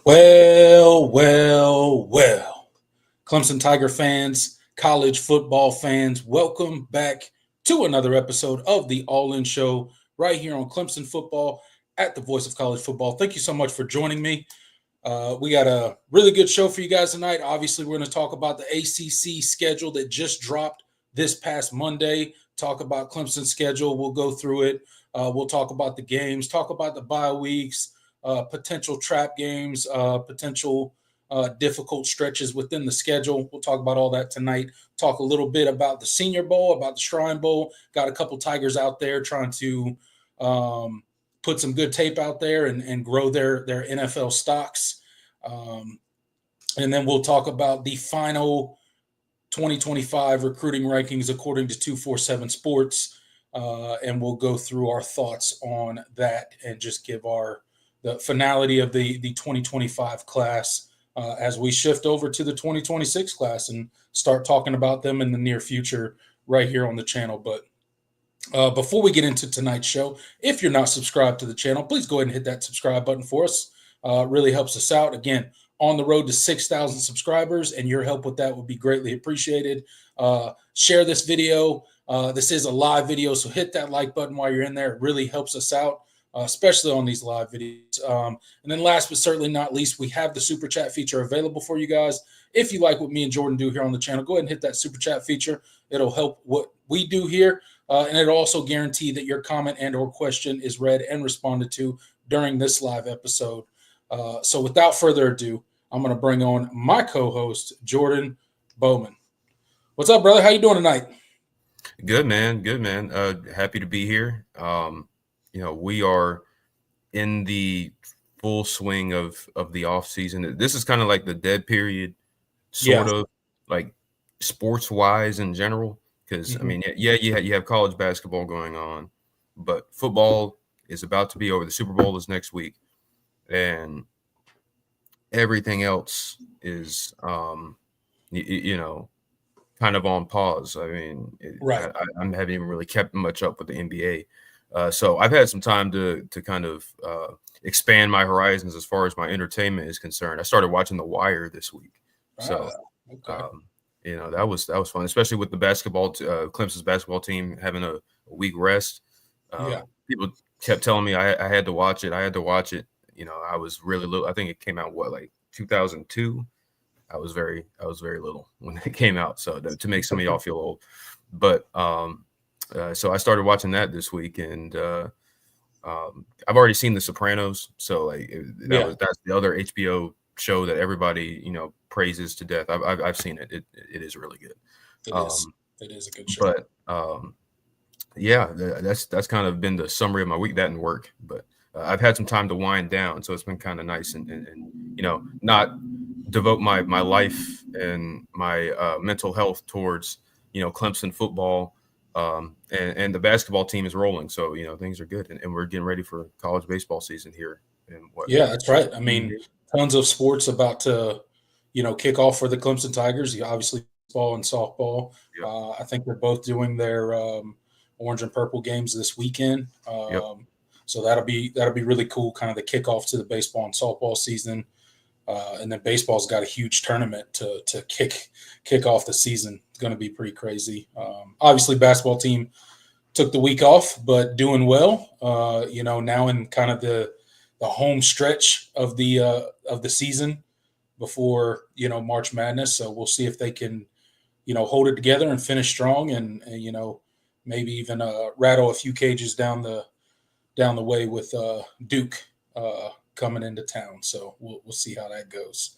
Well. Clemson Tiger fans, college football fans, welcome back to another episode of the All In Show right here on Clemson Football at the Voice of College Football. Thank you so much for joining me. We got a really good show for you guys tonight. Obviously, we're going to talk about the ACC schedule that just dropped this past Monday. Talk about Clemson's schedule. We'll go through it. We'll talk about the games, talk about the bye weeks, potential trap games, potential difficult stretches within the schedule. We'll talk about all that tonight. Talk a little bit about the Senior Bowl, about the Shrine Bowl. Got a couple Tigers out there trying to put some good tape out there and grow their NFL stocks. And then we'll talk about the final 2025 recruiting rankings according to 247 Sports. And we'll go through our thoughts on that and just give the finality of the 2025 class as we shift over to the 2026 class and start talking about them in the near future right here on the channel. But before we get into tonight's show, if you're not subscribed to the channel, please go ahead and hit that subscribe button for us. It really helps us out. Again, on the road to 6,000 subscribers, and your help with that would be greatly appreciated. Share this video. This is a live video, so hit that like button while you're in there. It really helps us out, especially on these live videos. And then last but certainly not least, we have the Super Chat feature available for you guys. If you like what me and Jordan do here on the channel, go ahead and hit that Super Chat feature. It'll help what we do here, and it'll also guarantee that your comment and or question is read and responded to during this live episode. So without further ado, I'm going to bring on my co-host, Jordan Bowman. What's up, brother? How you doing tonight? Good, man. Good, man. Happy to be here. We are in the full swing of the off season. This is kind of like the dead period, sort of like sports wise in general. Because I mean, you have college basketball going on, but football is about to be over. The Super Bowl is next week, and everything else is, kind of on pause. I mean, right. I haven't even really kept much up with the NBA. So I've had some time to kind of expand my horizons as far as my entertainment is concerned. I started watching The Wire this week. So, that was fun, especially with the basketball, Clemson's basketball team having a week rest. People kept telling me I had to watch it. I was really little. I think it came out, like 2002? I was very little when it came out, so to make some of y'all feel old. But so I started watching that this week, and I've already seen The Sopranos, so that's the other HBO show that everybody praises to death. I've seen it. It is really good. It is a good show. But that's kind of been the summary of my week. That and work, but I've had some time to wind down, so it's been kind of nice and not devote my life and my mental health towards Clemson football, and the basketball team is rolling, so things are good, and we're getting ready for college baseball season here. And that's right. I mean, tons of sports about to kick off for the Clemson Tigers. Obviously, baseball and softball. I think they're both doing their orange and purple games this weekend. So that'll be really cool, kind of the kickoff to the baseball and softball season. And then baseball's got a huge tournament to kick off the season. It's going to be pretty crazy. Obviously, basketball team took the week off, but doing well. Now in kind of the home stretch of the season before March Madness. So we'll see if they can hold it together and finish strong, and maybe even rattle a few cages down the way with Duke coming into town. So we'll see how that goes.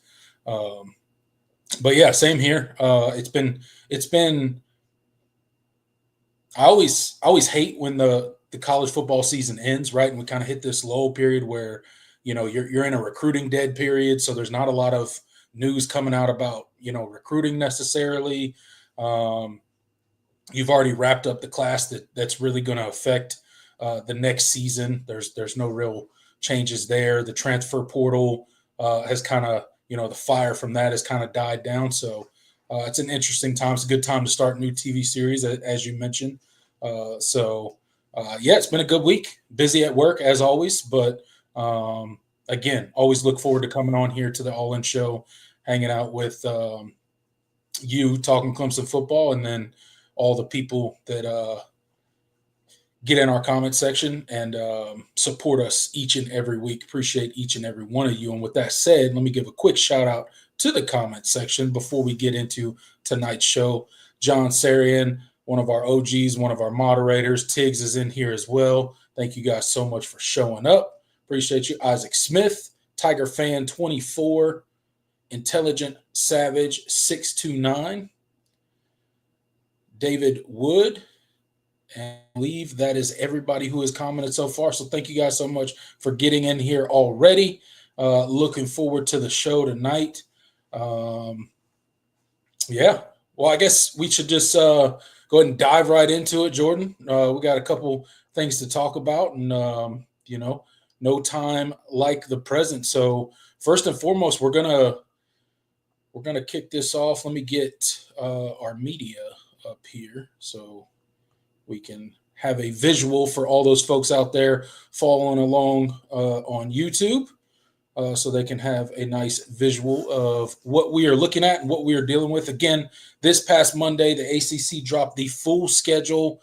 But yeah, same here. It's been. I always hate when the college football season ends, right? And we kind of hit this lull period where you're in a recruiting dead period, so there's not a lot of news coming out about recruiting necessarily. You've already wrapped up the class that's really going to affect the next season. There's no real changes there. The transfer portal has kind of, the fire from that has kind of died down. So it's an interesting time. It's a good time to start a new TV series, as you mentioned. It's been a good week. Busy at work as always, but again, always look forward to coming on here to the All In Show, hanging out with you, talking Clemson football, and then all the people that get in our comment section and support us each and every week. Appreciate each and every one of you. And with that said, let me give a quick shout out to the comment section before we get into tonight's show. John Sarian, one of our OGs, one of our moderators. Tiggs is in here as well. Thank you guys so much for showing up. Appreciate you. Isaac Smith, Tiger Fan 24, Intelligent Savage 629, David Wood, and I believe that is everybody who has commented so far. So thank you guys so much for getting in here already. Looking forward to the show tonight. Yeah. Well, I guess we should just go ahead and dive right into it, Jordan. We got a couple things to talk about, and no time like the present. So first and foremost, we're gonna kick this off. Let me get our media up here so we can have a visual for all those folks out there following along on YouTube, so they can have a nice visual of what we are looking at and what we are dealing with. Again, this past Monday, the ACC dropped the full schedule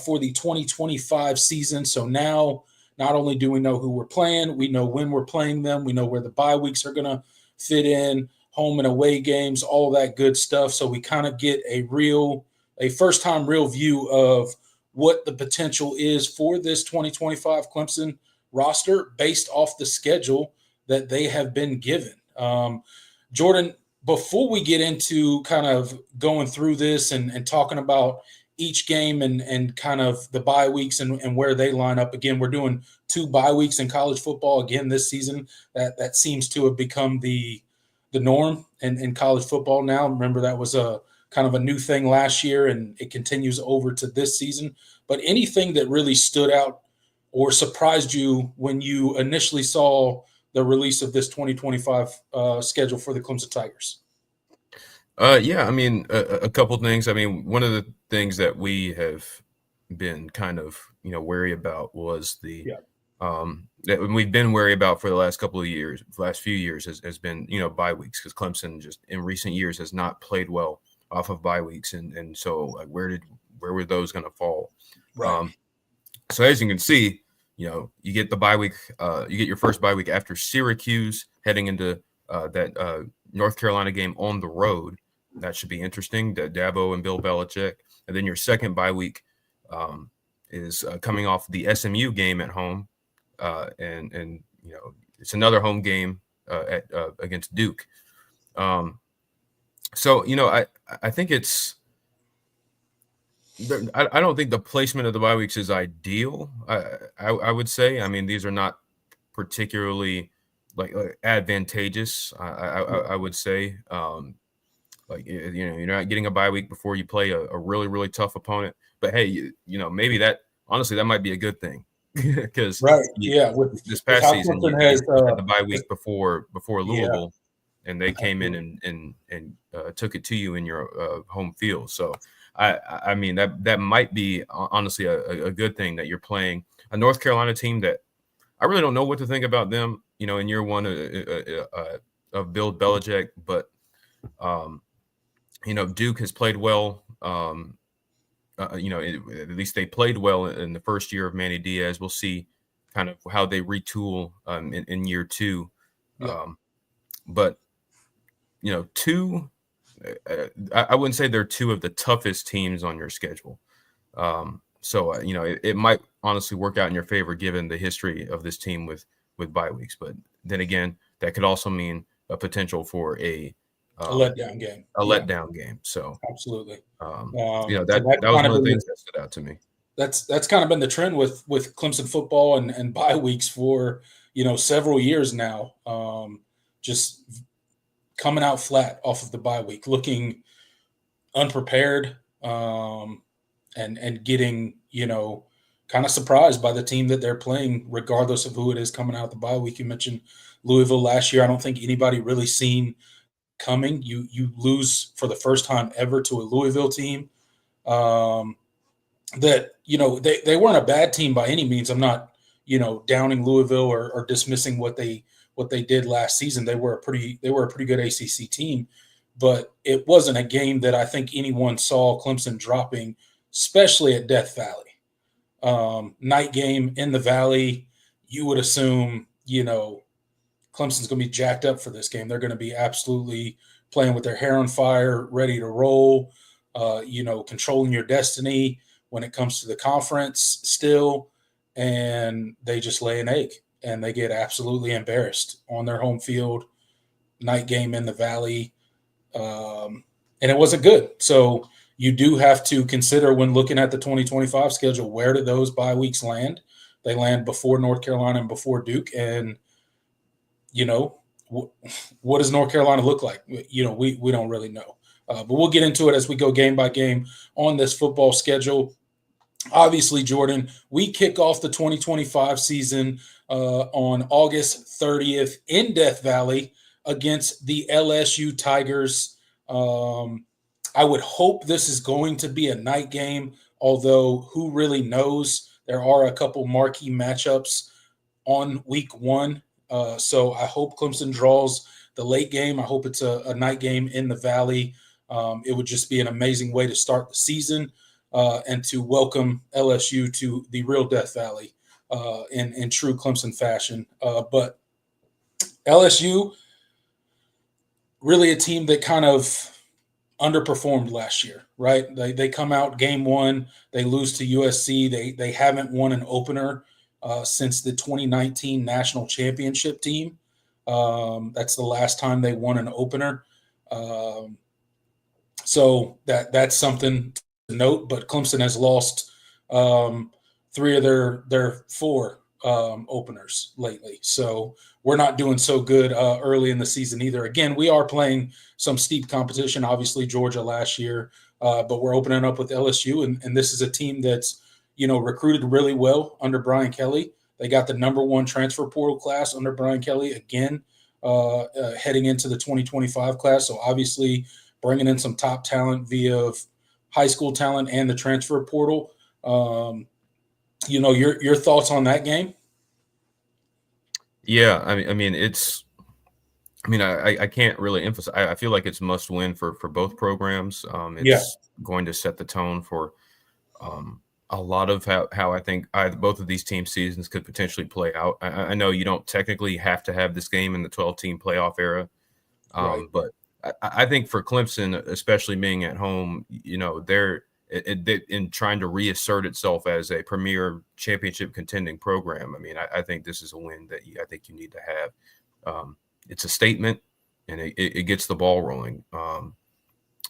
for the 2025 season. So now not only do we know who we're playing, we know when we're playing them, we know where the bye weeks are going to fit in, home and away games, all that good stuff. So we kind of get a first-time real view of what the potential is for this 2025 Clemson roster based off the schedule that they have been given. Jordan, before we get into kind of going through this and talking about each game and kind of the bye weeks and where they line up, again, we're doing 2 bye weeks in college football again this season. That seems to have become the norm in college football now. Remember, that was a kind of a new thing last year, and it continues over to this season. But anything that really stood out or surprised you when you initially saw the release of this 2025 schedule for the Clemson Tigers? Yeah, I mean, a couple things. I mean, one of the things that we have been kind of, wary about was that we've been wary about for the last few years has been, bye weeks, because Clemson just in recent years has not played well off of bye weeks. And so like, where were those going to fall? Right. So as you can see, you get the bye week, you get your first bye week after Syracuse, heading into that North Carolina game on the road. That should be interesting. Dabo and Bill Belichick. And then your second bye week is coming off the SMU game at home, and it's another home game against Duke. So I think it's. I don't think the placement of the bye weeks is ideal. I would say. I mean, these are not particularly like advantageous. I would say. You're not getting a bye week before you play a really, really tough opponent. But hey, maybe that honestly that might be a good thing, because this past season you had the bye week before Louisville, and they came in and took it to you in your home field. So I mean that might be honestly a good thing, that you're playing a North Carolina team that I really don't know what to think about them. In year one of Bill Belichick, but Duke has played well. At least they played well in the first year of Manny Diaz. We'll see kind of how they retool in year two. Yeah. But two, I wouldn't say they're two of the toughest teams on your schedule. So it might honestly work out in your favor given the history of this team with bye weeks. But then again, that could also mean a potential for a letdown game. Letdown game. So absolutely. That was one of the things that stood out to me. That's kind of been the trend with Clemson football and bye weeks for several years now. Just coming out flat off of the bye week, looking unprepared, and getting kind of surprised by the team that they're playing, regardless of who it is coming out the bye week. You mentioned Louisville last year. I don't think anybody really seen coming. You lose for the first time ever to a Louisville team. That they weren't a bad team by any means. I'm not downing Louisville or dismissing what they what they did last season. They were a pretty good ACC team, but it wasn't a game that I think anyone saw Clemson dropping, especially at Death Valley. Night game in the Valley, you would assume, Clemson's going to be jacked up for this game. They're going to be absolutely playing with their hair on fire, ready to roll, controlling your destiny when it comes to the conference still. And they just lay an egg and they get absolutely embarrassed on their home field, night game in the Valley. And it wasn't good. So you do have to consider when looking at the 2025 schedule, where do those bye weeks land? They land before North Carolina and before Duke. And, what does North Carolina look like? We don't really know. But we'll get into it as we go game by game on this football schedule. Obviously, Jordan, we kick off the 2025 season on August 30th in Death Valley against the LSU Tigers. I would hope this is going to be a night game, although who really knows? There are a couple marquee matchups on week one. So I hope Clemson draws the late game. I hope it's a night game in the Valley. It would just be an amazing way to start the season and to welcome LSU to the real Death Valley in true Clemson fashion. But LSU, really a team that kind of underperformed last year, right? They come out game one, they lose to USC. They haven't won an opener since the 2019 national championship team. That's the last time they won an opener. So that's something to note. But Clemson has lost 3 of their 4 openers lately. So we're not doing so good early in the season either. Again, we are playing some steep competition, obviously Georgia last year, but we're opening up with LSU. And this is a team that's, recruited really well under Brian Kelly. They got the number 1 transfer portal class under Brian Kelly again, heading into the 2025 class. So obviously bringing in some top talent via high school talent and the transfer portal. Your thoughts on that game? Yeah, I can't really emphasize. I feel like it's must win for both programs. It's going to set the tone for a lot of how I think both of these team seasons could potentially play out. I know you don't technically have to have this game in the 12-team playoff era, Right. But I think for Clemson, especially being at home, they're in trying to reassert itself as a premier championship contending program. I think this is a win that I think you need to have. It's a statement, and it gets the ball rolling.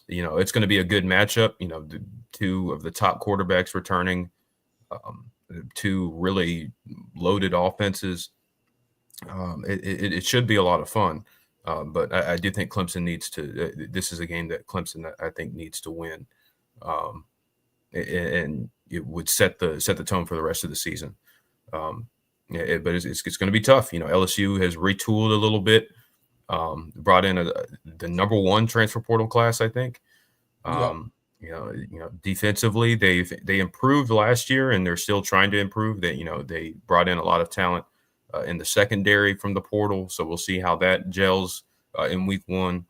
It's going to be a good matchup. The 2 of the top quarterbacks returning, 2 really loaded offenses. It should be a lot of fun. But I do think Clemson needs to. This is a game that Clemson, I think, needs to win, and it would set the tone for the rest of the season. But it's going to be tough. LSU has retooled a little bit, brought in the number 1 transfer portal class, I think. Defensively, they improved last year, and they're still trying to improve. They brought in a lot of talent in the secondary from the portal, so we'll see how that gels in week 1.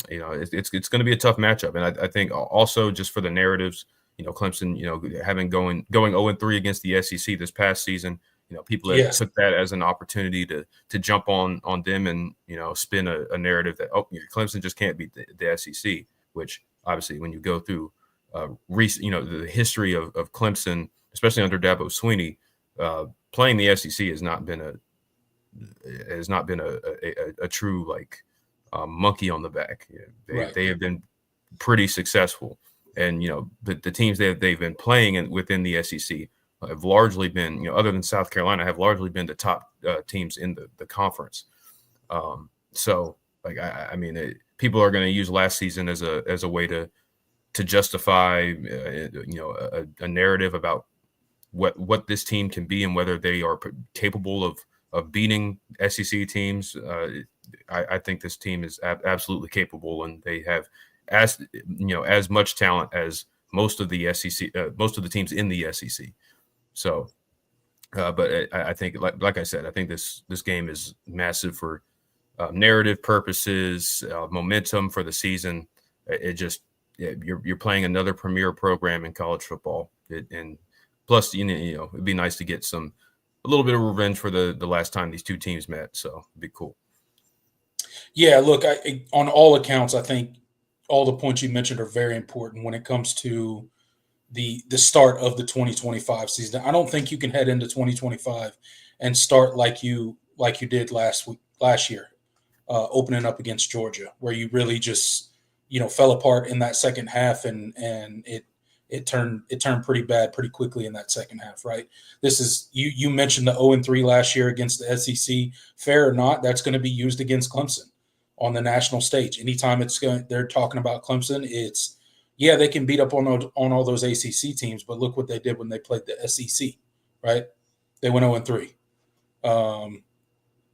It's going to be a tough matchup, and I think also just for the narratives, Clemson, having going 0-3 against the SEC this past season, people that took that as an opportunity to jump on them and spin a narrative that Clemson just can't beat the SEC, which obviously when you go through the history of Clemson, especially under Dabo Swinney, playing the SEC has not been a true monkey on the back. They have been pretty successful, and the teams that they've been playing within the SEC have largely been, other than South Carolina, have largely been the top teams in the conference. People are going to use last season as a way to justify a narrative about what this team can be and whether they are capable of beating SEC teams. I think this team is absolutely capable, and they have as much talent as most of the SEC, most of the teams in the SEC. So But I think, like I said, I think this game is massive for narrative purposes, momentum for the season. You're playing another premier program in college football, and plus, it'd be nice to get a little bit of revenge for the last time these two teams met. So it'd be cool. Yeah, look, on all accounts, I think all the points you mentioned are very important when it comes to the start of the 2025 season. I don't think you can head into 2025 and start like you did last year, opening up against Georgia, where you really just fell apart in that second half, and it turned pretty bad pretty quickly in that second half. Right? This is you mentioned the 0-3 last year against the SEC. Fair or not, that's going to be used against Clemson on the national stage. Anytime they're talking about Clemson, it's they can beat up on all those ACC teams, but look what they did when they played the SEC, right? They went 0-3.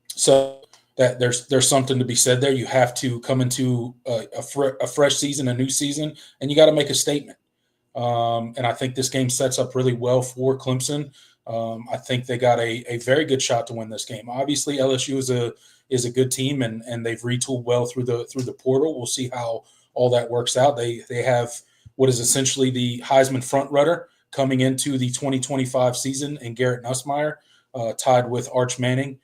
So that there's something to be said there. You have to come into a fresh season, a new season, and you got to make a statement. And I think this game sets up really well for Clemson. I think they got a very good shot to win this game. Obviously, LSU is a good team, and they've retooled well through the portal. We'll see how all that works out. They have what is essentially the Heisman frontrunner coming into the 2025 season, and Garrett Nussmeier, tied with Arch Manning.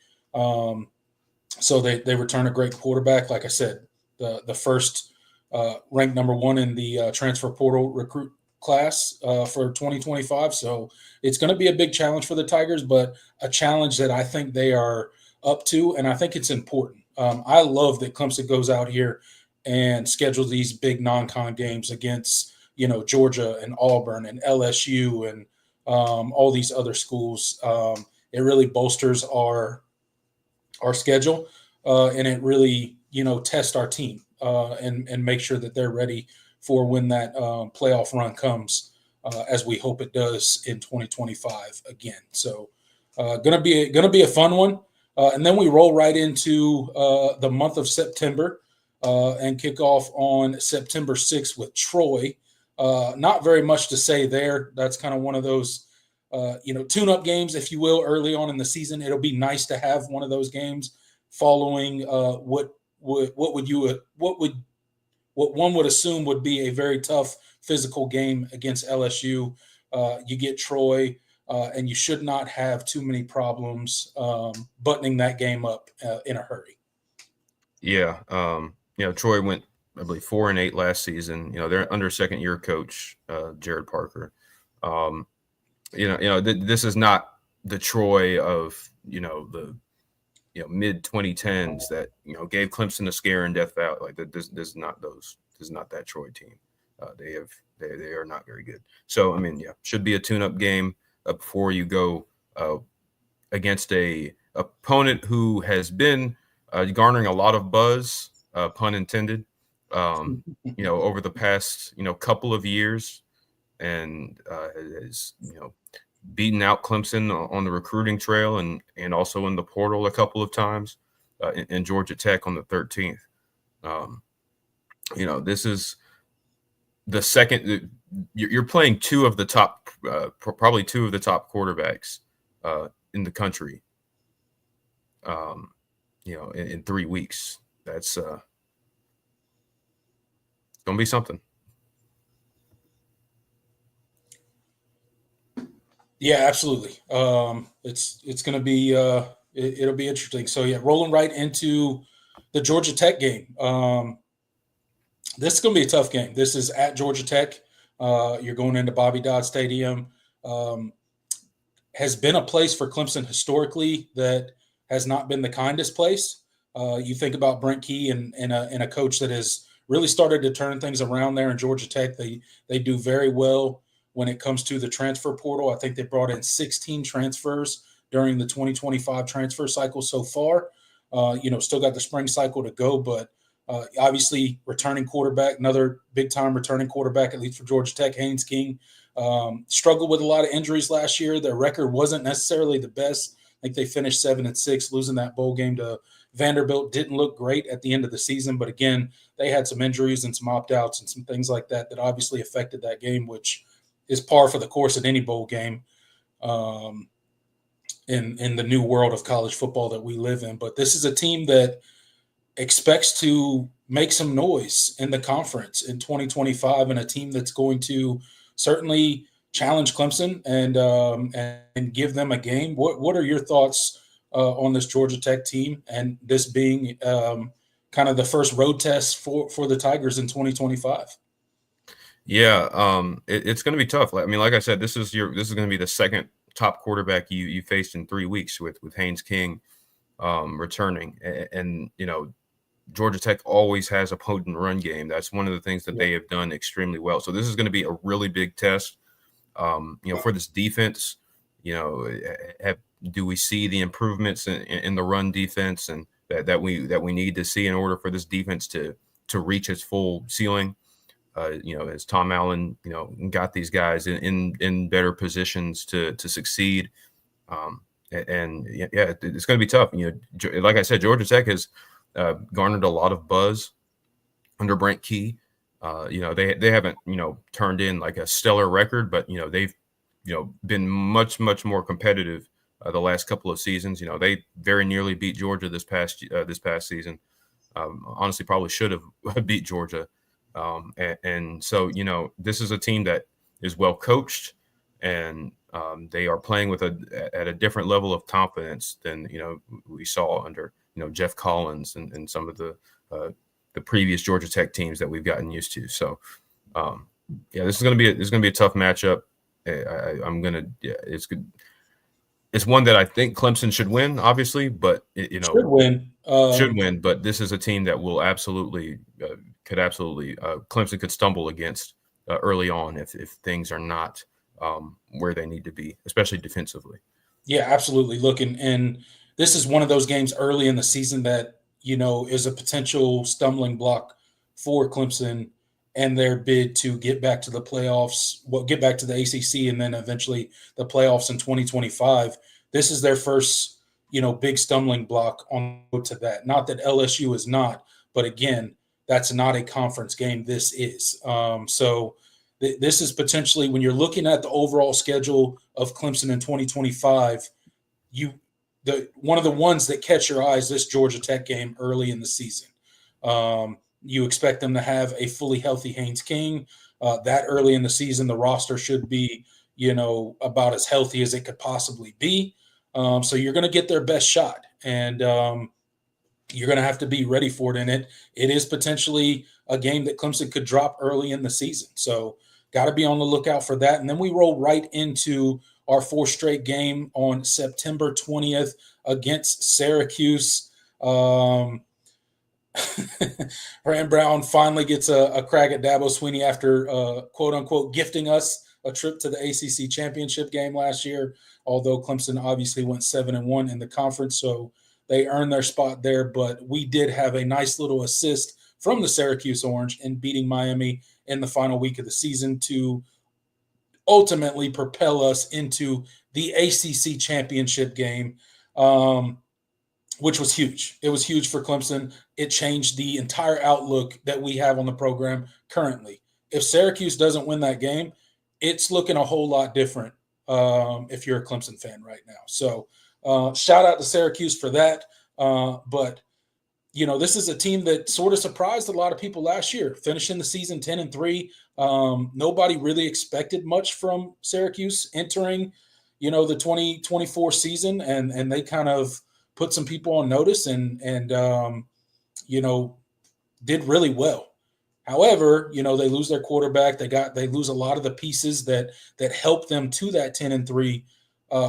So they return a great quarterback. Like I said, the first ranked number 1 in the transfer portal recruit class for 2025. So it's going to be a big challenge for the Tigers, but a challenge that I think they are up to, and I think it's important. I love that Clemson goes out here and schedules these big non-con games against Georgia and Auburn and LSU and all these other schools. It really bolsters our schedule, and it really tests our team and make sure that they're ready for when that playoff run comes, as we hope it does in 2025 again. So gonna be a fun one, and then we roll right into the month of September and kick off on September 6th with Troy. Not very much to say there. That's kind of one of those tune-up games, if you will, early on in the season. It'll be nice to have one of those games following what one would assume would be a very tough physical game against LSU. You get Troy, and you should not have too many problems buttoning that game up in a hurry. Yeah, Troy went, I believe, 4-8 last season. They're under second-year coach Jared Parker. This is not the Troy of the mid 2010s that gave Clemson a scare in Death Valley. Like this is not those. This is not that Troy team. They are not very good. So should be a tune-up game before you go against a opponent who has been garnering a lot of buzz, pun intended, over the past couple of years, and has beaten out Clemson on the recruiting trail and also in the portal a couple of times, and Georgia Tech on the 13th. This is the second. You're playing probably two of the top quarterbacks in the country. In 3 weeks. That's gonna be something. Yeah, absolutely. It's going to be it'll be interesting. So yeah, rolling right into the Georgia Tech game. This is going to be a tough game. This is at Georgia Tech. You're going into Bobby Dodd Stadium. Has been a place for Clemson historically that has not been the kindest place. You think about Brent Key and a coach that has really started to turn things around there in Georgia Tech. They do very well when it comes to the transfer portal. I think they brought in 16 transfers during the 2025 transfer cycle so far. Still got the spring cycle to go, but obviously returning quarterback, another big-time returning quarterback, at least for Georgia Tech, Haynes King, struggled with a lot of injuries last year. Their record wasn't necessarily the best. I think they finished 7-6, losing that bowl game to Vanderbilt. Didn't look great at the end of the season, but again, they had some injuries and some opt-outs and some things like that obviously affected that game, which is par for the course in any bowl game. in the new world of college football that we live in. But this is a team that expects to make some noise in the conference in 2025, and a team that's going to certainly challenge Clemson and give them a game. What are your thoughts on this Georgia Tech team, and this being kind of the first road test for the Tigers in 2025? Yeah, it's going to be tough. I mean, like I said, this is going to be the second top quarterback you faced in 3 weeks with Haynes King returning, and Georgia Tech always has a potent run game. That's one of the things that they have done extremely well. So this is going to be a really big test, for this defense. Do we see the improvements in the run defense and that we need to see in order for this defense to reach its full ceiling? As Tom Allen, got these guys in better positions to succeed. It's going to be tough. Like I said, Georgia Tech has garnered a lot of buzz under Brent Key. They haven't turned in like a stellar record, but they've been much more competitive the last couple of seasons. They very nearly beat Georgia this past season. Honestly, probably should have beat Georgia. So this is a team that is well coached, and they are playing at a different level of confidence than we saw under Jeff Collins and some of the previous Georgia Tech teams that we've gotten used to. So this is going to be a tough matchup. It's good. It's one that I think Clemson should win, obviously, but should win. But this is a team that will Clemson could stumble against early on if things are not where they need to be, especially defensively. Yeah, absolutely. Look, and this is one of those games early in the season that is a potential stumbling block for Clemson and their bid to get back to the playoffs, get back to the ACC, and then eventually the playoffs in 2025. This is their first, big stumbling block on the road to that. Not that LSU is not, but again, that's not a conference game. This is. This is potentially, when you're looking at the overall schedule of Clemson in 2025, one of the ones that catch your eyes, this Georgia Tech game early in the season. You expect them to have a fully healthy Haynes King. That early in the season, the roster should be, about as healthy as it could possibly be. So you're going to get their best shot, and you're going to have to be ready for it. And it is potentially a game that Clemson could drop early in the season. So got to be on the lookout for that. And then we roll right into our fourth straight game on September 20th against Syracuse. Rand Brown finally gets a crack at Dabo Swinney after, quote unquote, gifting us a trip to the ACC championship game last year, although Clemson obviously went 7-1 in the conference, so they earned their spot there. But we did have a nice little assist from the Syracuse Orange in beating Miami in the final week of the season to ultimately propel us into the ACC championship game, which was huge. It was huge for Clemson. It changed the entire outlook that we have on the program currently. If Syracuse doesn't win that game, it's looking a whole lot different if you're a Clemson fan right now. So shout out to Syracuse for that. But this is a team that sort of surprised a lot of people last year, finishing the season 10-3. Nobody really expected much from Syracuse entering, the 2024 season, and they kind of put some people on notice and did really well. However, they lose their quarterback. They lose a lot of the pieces that help them to that 10-3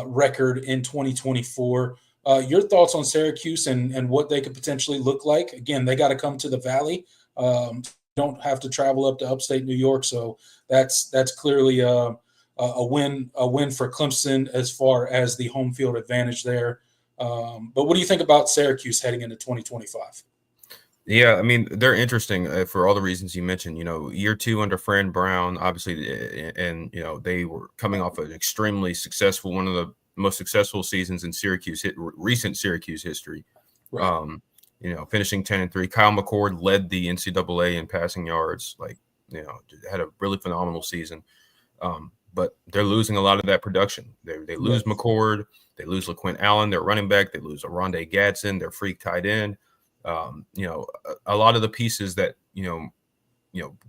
record in 2024. Your thoughts on Syracuse and what they could potentially look like? Again, they got to come to the Valley. Don't have to travel up to upstate New York, so that's clearly a win for Clemson as far as the home field advantage there. But what do you think about Syracuse heading into 2025? Yeah, I mean, they're interesting for all the reasons you mentioned. Year two under Fran Brown, obviously, and they were coming off an extremely successful, one of the most successful seasons in recent Syracuse history. Right. Finishing 10-3. Kyle McCord led the NCAA in passing yards. Had a really phenomenal season. but they're losing a lot of that production. They lose McCord, they lose LaQuint Allen, their running back, they lose Rondé Gadsden, their freak tight end. A lot of the pieces that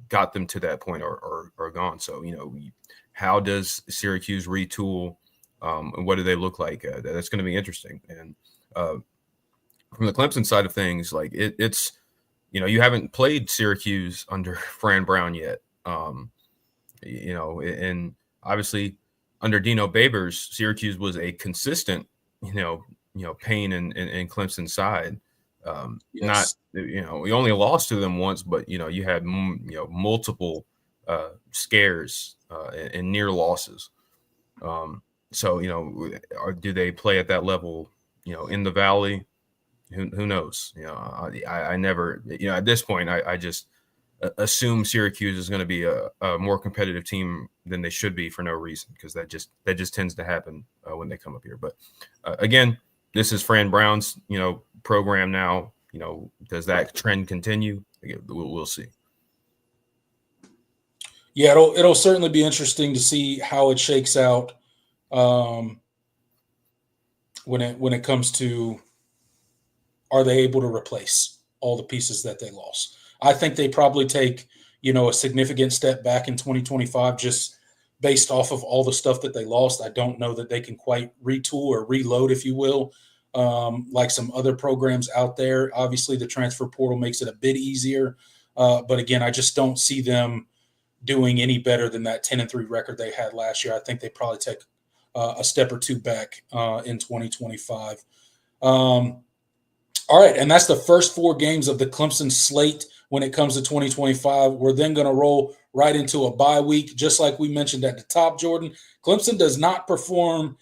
got them to that point are gone. So how does Syracuse retool, and what do they look like? That's going to be interesting. And from the Clemson side of things, like it's you haven't played Syracuse under Fran Brown yet. And obviously under Dino Babers, Syracuse was a consistent, pain in Clemson's side. Not, we only lost to them once, but, you had, multiple scares and near losses. So, do they play at that level, in the Valley? Who knows? I never, at this point, I just assume Syracuse is going to be a more competitive team than they should be for no reason, because that just tends to happen when they come up here. But again, this is Fran Brown's, program now. Does that trend continue? We'll see. Yeah, it'll certainly be interesting to see how it shakes out when it comes to, are they able to replace all the pieces that they lost? I think they probably take, a significant step back in 2025 just based off of all the stuff that they lost. I don't know that they can quite retool or reload, if you will, like some other programs out there. Obviously, the transfer portal makes it a bit easier. But again, I just don't see them doing any better than that 10-3 record they had last year. I think they probably take a step or two back in 2025. All right, and that's the first 4 games of the Clemson slate when it comes to 2025. We're then going to roll right into a bye week, just like we mentioned at the top, Jordan. Clemson does not perform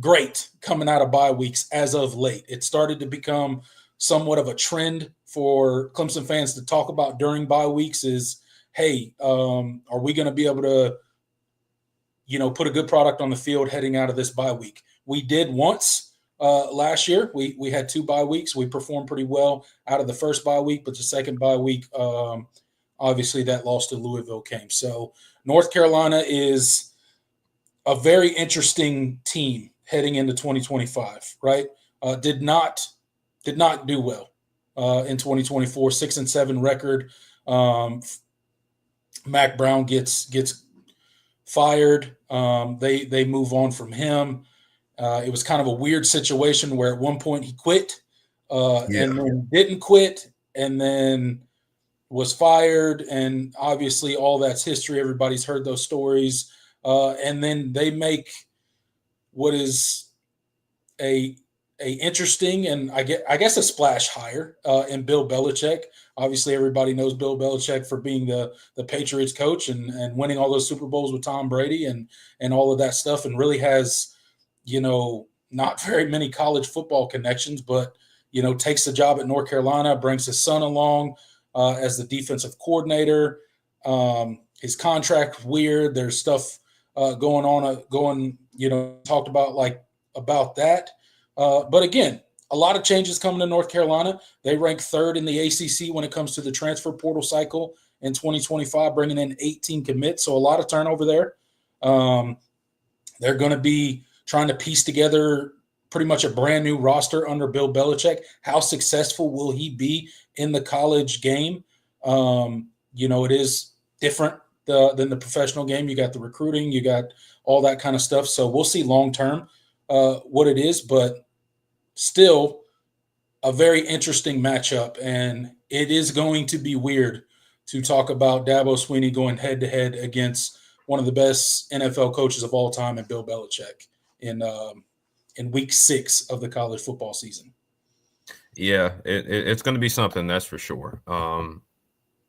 great coming out of bye weeks as of late. It started to become somewhat of a trend for Clemson fans to talk about during bye weeks is, hey, are we going to be able to, put a good product on the field heading out of this bye week? We did once. Last year, we had 2 bye weeks. We performed pretty well out of the first bye week, but the second bye week, obviously that loss to Louisville came. So North Carolina is a very interesting team heading into 2025, right? Did not do well in 2024, 6-7 record. Mac Brown gets fired. They move on from him. It was kind of a weird situation where at one point he quit and then didn't quit and then was fired. And obviously all that's history. Everybody's heard those stories. And then they make what is a interesting and I guess a splash hire in Bill Belichick. Obviously everybody knows Bill Belichick for being the Patriots coach and winning all those Super Bowls with Tom Brady and all of that stuff, and really has – not very many college football connections, but, takes the job at North Carolina, brings his son along as the defensive coordinator. His contract weird. There's stuff going on, talked about that. But again, a lot of changes coming to North Carolina. They rank 3rd in the ACC when it comes to the transfer portal cycle in 2025, bringing in 18 commits. So a lot of turnover there. They're going to be trying to piece together pretty much a brand new roster under Bill Belichick. How successful will he be in the college game? It is different than the professional game. You got the recruiting, you got all that kind of stuff. So we'll see long-term what it is, but still a very interesting matchup. And it is going to be weird to talk about Dabo Swinney going head-to-head against one of the best NFL coaches of all time, and Bill Belichick in week 6 of the college football season. Yeah, it's going to be something, that's for sure.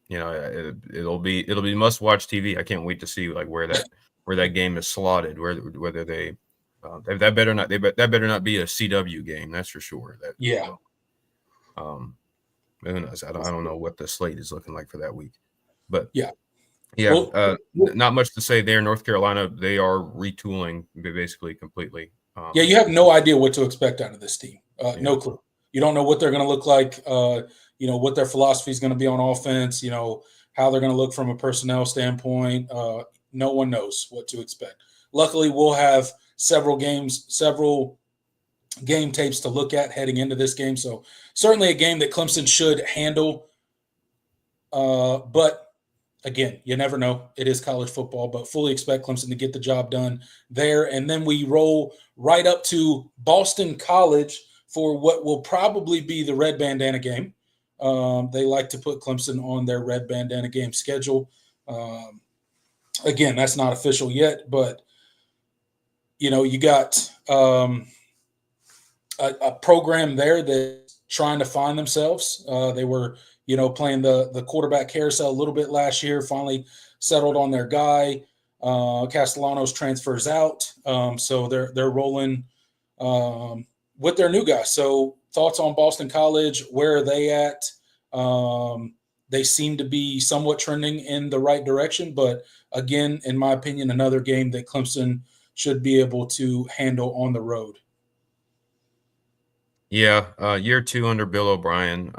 It'll be must-watch TV. I can't wait to see where that game is slotted. Whether they that better not be a CW game. That's for sure. Who knows? I don't know what the slate is looking like for that week, but yeah. Not much to say there. North Carolina, they are retooling basically completely. You have no idea what to expect out of this team. No clue. You don't know what they're going to look like. What their philosophy is going to be on offense. How they're going to look from a personnel standpoint. no one knows what to expect. Luckily, we'll have several game tapes to look at heading into this game. So certainly a game that Clemson should handle. But again, you never know. It is college football, but fully expect Clemson to get the job done there. And then we roll right up to Boston College for what will probably be the red bandana game. They like to put Clemson on their red bandana game schedule. Again, that's not official yet, but you got a program there that's trying to find themselves. They were, playing the quarterback carousel a little bit last year, finally settled on their guy. Castellanos transfers out. So they're rolling with their new guy. So thoughts on Boston College? Where are they at? They seem to be somewhat trending in the right direction, but again, in my opinion, another game that Clemson should be able to handle on the road. Yeah, year 2 under Bill O'Brien.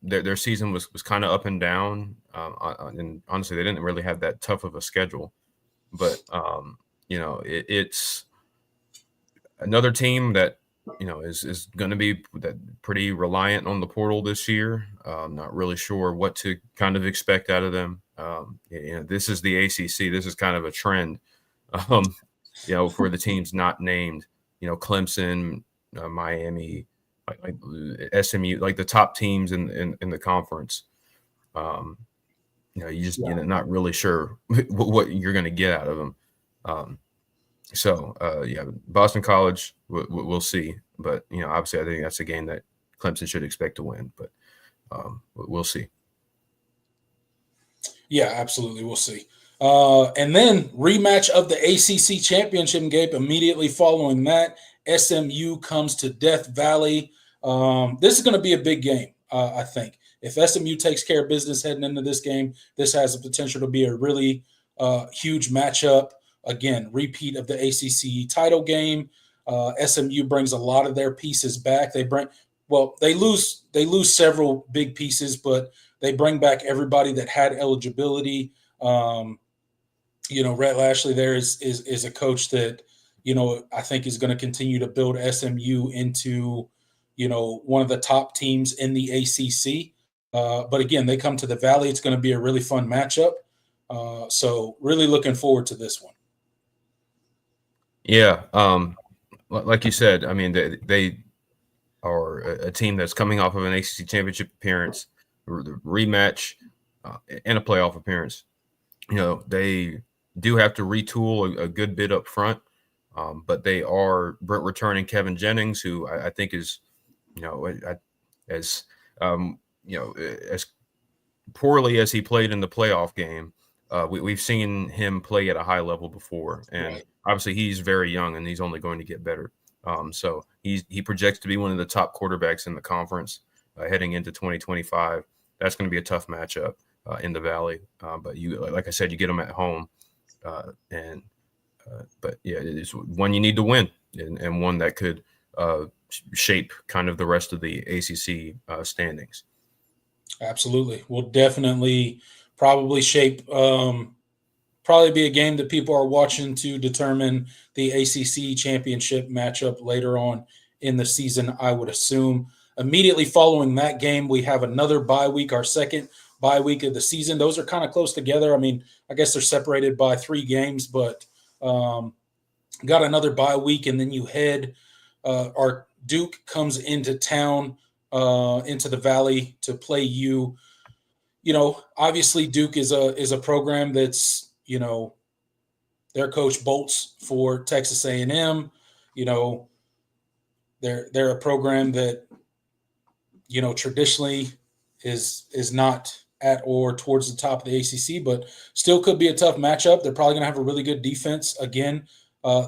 Their season was kind of up and down, and honestly, they didn't really have that tough of a schedule. But it's another team that is going to be pretty reliant on the portal this year. Not really sure what to kind of expect out of them. This is the ACC. This is kind of a trend, for the teams not named. Clemson, Miami, like SMU, like the top teams in the conference. You're not really sure what you're going to get out of them. Boston College, we'll see. But, obviously I think that's a game that Clemson should expect to win. But we'll see. Yeah, absolutely. We'll see. And then rematch of the ACC championship game immediately following that. SMU comes to Death Valley. This is going to be a big game, I think. If SMU takes care of business heading into this game, this has the potential to be a really huge matchup. Again, repeat of the ACC title game. SMU brings a lot of their pieces back. They lose several big pieces, but they bring back everybody that had eligibility. Rhett Lashley there is a coach that, I think is going to continue to build SMU into, one of the top teams in the ACC. But again, they come to the Valley. It's going to be a really fun matchup. So really looking forward to this one. Yeah. Like you said, I mean, they are a team that's coming off of an ACC championship appearance, rematch, and a playoff appearance. They do have to retool a good bit up front, but they are returning Kevin Jennings, who I think is, as poorly as he played in the playoff game, we've seen him play at a high level before, and obviously he's very young and he's only going to get better. So he projects to be one of the top quarterbacks in the conference heading into 2025. That's going to be a tough matchup in the Valley, but like I said, you get them at home, but yeah, it's one you need to win, and one that could shape kind of the rest of the ACC standings. Absolutely, will definitely probably shape. Probably be a game that people are watching to determine the ACC championship matchup later on in the season, I would assume. Immediately following that game, we have another bye week, our second bye week of the season. Those are kind of close together. I mean, I guess they're separated by 3 games, but got another bye week, and then you head our Duke comes into town, into the Valley to play you. Obviously Duke is a program that's, their coach bolts for Texas A&M. They're a program that, traditionally is not at or towards the top of the ACC, but still could be a tough matchup. They're probably going to have a really good defense again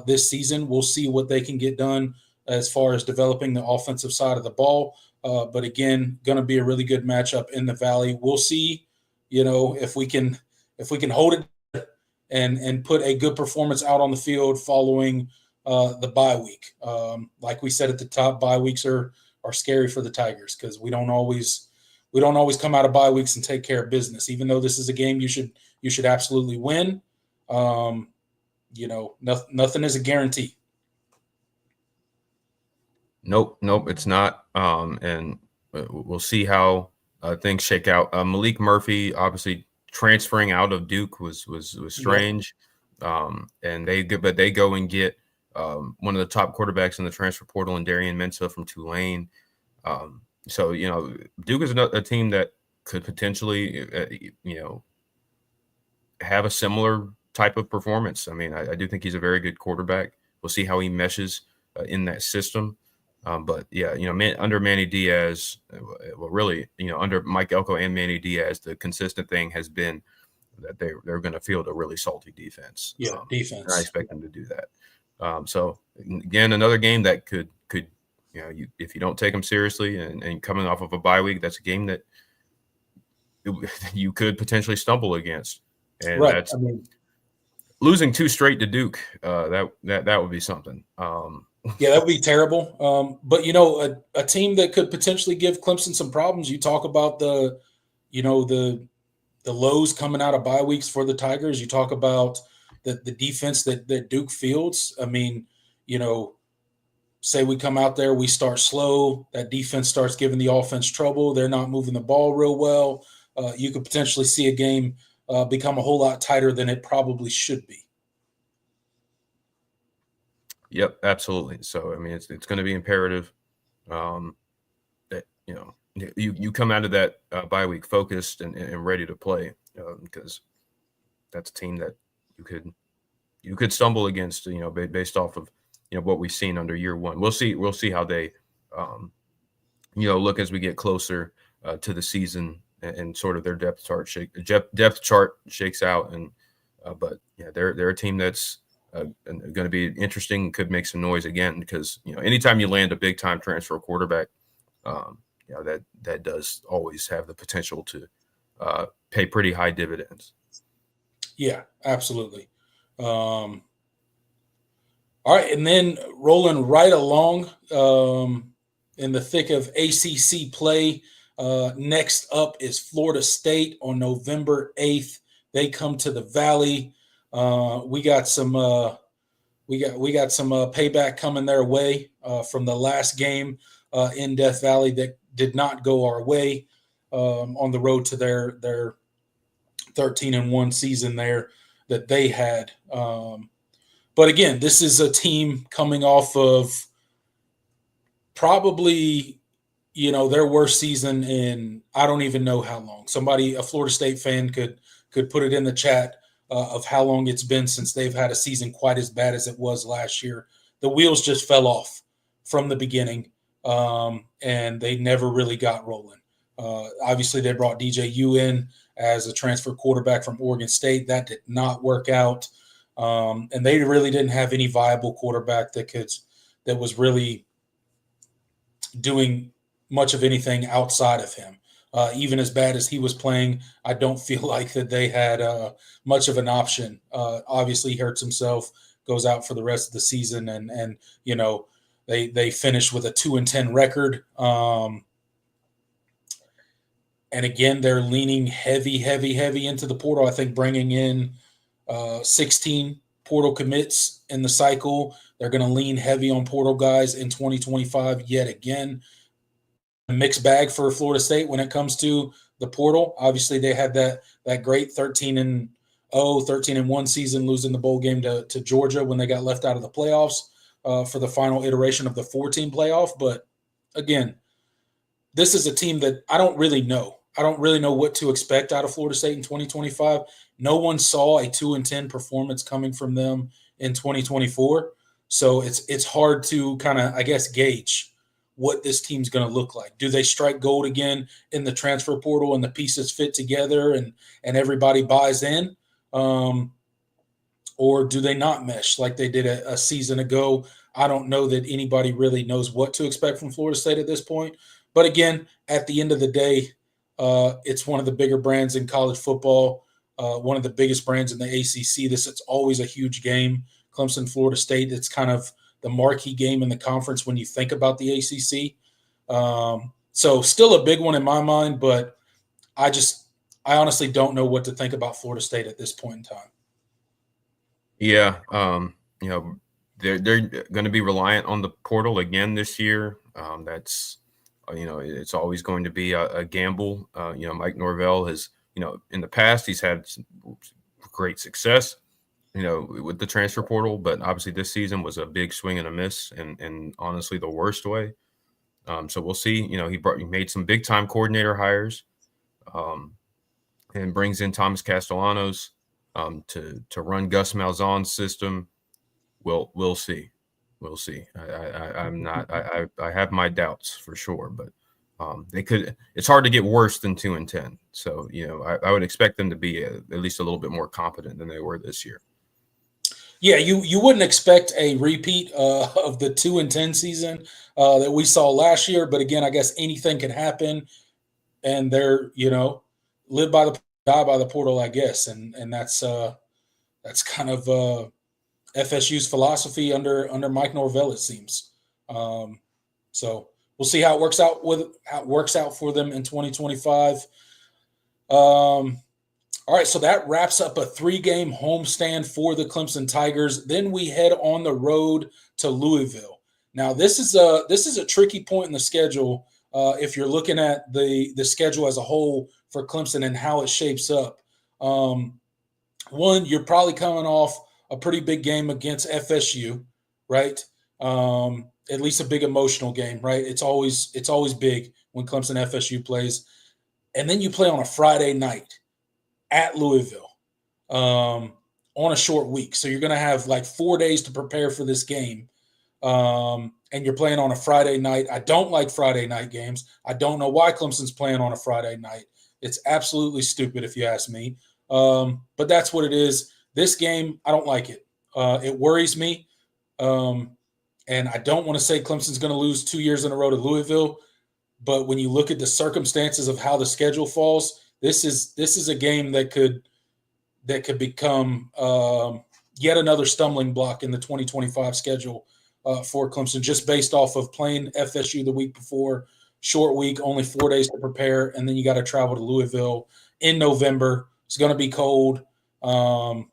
this season. We'll see what they can get done as far as developing the offensive side of the ball. But again, going to be a really good matchup in the Valley. We'll see, if we can hold it and put a good performance out on the field following the bye week. Like we said at the top, bye weeks are scary for the Tigers because we don't always we don't always come out of bye weeks and take care of business. Even though this is a game you should absolutely win. Nothing is a guarantee. Nope, it's not. And we'll see how things shake out. Malik Murphy, obviously transferring out of Duke was strange. And they go and get one of the top quarterbacks in the transfer portal, and Darian Mensah from Tulane. So Duke is a team that could potentially have a similar type of performance. I mean, I do think he's a very good quarterback. We'll see how he meshes in that system. But yeah, under Manny Diaz, well, really, under Mike Elko and Manny Diaz, the consistent thing has been that they're going to field a really salty defense. Yeah, defense. And I expect them to do that. So again, another game that could if you don't take them seriously and coming off of a bye week, that's a game that you could potentially stumble against. And right. That's losing 2 straight to Duke. That would be something. Yeah, that would be terrible. But a team that could potentially give Clemson some problems. You talk about the lows coming out of bye weeks for the Tigers. You talk about the defense that Duke fields. I mean, say we come out there, we start slow. That defense starts giving the offense trouble. They're not moving the ball real well. You could potentially see a game become a whole lot tighter than it probably should be. Yep, absolutely. So, I mean, it's going to be imperative that, you come out of that bye week focused and ready to play, because that's a team that you could stumble against, based off of, what we've seen under year one. We'll see how they, look as we get closer to the season and sort of their depth chart shakes out. And, but yeah, they're a team that's going to be interesting, could make some noise again, because, anytime you land a big time transfer quarterback, that does always have the potential to pay pretty high dividends. Yeah, absolutely. All right, and then rolling right along in the thick of ACC play, next up is Florida State on November 8th. They come to the Valley. We got some payback coming their way from the last game in Death Valley that did not go our way on the road to their 13-1 season there that they had. But again, this is a team coming off of probably, their worst season in I don't even know how long. A Florida State fan could put it in the chat of how long it's been since they've had a season quite as bad as it was last year. The wheels just fell off from the beginning, and they never really got rolling. Obviously, they brought DJU in as a transfer quarterback from Oregon State. That did not work out. And they really didn't have any viable quarterback that was really doing much of anything outside of him. Even as bad as he was playing, I don't feel like that they had much of an option. Obviously, he hurts himself, goes out for the rest of the season, and they finished with a 2-10 record. And again, they're leaning heavy into the portal. I think bringing in 16 portal commits in the cycle. They're going to lean heavy on portal guys in 2025 yet again. A mixed bag for Florida State when it comes to the portal. Obviously, they had that great 13-1 season, losing the bowl game to Georgia when they got left out of the playoffs for the final iteration of the 4-team playoff. But again, this is a team that I don't really know. I don't really know what to expect out of Florida State in 2025. No one saw a 2-10 performance coming from them in 2024. So it's hard to kind of, I guess, gauge what this team's going to look like. Do they strike gold again in the transfer portal and the pieces fit together and everybody buys in? Or do they not mesh like they did a season ago? I don't know that anybody really knows what to expect from Florida State at this point. But again, at the end of the day, it's one of the bigger brands in college football, one of the biggest brands in the ACC. It's always a huge game. Clemson, Florida State, it's kind of the marquee game in the conference when you think about the ACC. So still a big one in my mind, but I honestly don't know what to think about Florida State at this point in time. Yeah, they're going to be reliant on the portal again this year. That's it's always going to be a gamble. Mike Norvell has in the past he's had some great success with the transfer portal, but obviously this season was a big swing and a miss, and honestly the worst way. So we'll see. He made some big time coordinator hires, and brings in Thomas Castellanos to run Gus Malzahn's system. We'll see. We'll see. I have my doubts for sure, but they could. It's hard to get worse than 2-10. So I would expect them to be at least a little bit more competent than they were this year. Yeah, you wouldn't expect a repeat of the 2-10 season that we saw last year, but again, I guess anything can happen, and they're live by the die by the portal, I guess, and that's kind of FSU's philosophy under Mike Norvell, it seems. So we'll see how it works out for them in 2025. All right, so that wraps up a 3-game homestand for the Clemson Tigers. Then we head on the road to Louisville. Now, this is a tricky point in the schedule if you're looking at the schedule as a whole for Clemson and how it shapes up. One, you're probably coming off a pretty big game against FSU, right? At least a big emotional game, right? It's always big when Clemson FSU plays. And then you play on a Friday night at Louisville on a short week. So you're going to have like 4 days to prepare for this game. And you're playing on a Friday night. I don't like Friday night games. I don't know why Clemson's playing on a Friday night. It's absolutely stupid if you ask me. But that's what it is. This game, I don't like it. It worries me. And I don't want to say Clemson's going to lose 2 years in a row to Louisville. But when you look at the circumstances of how the schedule falls, this is a game that could become yet another stumbling block in the 2025 schedule for Clemson, just based off of playing FSU the week before, short week, only 4 days to prepare, and then you got to travel to Louisville in November. It's going to be cold, and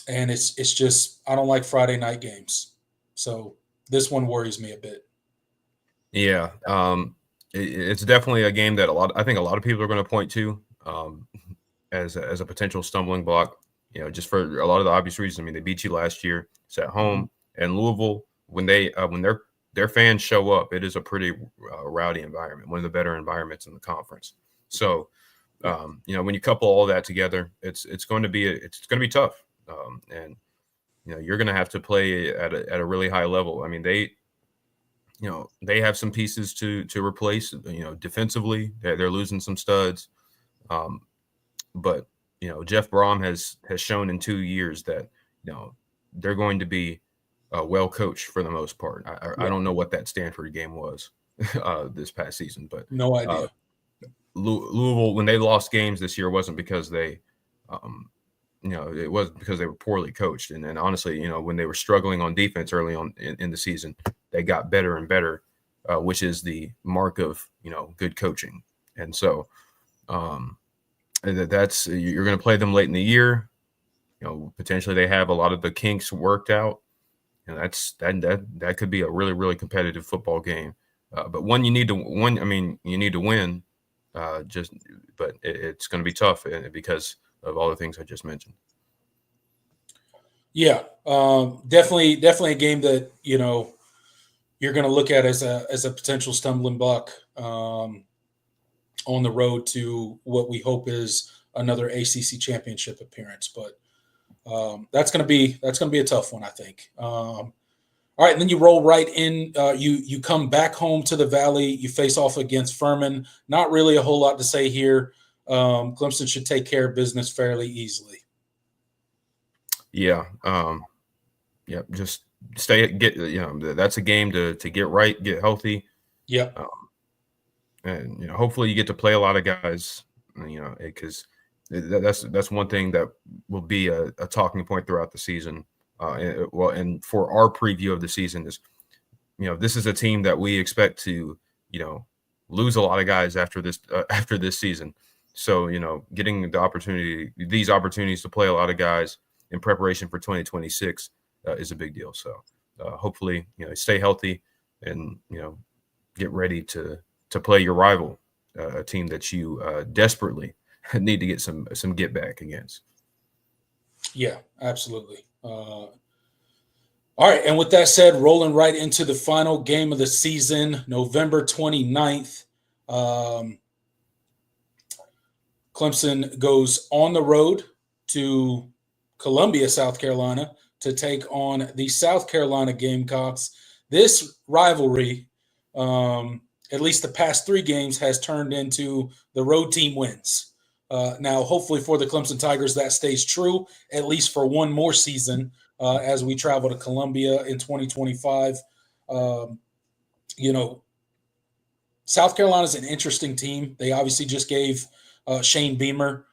it's just I don't like Friday night games, so this one worries me a bit. Yeah. It's definitely a game that I think a lot of people are going to point to as a potential stumbling block. Just for a lot of the obvious reasons. I mean, they beat you last year. It's at home, and Louisville when their fans show up, it is a pretty rowdy environment, one of the better environments in the conference. So, when you couple all that together, it's going to be tough, and you're going to have to play at a really high level. I mean, they have some pieces to replace. Defensively, they're losing some studs, but Jeff Brom has shown in 2 years that they're going to be well coached for the most part. I don't know what that Stanford game was this past season, but no idea. Louisville, when they lost games this year, wasn't because they it was because they were poorly coached. And honestly, when they were struggling on defense early on in the season, they got better and better, which is the mark of, good coaching. And so that's you're going to play them late in the year. Potentially they have a lot of the kinks worked out. And that could be a really, really competitive football game. But you need to win. But it's going to be tough because of all the things I just mentioned. Yeah, definitely a game that you're going to look at as a potential stumbling block on the road to what we hope is another ACC championship appearance. But that's going to be a tough one, I think. All right, and then you roll right in. You come back home to the Valley. You face off against Furman. Not really a whole lot to say here. Clemson should take care of business fairly easily. Yeah. Just that's a game to get right, get healthy. Yep. And hopefully you get to play a lot of guys, because that's one thing that will be a talking point throughout the season. And for our preview of the season is, this is a team that we expect to, lose a lot of guys after this season. So, getting these opportunities to play a lot of guys in preparation for 2026 is a big deal. So hopefully, stay healthy and, get ready to play your rival, a team that you desperately need to get some get back against. Yeah, absolutely. All right. And with that said, rolling right into the final game of the season, November 29th. Clemson goes on the road to Columbia, South Carolina, to take on the South Carolina Gamecocks. This rivalry, at least the past 3 games, has turned into the road team wins. Now, hopefully for the Clemson Tigers, that stays true, at least for one more season as we travel to Columbia in 2025. South Carolina is an interesting team. They obviously just gave Shane Beamer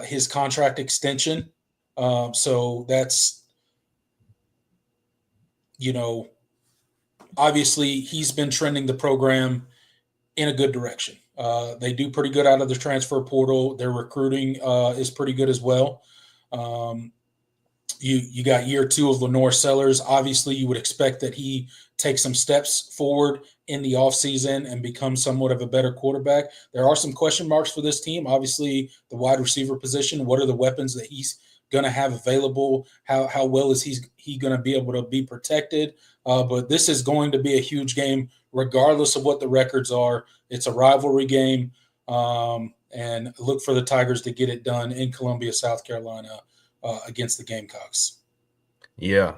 his contract extension. So that's, obviously he's been trending the program in a good direction. They do pretty good out of the transfer portal. Their recruiting is pretty good as well. You got year 2 of Lenore Sellers. Obviously, you would expect that he takes some steps forward in the offseason and becomes somewhat of a better quarterback. There are some question marks for this team. Obviously, the wide receiver position. What are the weapons that he's going to have available? How well is he going to be able to be protected? But this is going to be a huge game, regardless of what the records are. It's a rivalry game, and look for the Tigers to get it done in Columbia, South Carolina, against the Gamecocks. Yeah.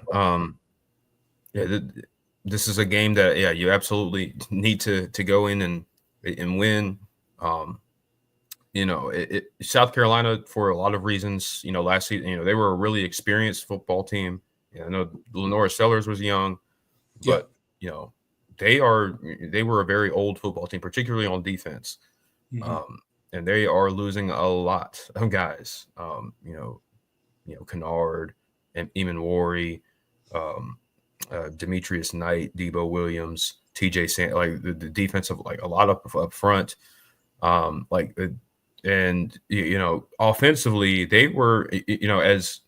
This is a game that, you absolutely need to go in and win. South Carolina, for a lot of reasons, last season, they were a really experienced football team. I know Lenora Sellers was young, but, they were a very old football team, particularly on defense. Mm-hmm. And they are losing a lot of guys, Kennard and Eamon Worry, Demetrius Knight, Debo Williams, TJ Sand, like the defensive, like a lot up front. Offensively, they were, as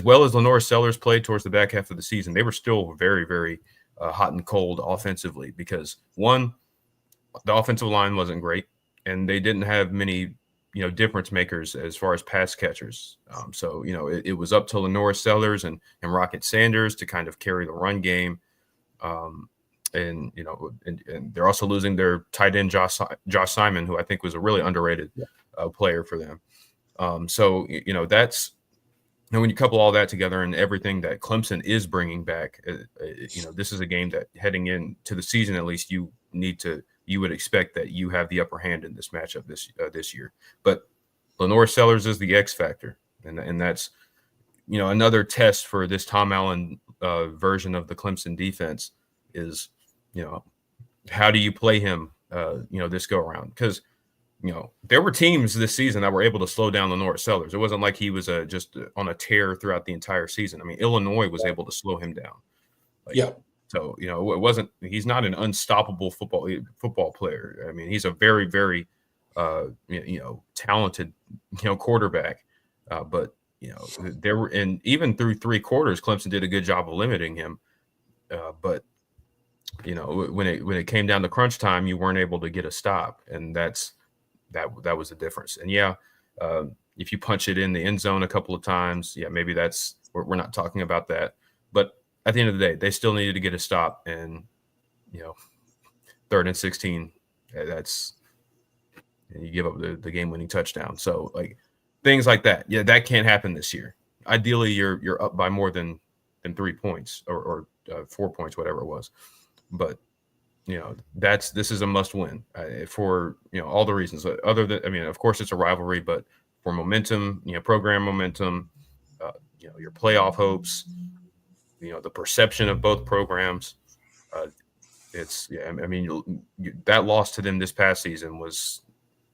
well as Lenore Sellers played towards the back half of the season, they were still very, very hot and cold offensively because, one, the offensive line wasn't great, and they didn't have many, difference makers as far as pass catchers. So it was up to Lenore Sellers and Rocket Sanders to kind of carry the run game. And they're also losing their tight end, Josh Simon, who I think was a really underrated player for them. That's, when you couple all that together and everything that Clemson is bringing back, this is a game that heading into the season, at least you would expect that you have the upper hand in this matchup this year. But Lenore Sellers is the X factor, and that's another test for this Tom Allen version of the Clemson defense is how do you play him this go around, because there were teams this season that were able to slow down Lenore Sellers. It wasn't like he was just on a tear throughout the entire season. I mean, Illinois was able to slow him down. So, it wasn't, he's not an unstoppable football player. I mean, he's a very, very, talented, quarterback. But, there were, and even through 3 quarters, Clemson did a good job of limiting him. But, when it came down to crunch time, you weren't able to get a stop. And that was the difference. And if you punch it in the end zone a couple of times, maybe we're not talking about that. But at the end of the day, they still needed to get a stop, and 3rd and 16. You give up the game-winning touchdown. So things like that. That can't happen this year. Ideally, you're up by more than 3 points or 4 points, whatever it was. But this is a must-win for all the reasons. Other than, of course, it's a rivalry, but for momentum, program momentum, your playoff hopes. The perception of both programs, that loss to them this past season was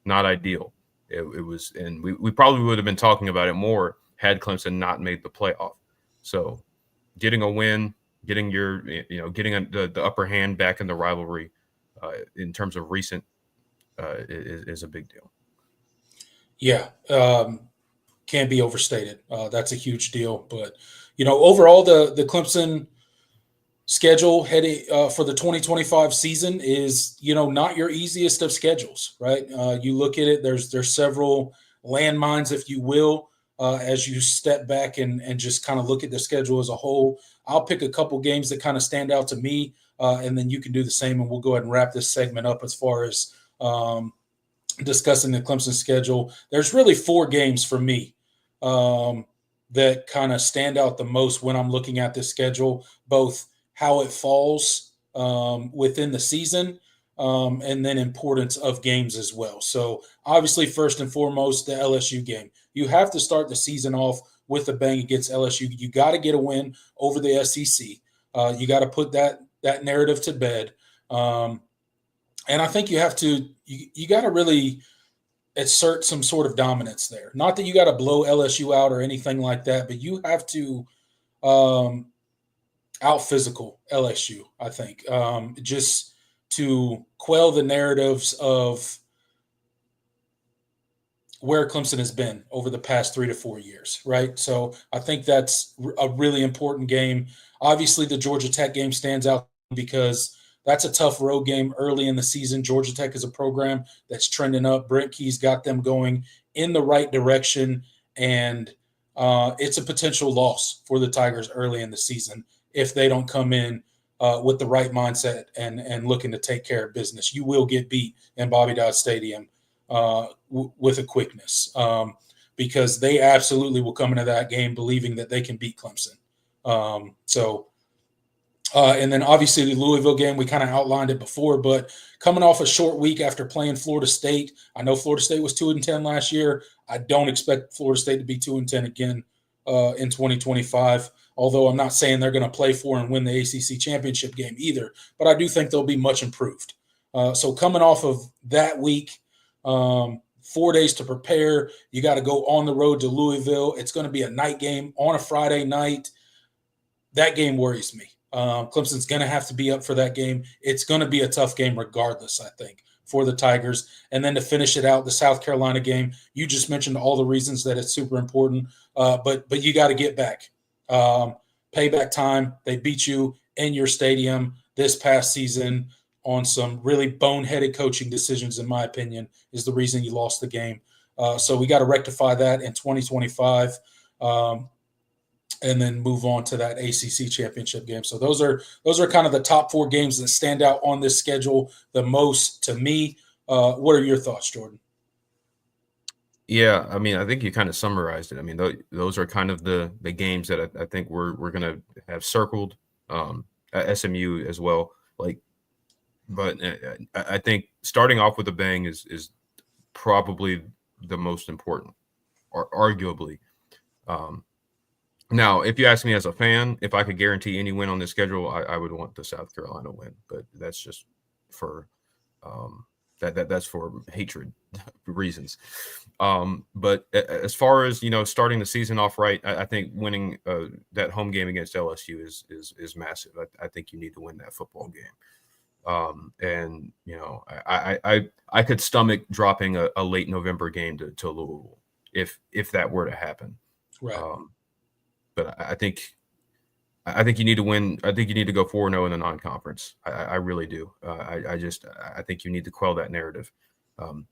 not ideal. It was, and we probably would have been talking about it more had Clemson not made the playoff. So getting a win, getting the upper hand back in the rivalry in terms of recent is a big deal. Yeah, can't be overstated. That's a huge deal. But overall, the Clemson schedule heading for the 2025 season is not your easiest of schedules, right? You look at it. There's several landmines, if you will, as you step back and just kind of look at the schedule as a whole. I'll pick a couple games that kind of stand out to me, and then you can do the same, and we'll go ahead and wrap this segment up as far as discussing the Clemson schedule. There's really 4 games for me that kind of stand out the most when I'm looking at this schedule, both how it falls within the season, and then importance of games as well. So obviously, first and foremost, the LSU game. You have to start the season off with a bang against LSU. You got to get a win over the SEC. You got to put that narrative to bed. And I think you have to you got to really assert some sort of dominance there. Not that you got to blow LSU out or anything like that, but you have to out physical LSU, I think, just to quell the narratives of where Clemson has been over the past 3 to 4 years, right? So I think that's a really important game. Obviously, the Georgia Tech game stands out because that's a tough road game early in the season. Georgia Tech is a program that's trending up. Brent Key's got them going in the right direction, and it's a potential loss for the Tigers early in the season if they don't come in with the right mindset and looking to take care of business. You will get beat in Bobby Dodd Stadium with a quickness because they absolutely will come into that game believing that they can beat Clemson. And then obviously the Louisville game, we kind of outlined it before, but coming off a short week after playing Florida State, I know Florida State was 2-10 last year. I don't expect Florida State to be 2-10 again in 2025, although I'm not saying they're going to play for and win the ACC championship game either, but I do think they'll be much improved. So coming off of that week, 4 days to prepare, you got to go on the road to Louisville. It's going to be a night game on a Friday night. That game worries me. Clemson's going to have to be up for that game. It's going to be a tough game regardless, I think, for the Tigers. And then to finish it out, the South Carolina game, you just mentioned all the reasons that it's super important, but you got to get back. Payback time. They beat you in your stadium this past season on some really boneheaded coaching decisions, in my opinion, is the reason you lost the game. So we got to rectify that in 2025. And then move on to that ACC championship game. So those are kind of the top 4 games that stand out on this schedule the most to me. What are your thoughts, Jordan? Yeah, I mean, I think you kind of summarized it. I mean, those are kind of the games that I think we're going to have circled at SMU as well. But I think starting off with a bang is probably the most important, or arguably. Now, if you ask me as a fan, if I could guarantee any win on this schedule, I would want the South Carolina win. But that's just for that's for hatred reasons. But as far as starting the season off right, I think winning that home game against LSU is massive. I think you need to win that football game. And I could stomach dropping a late November game to Louisville if that were to happen. Right. But I think you need to win. I think you need to go 4-0 in the non-conference. I really do. I think you need to quell that narrative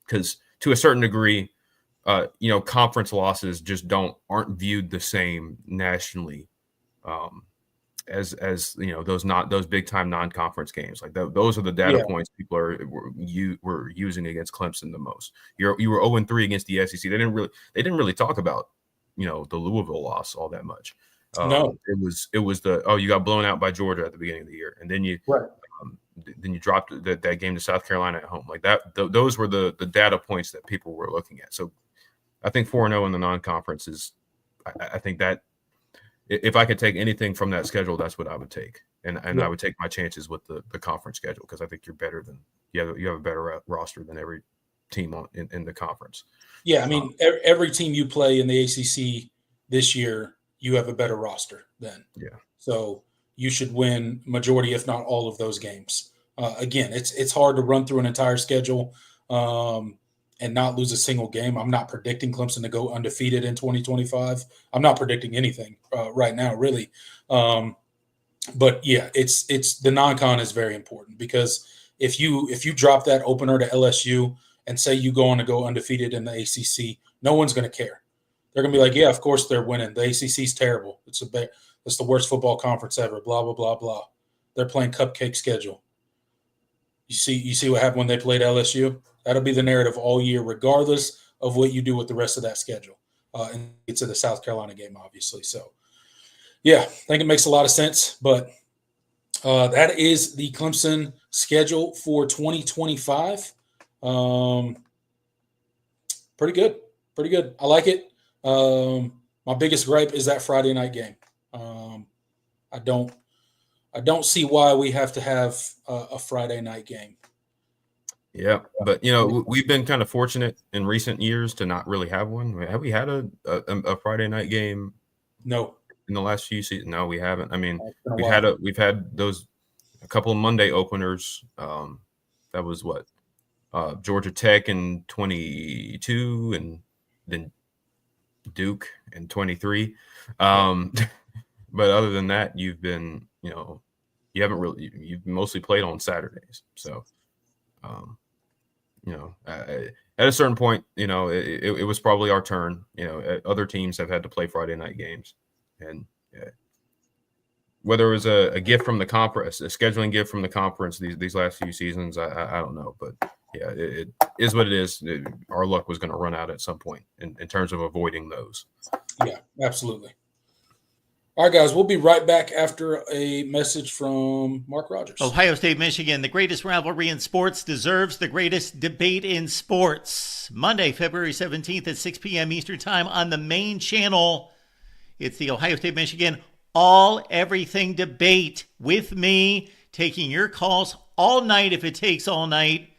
because to a certain degree, conference losses just aren't viewed the same nationally as those big time non-conference games. Like those are the data points people were using against Clemson the most. You were 0-3 against the SEC. They didn't really talk about the Louisville loss all that much. No, it was you got blown out by Georgia at the beginning of the year, and then you dropped that game to South Carolina at home. Like that, those were the data points that people were looking at. So I think 4-0 in the non-conference is. I think that if I could take anything from that schedule, that's what I would take, and I would take my chances with the conference schedule because I think you're better than you have a better roster than every team in the conference. Yeah, I mean, every team you play in the ACC this year, you have a better roster then. Yeah. So you should win majority, if not all, of those games. Again, it's hard to run through an entire schedule and not lose a single game. I'm not predicting Clemson to go undefeated in 2025. I'm not predicting anything right now, really. But yeah, it's the non-con is very important, because if you drop that opener to LSU and say you go on to go undefeated in the ACC, no one's going to care. They're going to be like, yeah, of course they're winning. The ACC is terrible. It's the worst football conference ever. Blah blah blah blah. They're playing cupcake schedule. You see what happened when they played LSU? That'll be the narrative all year, regardless of what you do with the rest of that schedule. And it's to the South Carolina game, obviously. So, yeah, I think it makes a lot of sense. But that is the Clemson schedule for 2025. Pretty good. Pretty good. I like it. My biggest gripe is that Friday night game. I don't see why we have to have a Friday night game. Yeah, but we've been kind of fortunate in recent years to not really have one. Have we had a Friday night game? No. In the last few seasons, no, we haven't. I mean, we've had a couple of Monday openers. That was what Georgia Tech in 22, and then Duke in 23. But other than that, you've mostly played on Saturdays. So, at a certain point, it was probably our turn. Other teams have had to play Friday night games, and whether it was a gift from the conference, a scheduling gift from the conference these last few seasons, I don't know, but yeah, it is what it is. Our luck was going to run out at some point in terms of avoiding those. Yeah, absolutely. All right, guys, we'll be right back after a message from Mark Rogers. Ohio State, Michigan, the greatest rivalry in sports deserves the greatest debate in sports. Monday, February 17th at 6 p.m. Eastern Time on the main channel. It's the Ohio State, Michigan All Everything Debate with me, taking your calls all night if it takes all night.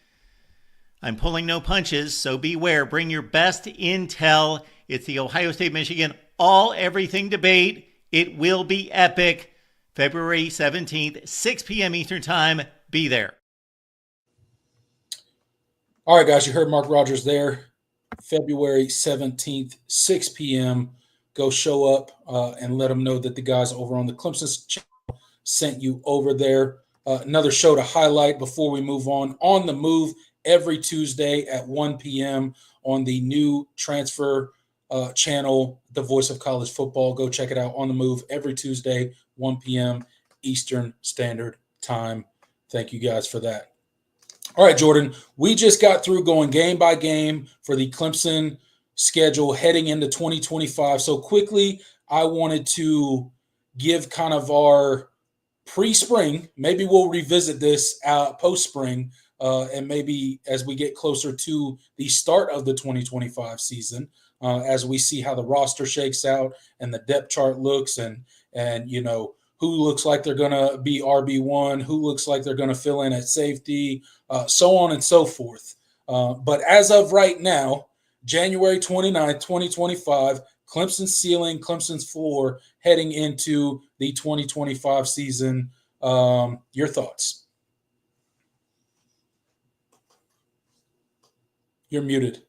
I'm pulling no punches, so beware. Bring your best intel. It's the Ohio State, Michigan All Everything Debate. It will be epic. February 17th, 6 p.m. Eastern Time. Be there. All right, guys, you heard Mark Rogers there. February 17th, 6 p.m. Go show up and let them know that the guys over on the Clemson channel sent you over there. Another show to highlight before we move on the move every Tuesday at 1 p.m. on the new transfer channel, The Voice of College Football. Go check it out. On the move every Tuesday, 1 p.m. Eastern Standard Time. Thank you guys for that. All right, Jordan, we just got through going game by game for the Clemson schedule heading into 2025. So quickly, I wanted to give kind of our pre-spring. Maybe we'll revisit this post-spring, and maybe as we get closer to the start of the 2025 season, as we see how the roster shakes out and the depth chart looks, and who looks like they're going to be RB1, who looks like they're going to fill in at safety, so on and so forth. But as of right now, January 29th, 2025, Clemson's ceiling, Clemson's floor heading into the 2025 season. Your thoughts? You're muted.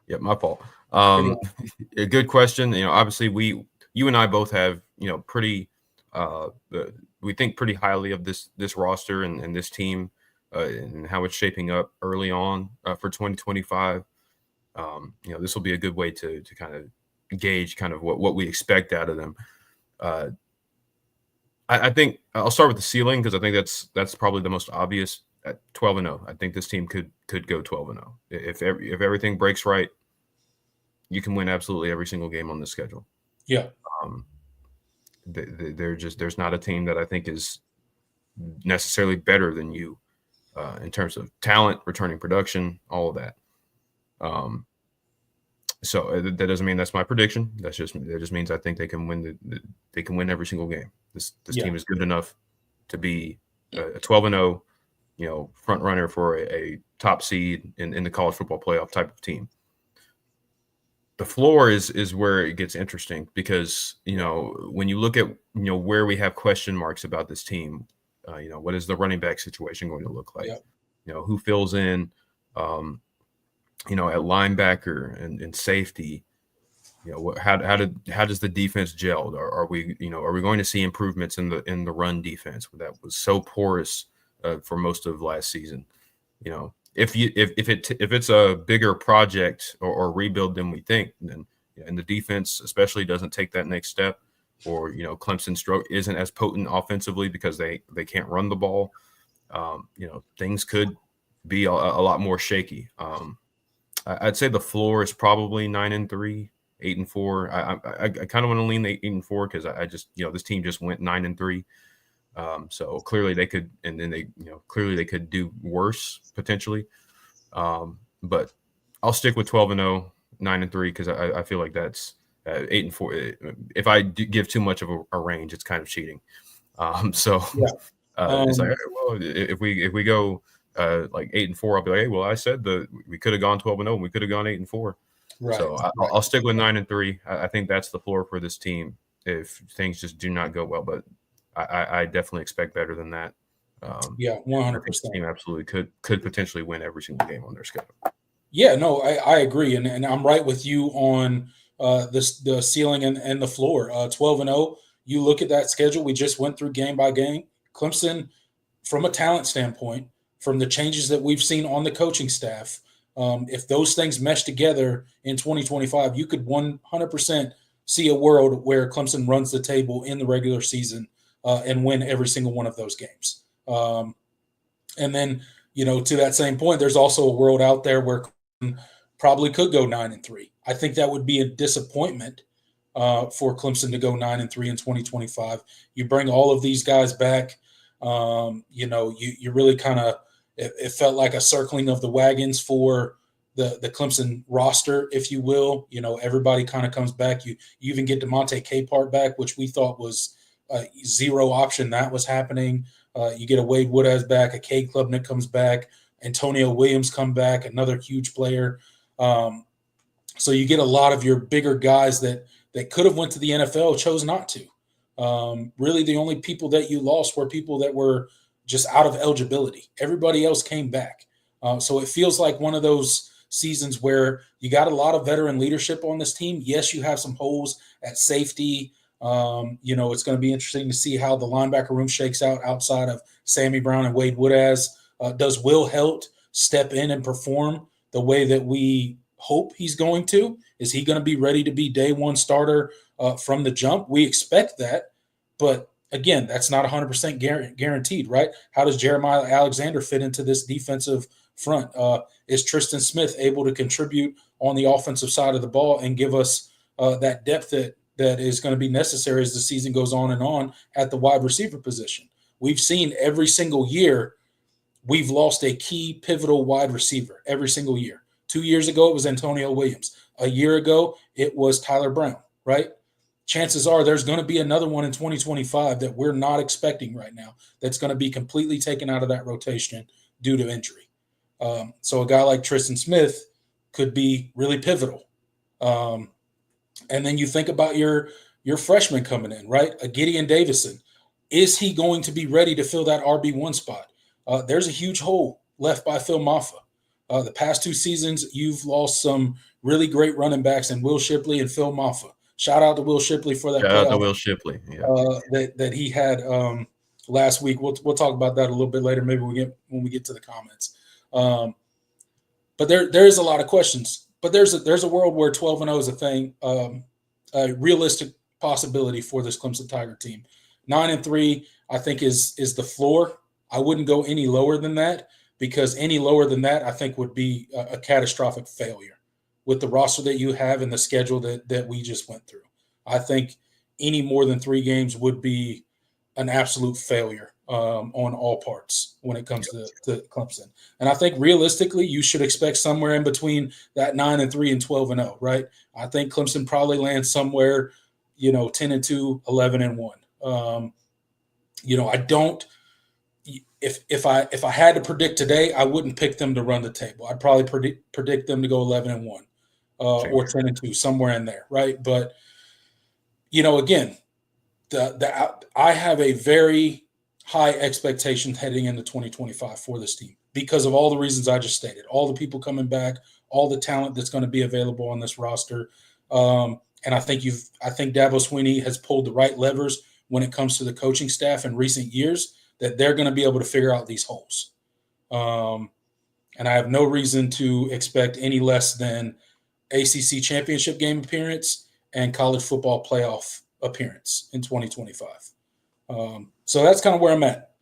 Yep, my fault. A good question. Obviously you and I both have, pretty, we think pretty highly of this roster and this team and how it's shaping up early on for 2025. This will be a good way to kind of gauge kind of what we expect out of them. I think I'll start with the ceiling, because I think that's probably the most obvious. At 12-0, I think this team could go 12-0 if everything breaks right. You can win absolutely every single game on the schedule. Yeah. There's not a team that I think is necessarily better than you in terms of talent, returning production, all of that. So that doesn't mean that's my prediction. That just means I think they can win they can win every single game. This team is good enough to be a 12-0, front runner for a top seed in the college football playoff type of team. The floor is where it gets interesting, because, when you look at, where we have question marks about this team, what is the running back situation going to look like? Yep. Who fills in? At linebacker and safety, how does the defense gel? Are we going to see improvements in the run defense that was so porous for most of last season? If it's a bigger project or rebuild than we think, then and the defense especially doesn't take that next step, or Clemson stroke isn't as potent offensively because they can't run the ball, things could be a lot more shaky. I'd say the floor is probably 9-3, 8-4. I kind of want to lean the 8-4 because I just this team just went 9-3. So clearly they could, and then clearly they could do worse potentially. But I'll stick with 12-0, 9-3 because I feel like that's 8-4. If I give too much of a range, it's kind of cheating. It's like, well, if we go like 8-4, I'll be like, hey, well, I said we could have gone 12-0, and we could have gone 8-4. Right. So I'll stick with 9-3. I think that's the floor for this team if things just do not go well. But I definitely expect better than that. 100%. This team absolutely could potentially win every single game on their schedule. Yeah, no, I agree, and I'm right with you on the ceiling and the floor. 12-0. You look at that schedule we just went through game by game. Clemson, from a talent standpoint, from the changes that we've seen on the coaching staff, if those things mesh together in 2025, you could 100% see a world where Clemson runs the table in the regular season and win every single one of those games. And then, to that same point, there's also a world out there where Clemson probably could go 9-3. I think that would be a disappointment for Clemson to go 9-3 in 2025. You bring all of these guys back. You really kind of it felt like a circling of the wagons for the Clemson roster, if you will. Everybody kind of comes back. You even get DeMonte Capehart back, which we thought was zero option that was happening. You get a Wade Woodaz back, a Cade Klubnik comes back, Antonio Williams come back, another huge player. So you get a lot of your bigger guys that could have went to the NFL, chose not to. Really, the only people that you lost were people that were just out of eligibility. Everybody else came back. So it feels like one of those seasons where you got a lot of veteran leadership on this team. Yes, you have some holes at safety. It's going to be interesting to see how the linebacker room shakes out outside of Sammy Brown and Wade Woodaz. Does Will Helt step in and perform the way that we hope he's going to? Is he going to be ready to be day one starter from the jump? We expect that, but again, that's not 100% guaranteed, right? How does Jeremiah Alexander fit into this defensive front? Is Tristan Smith able to contribute on the offensive side of the ball and give us that depth that is going to be necessary as the season goes on at the wide receiver position? We've seen every single year we've lost a key pivotal wide receiver every single year. 2 years ago, it was Antonio Williams. A year ago, it was Tyler Brown, right? Chances are there's going to be another one in 2025 that we're not expecting right now that's going to be completely taken out of that rotation due to injury. So a guy like Tristan Smith could be really pivotal. And then you think about your freshman coming in, right? A Gideon Davison. Is he going to be ready to fill that RB1 spot? There's a huge hole left by Phil Maffa. The past 2 seasons, you've lost some really great running backs in Will Shipley and Phil Maffa. Shout out to Will Shipley for that. Shout out to Will Shipley. Yeah. That he had last week. We'll talk about that a little bit later. Maybe when we get to the comments. But there is a lot of questions. But there's a world where 12-0 is a thing, a realistic possibility for this Clemson Tiger team. 9-3, I think, is the floor. I wouldn't go any lower than that, because any lower than that, I think, would be a catastrophic failure with the roster that you have and the schedule that we just went through. I think any more than 3 games would be an absolute failure on all parts when it comes to Clemson. And I think realistically, you should expect somewhere in between that 9-3 and 12-0, right? I think Clemson probably lands somewhere, 10-2, 11-1. I don't. If I had to predict today, I wouldn't pick them to run the table. I'd probably predict them to go 11-1 or 10-2, somewhere in there, right? But again, I have a very high expectation heading into 2025 for this team because of all the reasons I just stated, all the people coming back, all the talent that's going to be available on this roster. And I think Dabo Swinney has pulled the right levers when it comes to the coaching staff in recent years, that they're going to be able to figure out these holes. And I have no reason to expect any less than ACC championship game appearance and college football playoff appearance in 2025. So that's kind of where I'm at.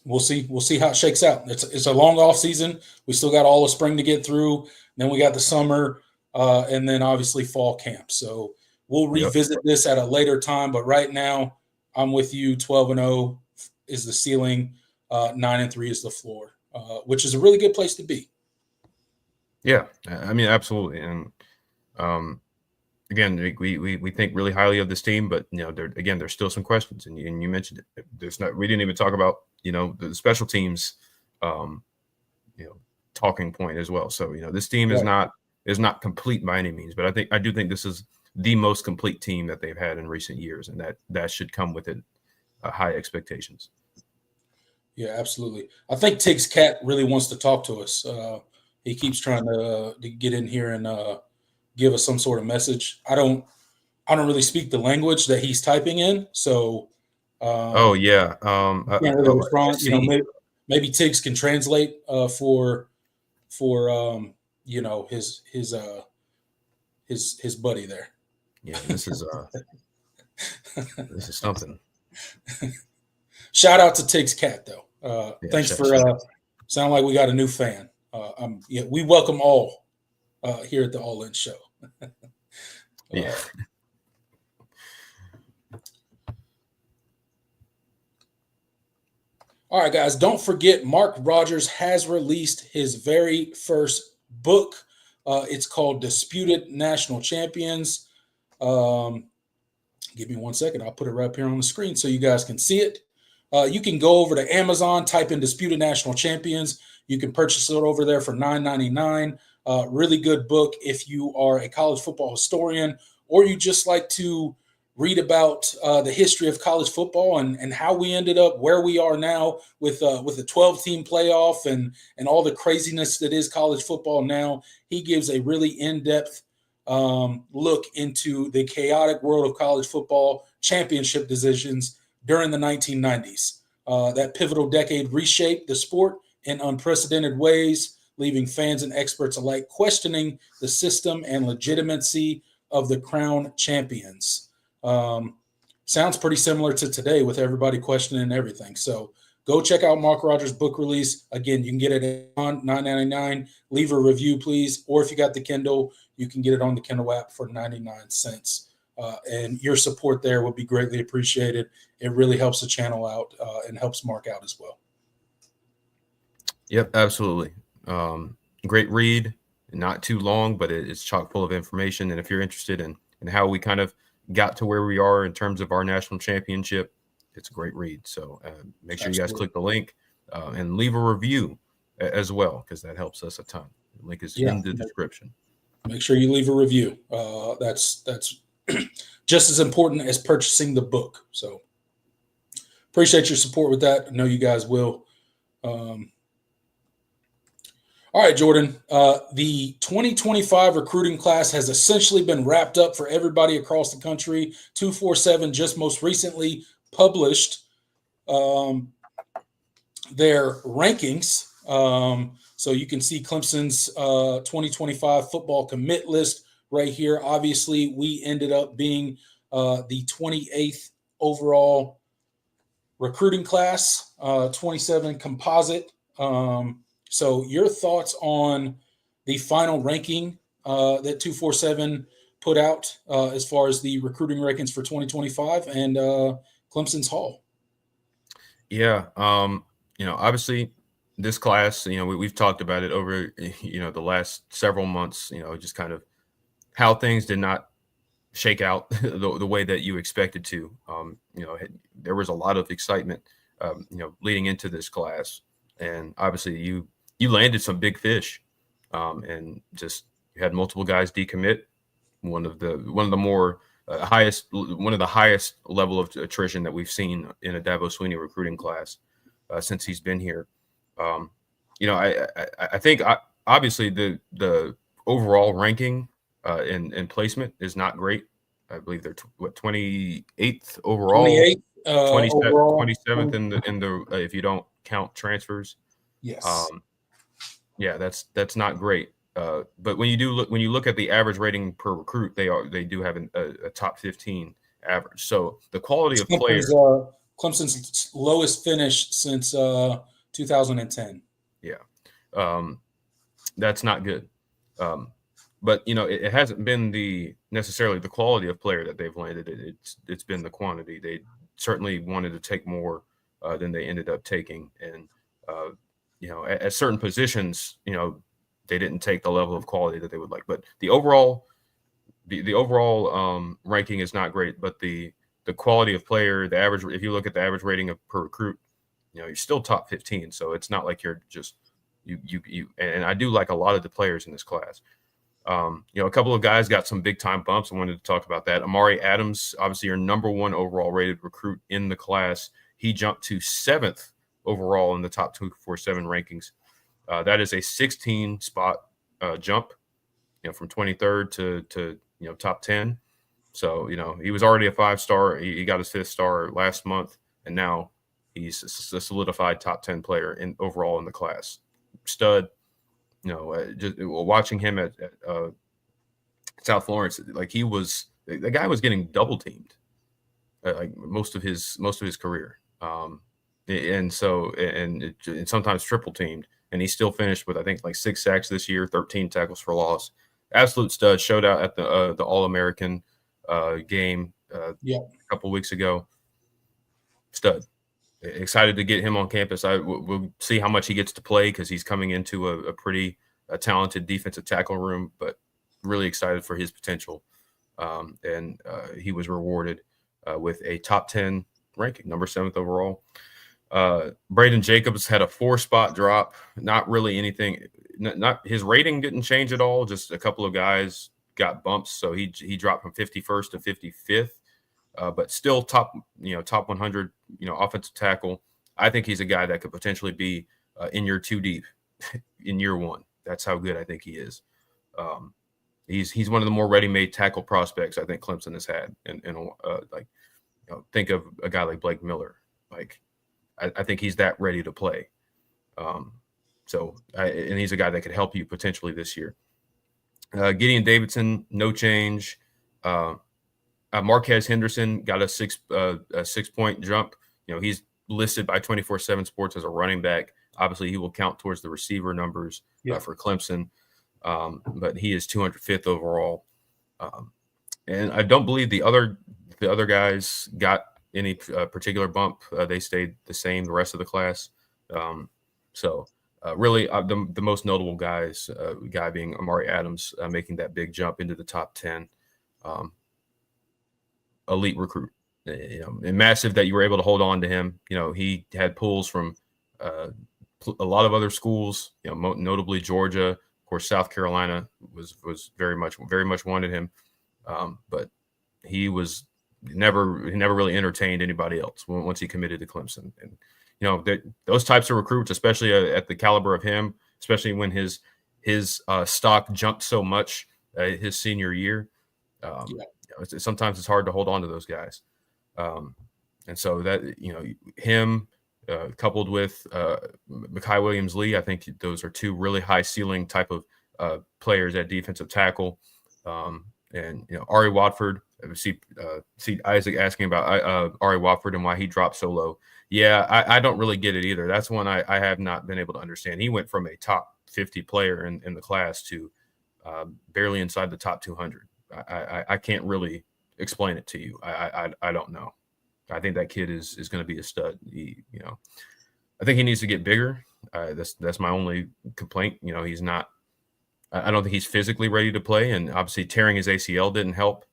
We'll see how it shakes out. It's a long off season. We still got all of spring to get through. Then we got the summer, and then obviously fall camp. So we'll revisit this at a later time. But right now, I'm with you. 12-0 is the ceiling. 9-3 is the floor, which is a really good place to be. Yeah, I mean, absolutely. And again, we think really highly of this team, but there's still some questions. And you mentioned it. We didn't even talk about the special teams, talking point as well. So this team is not complete by any means, but I do think this is the most complete team that they've had in recent years, and that should come with it high expectations. Yeah, absolutely. I think Tiggs Cat really wants to talk to us. He keeps trying to get in here and give us some sort of message. I don't really speak the language that he's typing in, so. I can't really respond. Maybe Tiggs can translate for his buddy there. Yeah, this is something. Shout out to Tiggs Cat though. Thanks for sound like we got a new fan. We welcome all here at the All In Show. Yeah. All right, guys, don't forget Mark Rogers has released his very first book. It's called Disputed National Champions. Give me 1 second. I'll put it right up here on the screen so you guys can see it. You can go over to Amazon, type in Disputed National Champions. You can purchase it over there for $9.99. Really good book if you are a college football historian or you just like to read about the history of college football and how we ended up where we are now with a 12-team playoff and all the craziness that is college football now. He gives a really in-depth look into the chaotic world of college football championship decisions during the 1990s. That pivotal decade reshaped the sport in unprecedented ways, leaving fans and experts alike questioning the system and legitimacy of the crown champions. Sounds pretty similar to today with everybody questioning everything. So go check out Mark Rogers' book release. Again, you can get it on $9.99. Leave a review, please. Or if you got the Kindle, you can get it on the Kindle app for 99 cents. And your support there would be greatly appreciated. It really helps the channel out and helps Mark out as well. Yep, absolutely. Great read, not too long, but it's chock full of information. And if you're interested in how we kind of got to where we are in terms of our national championship, it's a great read. So make sure you guys click the link and leave a review as well, because that helps us a ton. The link is in the description. Make sure you leave a review. That's just as important as purchasing the book. So appreciate your support with that. I know you guys will. All right, Jordan, the 2025 recruiting class has essentially been wrapped up for everybody across the country. 247 just most recently published their rankings. So you can see Clemson's 2025 football commit list right here. Obviously, we ended up being the 28th overall recruiting class, 27 composite. So your thoughts on the final ranking that 247 put out as far as the recruiting rankings for 2025 and Clemson's haul? Yeah. Obviously this class, we've talked about it over, the last several months, just kind of how things did not shake out the way that you expected to. There was a lot of excitement, leading into this class. And obviously you landed some big fish, and just you had multiple guys decommit. One of the highest level of attrition that we've seen in a Dabo Swinney recruiting class. since he's been here. I think obviously the overall ranking and placement is not great. I believe they're 28th overall, 28th overall, 27th in the if you don't count transfers. Yes. Yeah, that's not great. But when you look at the average rating per recruit, they do have a top 15 average. So the quality of players. Clemson's lowest finish since 2010. Yeah, that's not good. But it hasn't been necessarily the quality of player that they've landed. It's been the quantity. They certainly wanted to take more than they ended up taking, and at certain positions, they didn't take the level of quality that they would like. But the overall ranking is not great. But the quality of player, the average, if you look at the average rating per recruit, you're still top 15. So it's not like you're just you. And I do like a lot of the players in this class. A couple of guys got some big time bumps. I wanted to talk about that. Amari Adams, obviously your number one overall rated recruit in the class. He jumped to 7th overall in the top 247 rankings. That is a 16 spot jump, from 23rd to top 10. So, he was already a 5-star. He got his 5th star last month, and now he's a solidified top 10 player overall in the class. Stud. Just watching him at South Florence, like the guy was getting double teamed, like most of his career, and sometimes triple teamed, and he still finished with I think like 6 sacks this year, 13 tackles for loss. Absolute stud. Showed out at the All-American game a couple weeks ago. Stud. Excited to get him on campus. We'll see how much he gets to play because he's coming into a pretty talented defensive tackle room, but really excited for his potential. And he was rewarded with a top 10 ranking, number 7th overall. Braden Jacobs had a 4-spot drop. Not really anything. Not his rating didn't change at all. Just a couple of guys got bumps, so he dropped from 51st to 55th. But still top 100, offensive tackle. I think he's a guy that could potentially be in your 2 deep in year 1. That's how good I think he is. He's one of the more ready-made tackle prospects I think Clemson has had. And think of a guy like Blake Miller. Like I think he's that ready to play. And he's a guy that could help you potentially this year. Gideon Davidson, no change. Marquez Henderson got a 6-point jump. He's listed by 24/7 Sports as a running back. Obviously, he will count towards the receiver numbers for Clemson, but he is 205th overall. And I don't believe the other guys got any particular bump. They stayed the same the rest of the class. Really, the most notable guy being Amari Adams, making that big jump into the top 10. Elite recruit, and massive that you were able to hold on to him. He had pulls from a lot of other schools, notably Georgia, of course. South Carolina was very much wanted him, but he never really entertained anybody else once he committed to Clemson. And those types of recruits, especially at the caliber of him, especially when his stock jumped so much his senior year. Sometimes it's hard to hold on to those guys. And so that, him coupled with Mekhi Williams-Lee, I think those are 2 really high ceiling type of players at defensive tackle. And Ari Watford, see Isaac asking about Ari Watford and why he dropped so low. Yeah, I don't really get it either. That's one I have not been able to understand. He went from a top 50 player in the class to barely inside the top 200. I can't really explain it to you. I don't know. I think that kid is going to be a stud. I think he needs to get bigger. That's my only complaint. He's not. I don't think he's physically ready to play, and obviously tearing his ACL didn't help.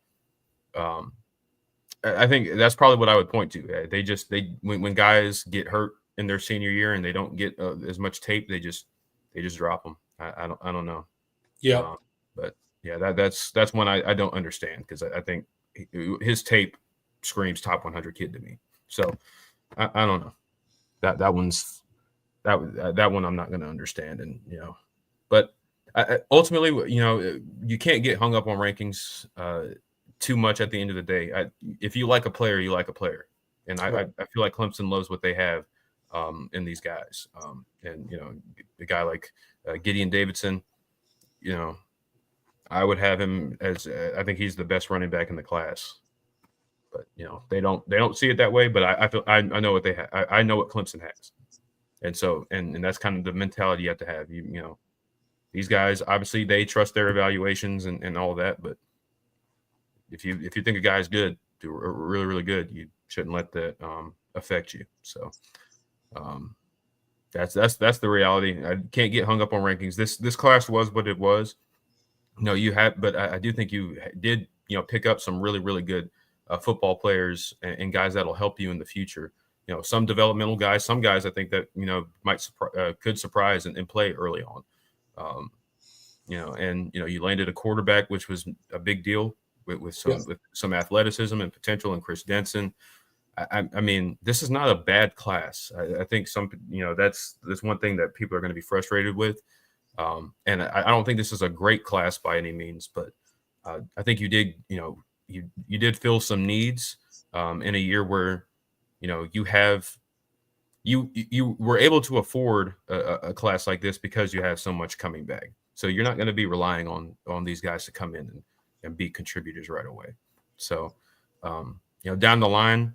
I think that's probably what I would point to. When guys get hurt in their senior year and they don't get as much tape, they just drop them. I don't know. Yeah, but yeah, that's one I don't understand, because I think his tape screams top 100 kid to me. So I don't know. that one I'm not going to understand. And but ultimately, you can't get hung up on rankings too much at the end of the day. If you like a player, you like a player, and I feel like Clemson loves what they have in these guys. And a guy like Gideon Davidson, I would have him as I think he's the best running back in the class. But they don't see it that way. But I feel I know what they have. I know what Clemson has, and so and that's kind of the mentality you have to have. These guys obviously they trust their evaluations and all of that. But if you think a guy's good, do really really good, you shouldn't let that affect you. So that's the reality. I can't get hung up on rankings. This class was what it was. No, you have, but I do think you did pick up some really really good football players and guys that'll help you in the future. Some developmental guys, some guys I think that might could surprise and play early on. And you landed a quarterback, which was a big deal with some athleticism and potential, and Chris Denson. I mean, this is not a bad class. I think that's one thing that people are going to be frustrated with. And I don't think this is a great class by any means, but I think you did, you did fill some needs in a year where, you were able to afford a class like this because you have so much coming back. So you're not going to be relying on these guys to come in and be contributors right away. So, down the line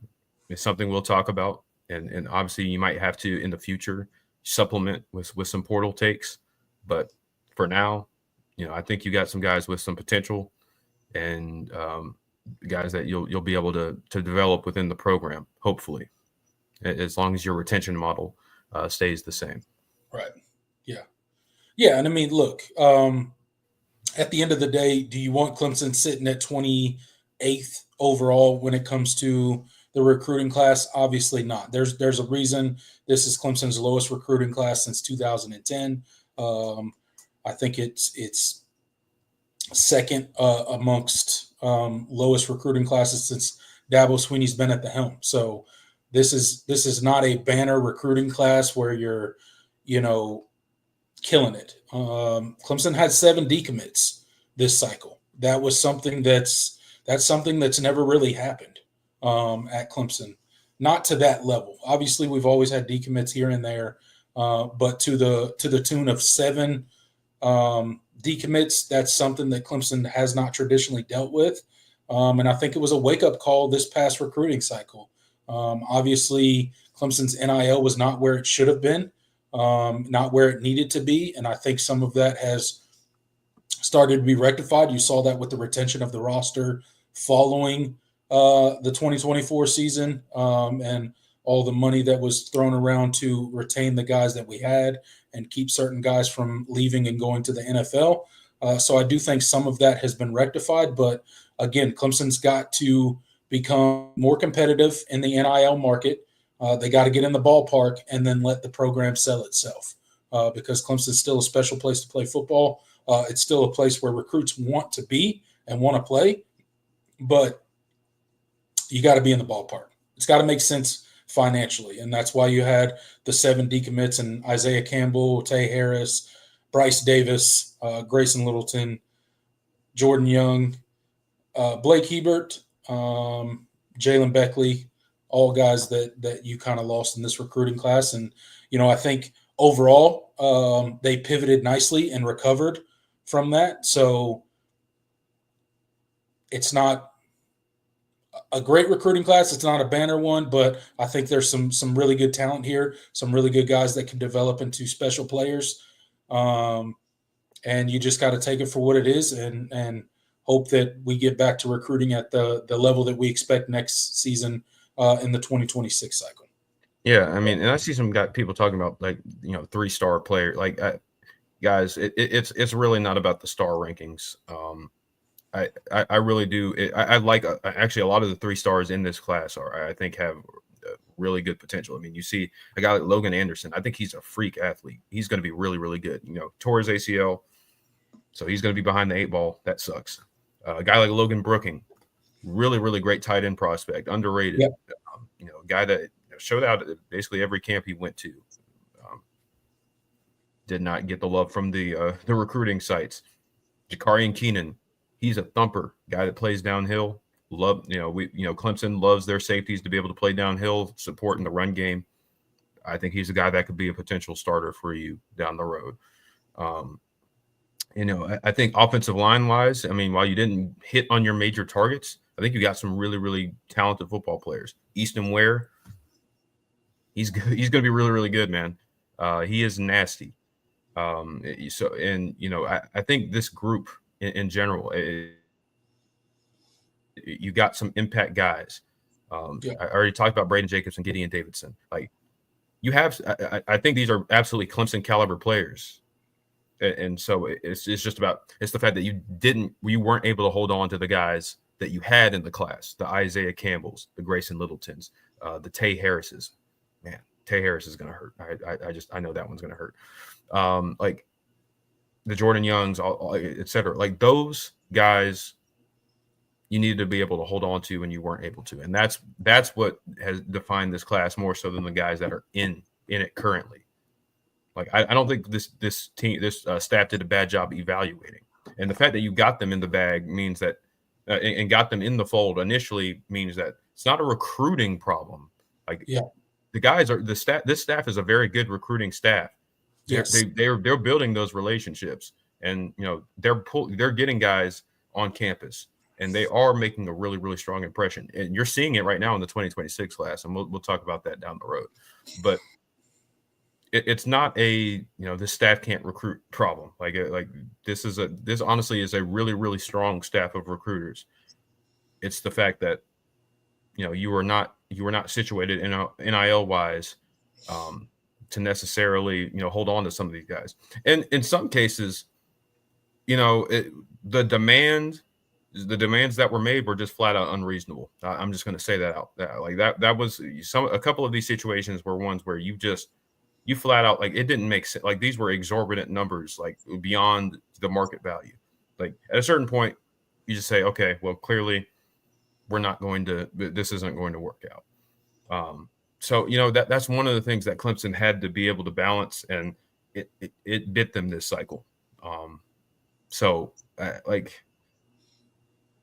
is something we'll talk about. And obviously you might have to in the future supplement with some portal takes. But for now, I think you got some guys with some potential and guys that you'll be able to develop within the program, hopefully, as long as your retention model stays the same. Right. Yeah. Yeah. And I mean, look, at the end of the day, do you want Clemson sitting at 28th overall when it comes to the recruiting class? Obviously not. There's a reason this is Clemson's lowest recruiting class since 2010. I think it's second amongst lowest recruiting classes since Dabo Swinney's been at the helm. So this is not a banner recruiting class where you're, killing it. Clemson had 7 decommits this cycle. That was something that's never really happened at Clemson. Not to that level. Obviously, we've always had decommits here and there, but to the tune of 7 decommits, that's something that Clemson has not traditionally dealt with. And I think it was a wake-up call this past recruiting cycle. Obviously, Clemson's NIL was not where it should have been, not where it needed to be. And I think some of that has started to be rectified. You saw that with the retention of the roster following the 2024 season and all the money that was thrown around to retain the guys that we had and keep certain guys from leaving and going to the NFL. So I do think some of that has been rectified. But again, Clemson's got to become more competitive in the NIL market. They got to get in the ballpark and then let the program sell itself because Clemson's still a special place to play football. It's still a place where recruits want to be and want to play, but you got to be in the ballpark. It's got to make sense financially, and that's why you had the 7 decommits and Isaiah Campbell, Tay Harris, Bryce Davis, Grayson Littleton, Jordan Young, Blake Hebert, Jalen Beckley, all guys that you kind of lost in this recruiting class. And, I think overall they pivoted nicely and recovered from that. So it's not a great recruiting class. It's not a banner one, but I think there's some really good talent here, some really good guys that can develop into special players. And you just got to take it for what it is and hope that we get back to recruiting at the level that we expect next season in the 2026 cycle. Yeah, I mean, and I see some people talking about 3-star player. Guys, it's really not about the star rankings. I really do. I like actually a lot of the 3 stars in this class I think have really good potential. I mean, you see a guy like Logan Anderson. I think he's a freak athlete. He's going to be really, really good. Tore his ACL, so he's going to be behind the 8 ball. That sucks. A guy like Logan Brooking, really, really great tight end prospect, underrated. Yep. A guy that showed out at basically every camp he went to. Did not get the love from the recruiting sites. Jakarian Keenan, he's a thumper, guy that plays downhill. Clemson loves their safeties to be able to play downhill, supporting the run game. I think he's a guy that could be a potential starter for you down the road. I think offensive line wise, I mean, while you didn't hit on your major targets, I think you got some really, really talented football players. Easton Ware, he's going to be really, really good, man. He is nasty. I think this group in general, you got some impact guys. I already talked about Braden Jacobs and Gideon Davidson. Like you have, I think these are absolutely Clemson caliber players. And so it's just about, it's the fact that you weren't able to hold on to the guys that you had in the class, the Isaiah Campbells, the Grayson Littletons, the Tay Harrises. Man, Tay Harris is going to hurt. I know that one's going to hurt. Like the Jordan Youngs, et cetera. Like those guys you needed to be able to hold on to and you weren't able to. And that's what has defined this class more so than the guys that are in it currently. Like I don't think this staff did a bad job evaluating. And the fact that you got them in the bag means that and got them in the fold initially means that it's not a recruiting problem. Like the guys are this staff is a very good recruiting staff. Yes. They're building those relationships, and they're getting guys on campus, and they are making a really, really strong impression. And you're seeing it right now in the 2026 class, and we'll talk about that down the road. But it's not this staff can't recruit problem. Like this honestly is a really, really strong staff of recruiters. It's the fact that you were not situated NIL wise. To necessarily, hold on to some of these guys. And in some cases, the demands that were made were just flat out unreasonable. I'm just going to say that out. That was a couple of these situations were ones where you flat out, like, it didn't make sense. Like, these were exorbitant numbers, like beyond the market value. Like at a certain point, you just say, okay, well, clearly this isn't going to work out. So, that's one of the things that Clemson had to be able to balance, and it bit them this cycle.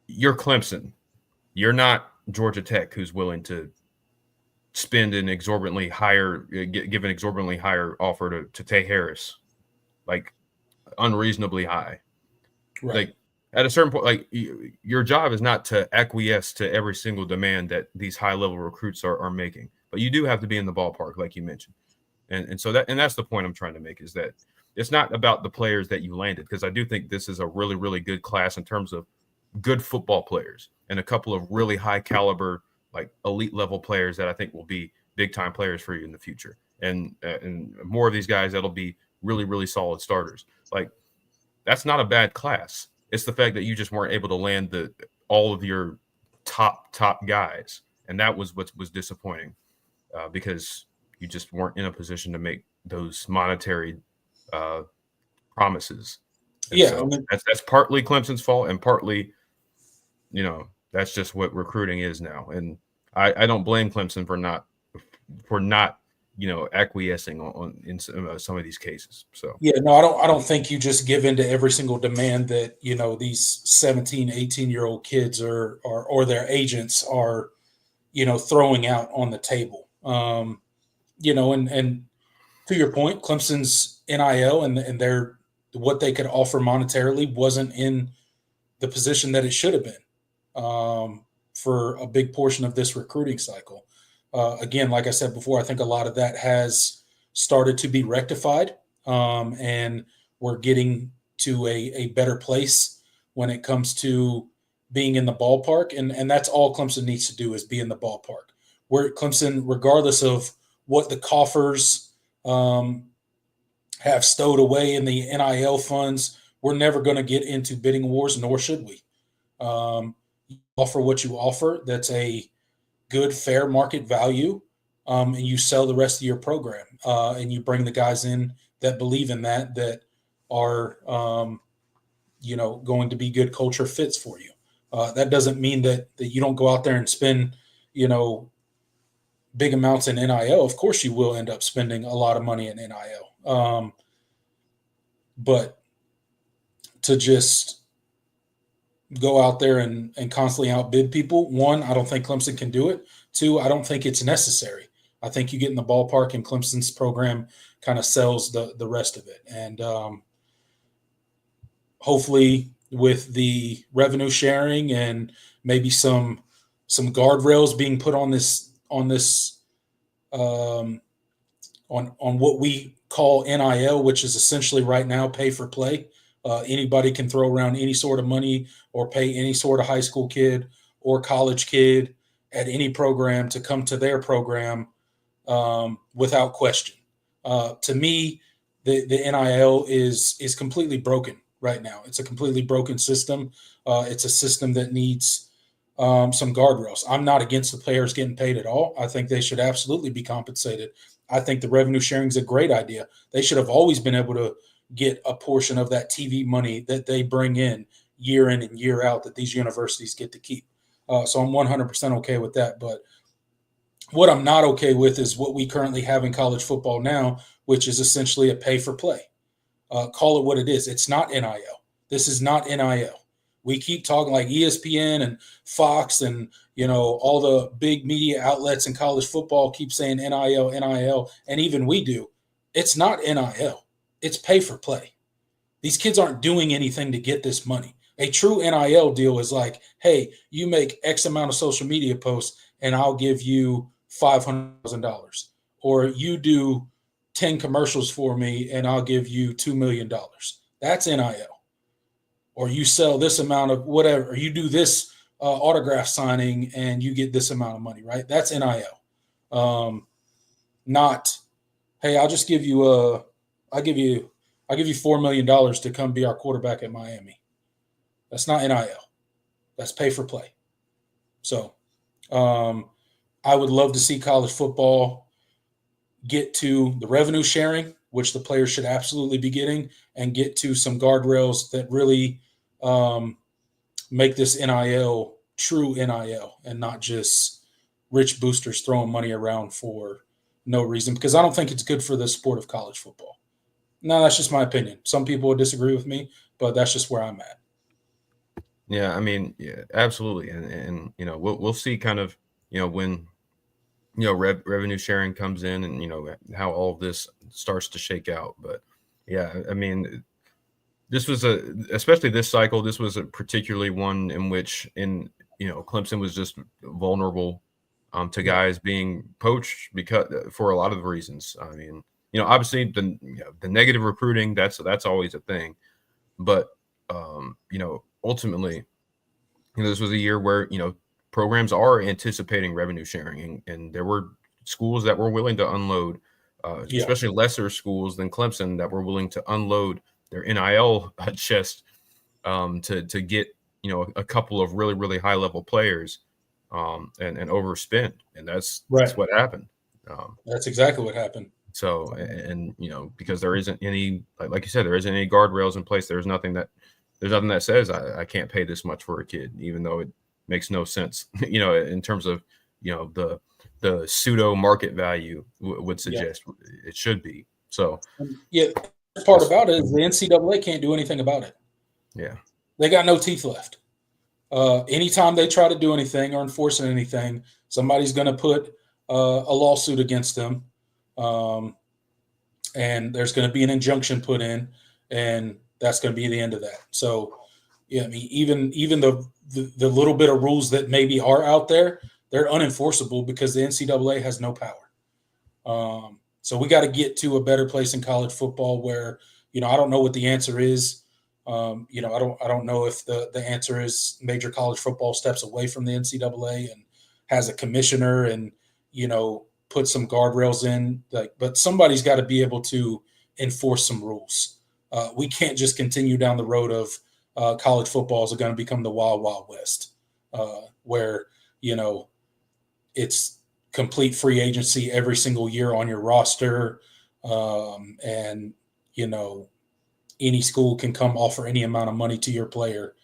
You're Clemson. You're not Georgia Tech, who's willing to spend an exorbitantly higher, give an exorbitantly higher offer to Tay Harris, like unreasonably high. Right. Like at a certain point, like your job is not to acquiesce to every single demand that these high-level recruits are making. But you do have to be in the ballpark, like you mentioned. And so that's the point I'm trying to make, is that it's not about the players that you landed, because I do think this is a really, really good class in terms of good football players and a couple of really high caliber, like elite level players that I think will be big time players for you in the future. And more of these guys that'll be really, really solid starters. Like that's not a bad class. It's the fact that you just weren't able to land all of your top guys. And that was what was disappointing. Because you just weren't in a position to make those monetary promises. And so that's partly Clemson's fault, and partly, that's just what recruiting is now. And I don't blame Clemson for not acquiescing in some of these cases. So I don't think you just give in to every single demand that these 17, 18-year-old kids or their agents are throwing out on the table. And to your point, Clemson's NIL and their what they could offer monetarily wasn't in the position that it should have been for a big portion of this recruiting cycle. Again, like I said before, I think a lot of that has started to be rectified, and we're getting to a better place when it comes to being in the ballpark, and that's all Clemson needs to do is be in the ballpark. Where Clemson, regardless of what the coffers have stowed away in the NIL funds, we're never going to get into bidding wars, nor should we. You offer what you offer. That's a good, fair market value, and you sell the rest of your program, and you bring the guys in that believe in that are going to be good culture fits for you. That doesn't mean that you don't go out there and spend big amounts in NIL, of course you will end up spending a lot of money in NIL. But to just go out there and constantly outbid people, one, I don't think Clemson can do it. Two, I don't think it's necessary. I think you get in the ballpark and Clemson's program kind of sells the rest of it. And hopefully with the revenue sharing and maybe some guardrails being put on what we call NIL, which is essentially right now pay for play. Anybody can throw around any sort of money or pay any sort of high school kid or college kid at any program to come to their program without question. To me, the NIL is completely broken right now. It's a completely broken system. It's a system that needs some guardrails. I'm not against the players getting paid at all. I think they should absolutely be compensated. I think the revenue sharing is a great idea. They should have always been able to get a portion of that TV money that they bring in and year out that these universities get to keep. So I'm 100% okay with that. But what I'm not okay with is what we currently have in college football now, which is essentially a pay for play. Call it what it is. It's not NIL. This is not NIL. We keep talking like ESPN and Fox and, all the big media outlets in college football keep saying NIL, NIL, and even we do. It's not NIL. It's pay for play. These kids aren't doing anything to get this money. A true NIL deal is like, hey, you make X amount of social media posts and I'll give you $500,000. Or you do 10 commercials for me and I'll give you $2 million. That's NIL. Or you sell this amount of whatever, or you do this autograph signing and you get this amount of money, right? That's NIL. Not, hey, I'll give you $4 million to come be our quarterback at Miami. That's not NIL. That's pay for play. So I would love to see college football get to the revenue sharing, which the players should absolutely be getting, and get to some guardrails that really make this NIL true NIL and not just rich boosters throwing money around for no reason, because I don't think it's good for the sport of college football. No, that's just my opinion. Some people would disagree with me, but that's just where I'm at. Yeah, I mean, yeah, absolutely. And we'll see kind of, when, revenue sharing comes in and, how all of this starts to shake out. But yeah, I mean, this was especially this cycle, this was a particularly one in which Clemson was just vulnerable to guys being poached because for a lot of the reasons. I mean, obviously the negative recruiting, that's always a thing. But, ultimately, this was a year where, programs are anticipating revenue sharing and there were schools that were willing to unload, especially lesser schools than Clemson that were willing to unload their NIL chest to get, a couple of really, really high level players and overspend. And that's what happened. That's exactly what happened. So, and because there isn't any, like you said, there isn't any guardrails in place. There's nothing that says I can't pay this much for a kid, even though it makes no sense, in terms of, the pseudo market value would suggest it should be. So, the part about it is the NCAA can't do anything about it. Yeah. They got no teeth left. Anytime they try to do anything or enforce anything, somebody's going to put a lawsuit against them. And there's going to be an injunction put in, and that's going to be the end of that. So, yeah, I mean, even the little bit of rules that maybe are out there, they're unenforceable because the NCAA has no power. So we got to get to a better place in college football where, I don't know what the answer is. I don't know if the answer is major college football steps away from the NCAA and has a commissioner and, put some guardrails in, but somebody's got to be able to enforce some rules. We can't just continue down the road of college football is going to become the wild, wild west, where, it's complete free agency every single year on your roster. And, any school can come offer any amount of money to your player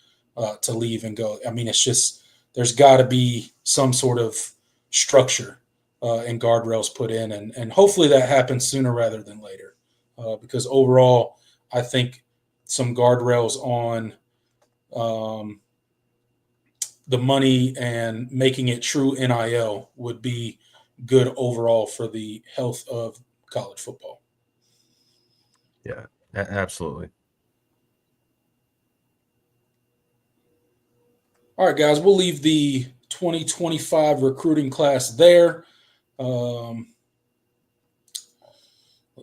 to leave and go. I mean, it's just, there's got to be some sort of structure and guardrails put in, and hopefully that happens sooner rather than later, because overall, I think some guardrails on the money and making it true NIL would be good overall for the health of college football. Yeah, absolutely. All right, guys, we'll leave the 2025 recruiting class there. Let's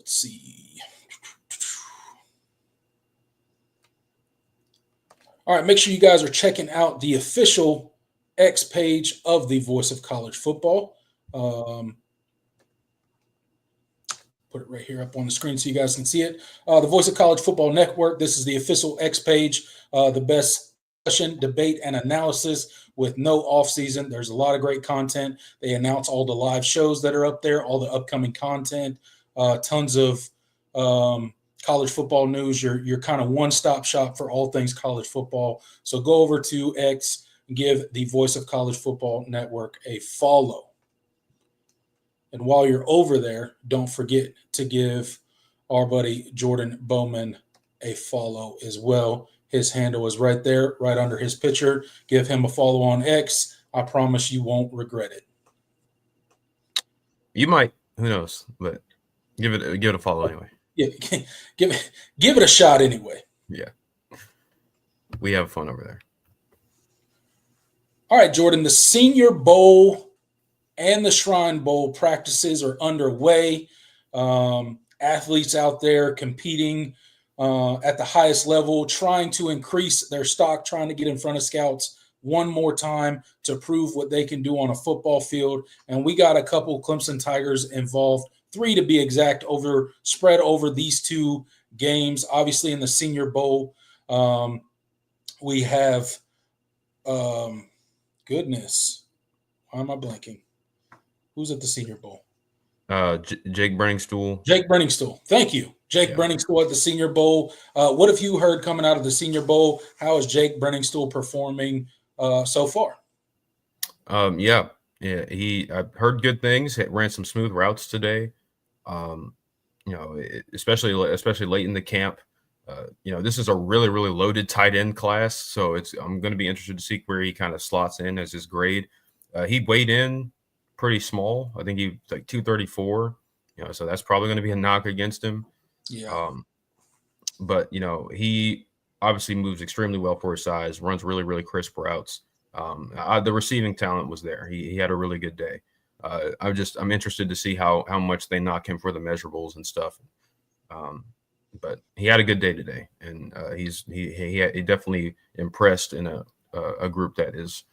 see. All right, make sure you guys are checking out the official X page of the Voice of College Football. Put it right here up on the screen so you guys can see it. The Voice of College Football Network. This is the official X page, the best discussion, debate, and analysis with no off-season. There's a lot of great content. They announce all the live shows that are up there, all the upcoming content, tons of college football news. You're kind of one-stop shop for all things college football. So go over to X and give the Voice of College Football Network a follow. And while you're over there, don't forget to give our buddy Jordan Bowman a follow as well. His handle is right there, right under his picture. Give him a follow on X. I promise you won't regret it. You might, who knows? But give it a follow anyway. Yeah, give it a shot anyway. Yeah, we have fun over there. All right, Jordan. The Senior Bowl and the Shrine Bowl practices are underway. Athletes out there competing at the highest level, trying to increase their stock, trying to get in front of scouts one more time to prove what they can do on a football field. And we got a couple Clemson Tigers involved, 3 to be exact, spread over these 2 games. Obviously, in the Senior Bowl, we have goodness. Why am I blanking? Who's at the Senior Bowl? Jake Brenningstool. Jake Brenningstool. Thank you. Jake Brenningstool at the Senior Bowl. What have you heard coming out of the Senior Bowl? How is Jake Brenningstool performing so far? Yeah. I've heard good things. He ran some smooth routes today. Especially late in the camp. This is a really, really loaded tight end class. So I'm going to be interested to see where he kind of slots in as his grade. He weighed in pretty small. I think he was like 234. So that's probably going to be a knock against him. Yeah. But he obviously moves extremely well for his size, runs really, really crisp routes. The receiving talent was there. He had a really good day. I'm interested to see how much they knock him for the measurables and stuff. But he had a good day today, and he definitely impressed in a group that is,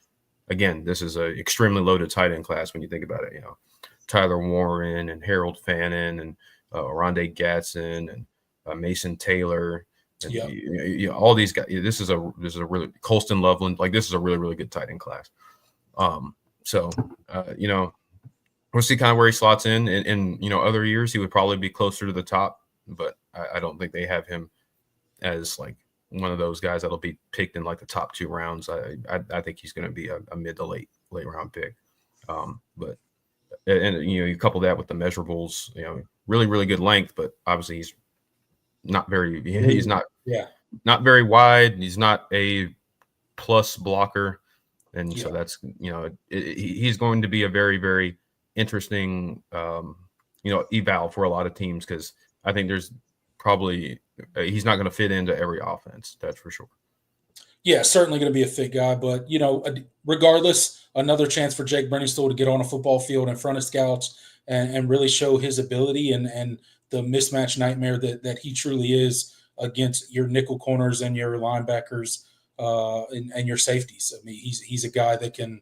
again, this is an extremely loaded tight end class when you think about it. Tyler Warren and Harold Fannin and Rondé Gatson and Mason Taylor. And, all these guys. This is a really Colston Loveland. Like, this is a really, really good tight end class. We'll see kind of where he slots in. In other years, he would probably be closer to the top, but I don't think they have him as like one of those guys that'll be picked in like the top 2 rounds. I think he's going to be a mid to late round pick. But you couple that with the measurables, really, really good length, but obviously he's not very very wide. He's not a plus blocker. And so that's, he's going to be a very, very interesting, eval for a lot of teams, because I think there's probably he's not going to fit into every offense. That's for sure. Yeah, certainly going to be a fit guy. But, regardless, another chance for Jake Brenningstool to get on a football field in front of scouts and really show his ability and the mismatch nightmare that he truly is against your nickel corners and your linebackers and your safeties. I mean, he's a guy that can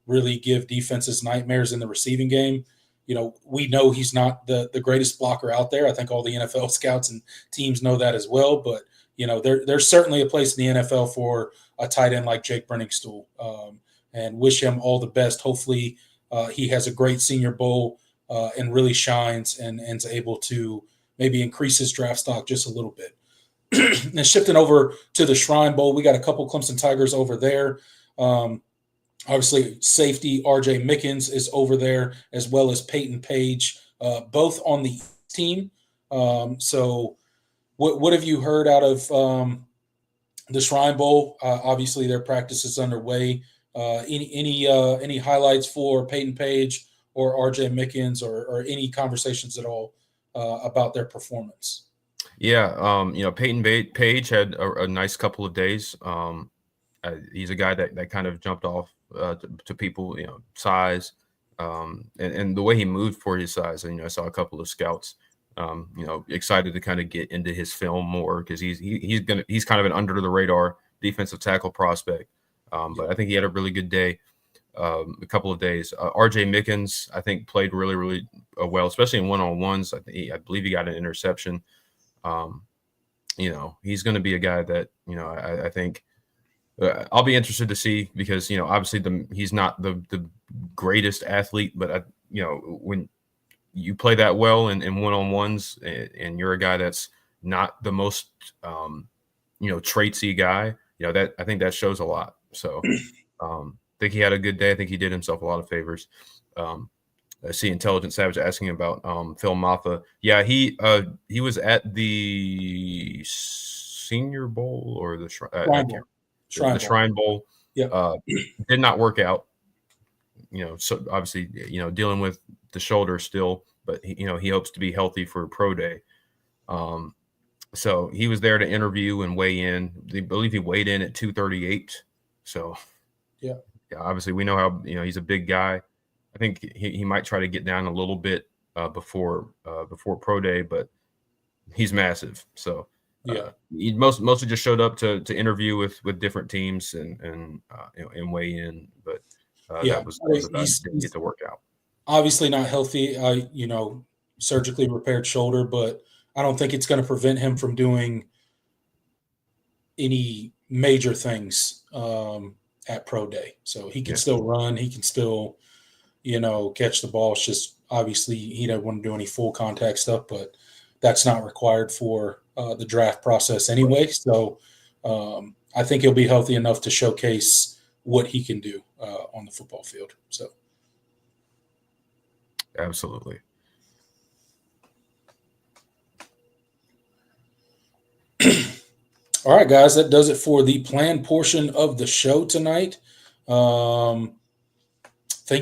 really give defenses nightmares in the receiving game. We know he's not the greatest blocker out there. I think all the NFL scouts and teams know that as well. But, there's certainly a place in the NFL for a tight end like Jake Brenningstool, and wish him all the best. Hopefully he has a great Senior Bowl and really shines and is able to maybe increase his draft stock just a little bit. And shifting over to the Shrine Bowl, we got a couple Clemson Tigers over there. Obviously, safety R.J. Mickens is over there, as well as Peyton Page, both on the team. So, what have you heard out of the Shrine Bowl? Obviously, their practice is underway. Any highlights for Peyton Page or R.J. Mickens, or any conversations at all about their performance? Yeah, Peyton Page had a nice couple of days. He's a guy that kind of jumped off to people, size, and the way he moved for his size. And I saw a couple of scouts, excited to kind of get into his film more because he's kind of an under the radar defensive tackle prospect. But I think he had a really good day, a couple of days. R.J. Mickens, I think, played really, really well, especially in one-on-ones. I believe he got an interception. He's going to be a guy that, I think I'll be interested to see because, obviously he's not the greatest athlete, but, when you play that well in one-on-ones and you're a guy that's not the most, traitsy guy, that I think that shows a lot. So I think he had a good day. I think he did himself a lot of favors. I see Intelligent Savage asking about Phil Maffa. Yeah, he was at the Senior Bowl or the Shrine Bowl. Yeah, did not work out. So obviously, dealing with the shoulder still, but he hopes to be healthy for pro day. So he was there to interview and weigh in. I believe he weighed in at 238. So yeah, obviously we know how he's a big guy. I think he might try to get down a little bit before pro day, but he's massive. So he mostly just showed up to interview with different teams and weigh in. But that was about it. Didn't get to work out. Obviously not healthy. Surgically repaired shoulder, but I don't think it's going to prevent him from doing any major things at pro day. So he can still run. He can still catch the ball. It's just obviously he doesn't want to do any full contact stuff, but that's not required for the draft process anyway. So I think he'll be healthy enough to showcase what he can do on the football field. So absolutely. All right, guys, that does it for the planned portion of the show tonight. Thank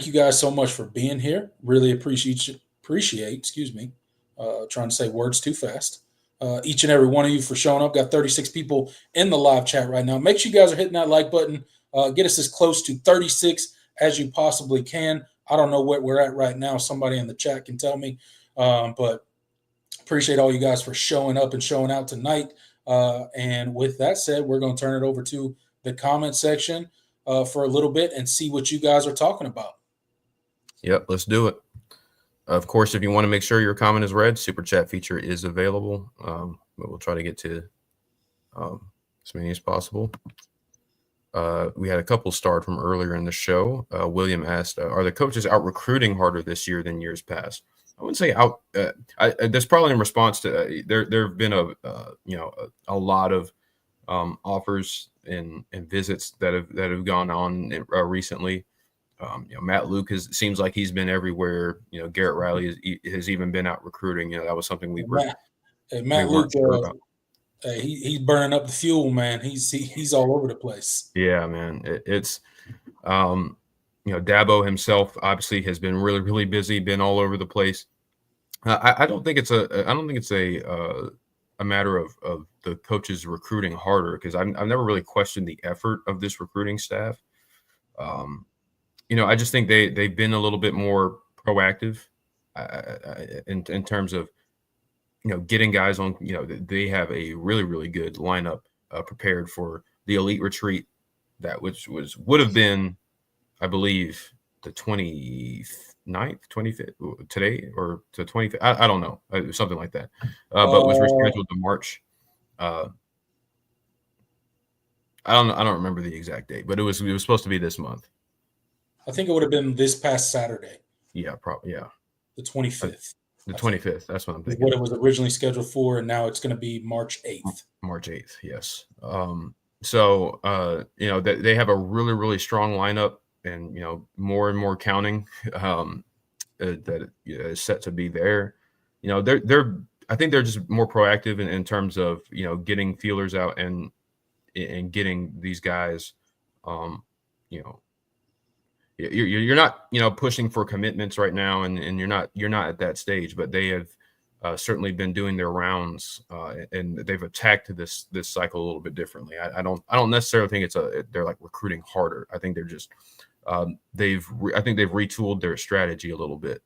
you guys so much for being here. Really appreciate, trying to say words too fast. Each and every one of you for showing up. Got 36 people in the live chat right now. Make sure you guys are hitting that like button. Get us as close to 36 as you possibly can. I don't know what we're at right now. Somebody in the chat can tell me. But appreciate all you guys for showing up and showing out tonight. And with that said, we're going to turn it over to the comment section for a little bit and see what you guys are talking about. Yep, let's do it. Of course, if you want to make sure your comment is read, Super Chat feature is available. But we'll try to get to as many as possible. We had a couple starred from earlier in the show. William asked, are the coaches out recruiting harder this year than years past? I wouldn't say out. That's probably in response to there have been a lot of offers and visits that have gone on recently. Matt Luke seems like he's been everywhere. Garrett Riley has even been out recruiting. That was something Matt Luke. He's burning up the fuel, man. He's all over the place. Yeah, man. It's Dabo himself obviously has been really, really busy, been all over the place. I don't think it's a matter of the coaches recruiting harder, because I've never really questioned the effort of this recruiting staff. I just think they've been a little bit more proactive in terms of getting guys on. They have a really, really good lineup prepared for the elite retreat would have been, I believe, the 29th, 25th today, or to 25th. I don't know, something like that. But was rescheduled to March. I don't remember the exact date, but it was supposed to be this month. I think it would have been this past Saturday. Yeah, probably. Yeah, the 25th. The 25th. That's what I'm thinking. What it was originally scheduled for, and now it's going to be March 8th. March 8th, yes. So they have a really, really strong lineup. and more and more counting that is set to be there. I think they're just more proactive in terms of getting feelers out and getting these guys. You're not pushing for commitments right now, and you're not at that stage, but they have certainly been doing their rounds, and they've attacked this cycle a little bit differently. I don't necessarily think they're like recruiting harder. I think they're just I think they've retooled their strategy a little bit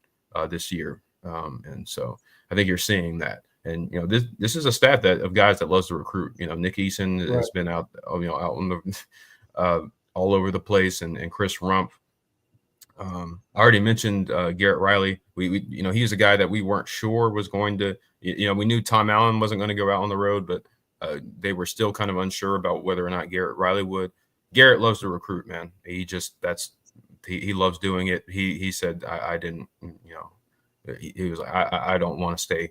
this year, and so I think you're seeing that. And this is a staff of guys that loves to recruit. Nick Eason has been out out on the all over the place, and Chris Rump. I already mentioned Garrett Riley. We he's a guy that we weren't sure was going to. We knew Tom Allen wasn't going to go out on the road, but they were still kind of unsure about whether or not Garrett Riley would. Garrett loves to recruit, man. He loves doing it. He said I didn't. He was like I don't want to stay.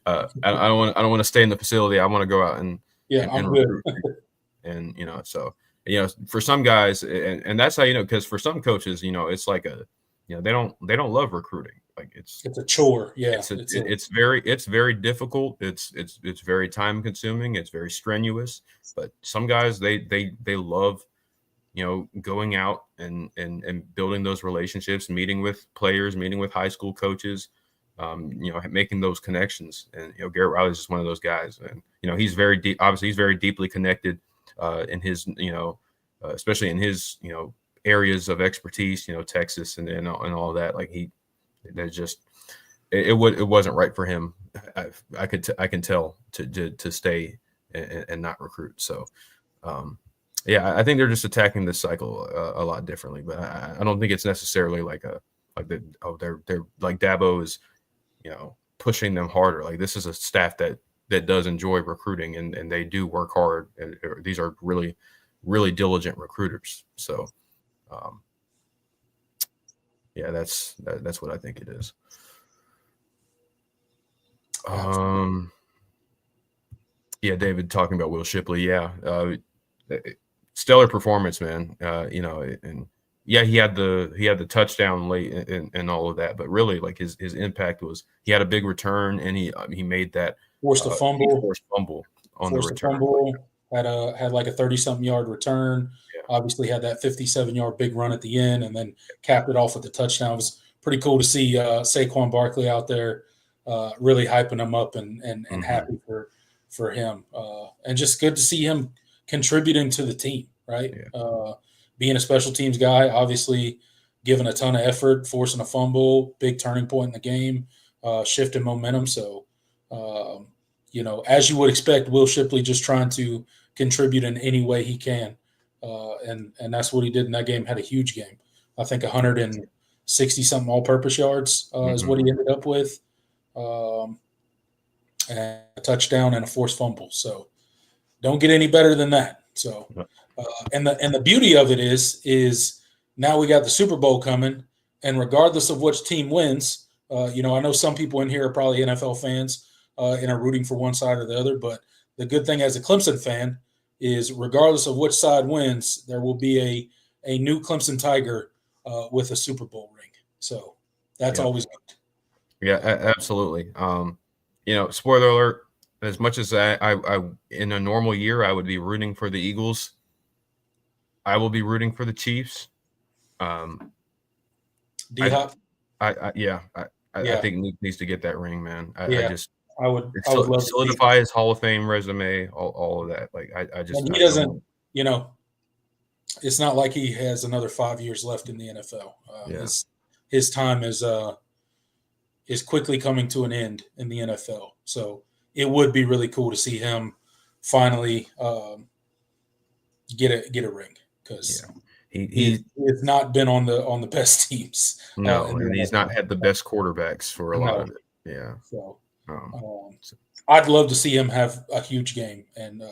I don't want to stay in the facility. I want to go out and recruit. And so. For some guys, and that's how because for some coaches, it's like they don't love recruiting. Like it's a chore. Yeah, it's very difficult. It's very time consuming. It's very strenuous. But some guys they love going out and building those relationships, meeting with players, meeting with high school coaches, making those connections. And Garrett Riley is just one of those guys, and he's very deep. Obviously, he's very deeply connected in his especially in his areas of expertise, Texas and all that. Like it wasn't right for him. I can tell to stay and not recruit. So I think they're just attacking this cycle a lot differently. But I don't think it's necessarily they're like Dabo is pushing them harder. Like this is a staff that does enjoy recruiting and they do work hard. And these are really, really diligent recruiters. So, that's what I think it is. David talking about Will Shipley. Stellar performance, man. And he had the touchdown late and all of that, but really like his impact was he had a big return and he made that forced a fumble on the return. Had like a 30-something yard return. Yeah. Obviously had that 57-yard big run at the end and then capped it off with the touchdown. It was pretty cool to see Saquon Barkley out there really hyping him up and happy for him. And just good to see him contributing to the team, right? Yeah. Being a special teams guy, obviously giving a ton of effort, forcing a fumble, big turning point in the game, shifting momentum. So, as you would expect, Will Shipley just trying to contribute in any way he can. And that's what he did in that game. Had a huge game. I think 160-something all-purpose yards is what he ended up with. And a touchdown and a forced fumble. So don't get any better than that. So and the beauty of it is now we got the Super Bowl coming, and regardless of which team wins, I know some people in here are probably NFL fans and are rooting for one side or the other, but the good thing as a Clemson fan is regardless of which side wins, there will be a new Clemson Tiger with a Super Bowl ring. So that's always good. Yeah, absolutely. Spoiler alert, as much as I in a normal year, I would be rooting for the Eagles, I will be rooting for the Chiefs. D-Hop? I think Nick needs to get that ring, man. I would love solidify his Hall of Fame resume, all of that. Like I just and he doesn't, it's not like he has another 5 years left in the NFL. His time is quickly coming to an end in the NFL. So it would be really cool to see him finally get a ring because he has not been on the best teams. No, and he's not had the best quarterbacks for a lot of it. Yeah. So I'd love to see him have a huge game and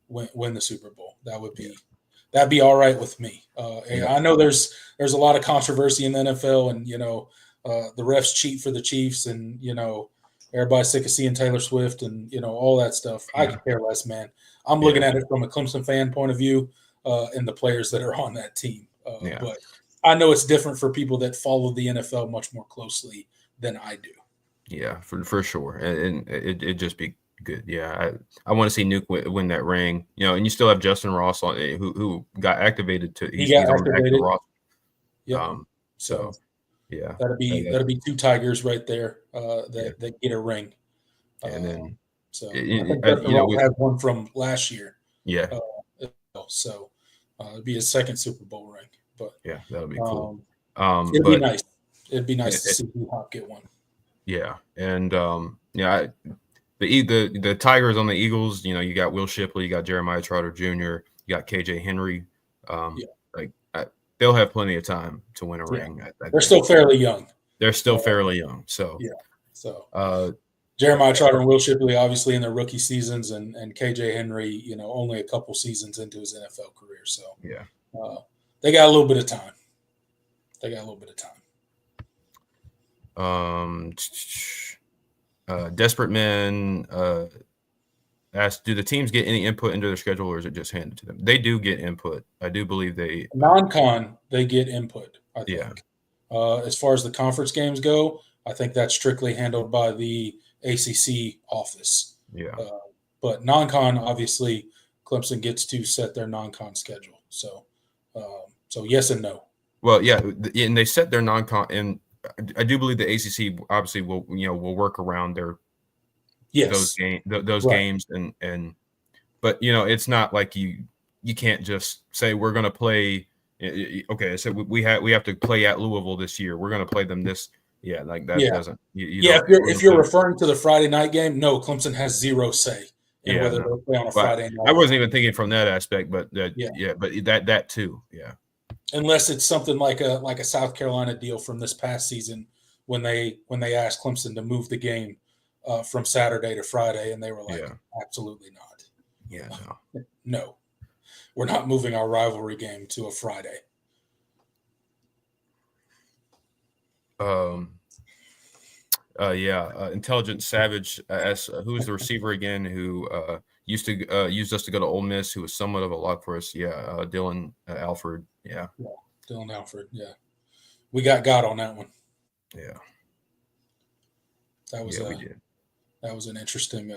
win the Super Bowl. That'd be all right with me. I know there's a lot of controversy in the NFL, and the refs cheat for the Chiefs, and everybody's sick of seeing Taylor Swift and all that stuff. I could care less, man. I'm looking at it from a Clemson fan point of view, and the players that are on that team. But I know it's different for people that follow the NFL much more closely than I do. Yeah, for sure, and it just be good. Yeah, I want to see Nuke win that ring. And you still have Justin Ross on who got activated to. He's on the active roster. Yeah. So yeah, that'll be 2 Tigers right there that get a ring. And then I think Justin Ross had one from last year. Yeah. So it'd be his second Super Bowl ring. But yeah, that'll be cool. It'd be nice. It'd be nice to see D-Hop get one. Yeah, and the Tigers on the Eagles. You got Will Shipley, you got Jeremiah Trotter Jr., you got KJ Henry. They'll have plenty of time to win a ring. They're still fairly young. They're still fairly young. So Jeremiah Trotter and Will Shipley, obviously in their rookie seasons, and KJ Henry, only a couple seasons into his NFL career. So they got a little bit of time. Desperate Men asked, do the teams get any input into their schedule, or is it just handed to them? They do get input. I do believe they non-con, they get input, I think. As far as the conference games go, I think that's strictly handled by the ACC office. But non-con, obviously, Clemson gets to set their non-con schedule. So yes and no. Well, yeah, and they set their non-con, and I do believe the ACC obviously will work around their those games but it's not like you can't just say we're going to play. Okay, so we have to play at Louisville this year. We're going to play them this. Yeah, like that doesn't. If you're referring to the Friday night game, no, Clemson has zero say in whether they'll play on a Friday night. I wasn't even thinking from that aspect, but but that too, Unless it's something like a South Carolina deal from this past season when they asked Clemson to move the game from Saturday to Friday, and they were like, absolutely not. No, we're not moving our rivalry game to a Friday. Intelligent Savage asks, who's the receiver again who used us to go to Ole Miss, who was somewhat of a lock for us? Dylan Alford. Dylan Alford. We got on that one. That was we did. That was an interesting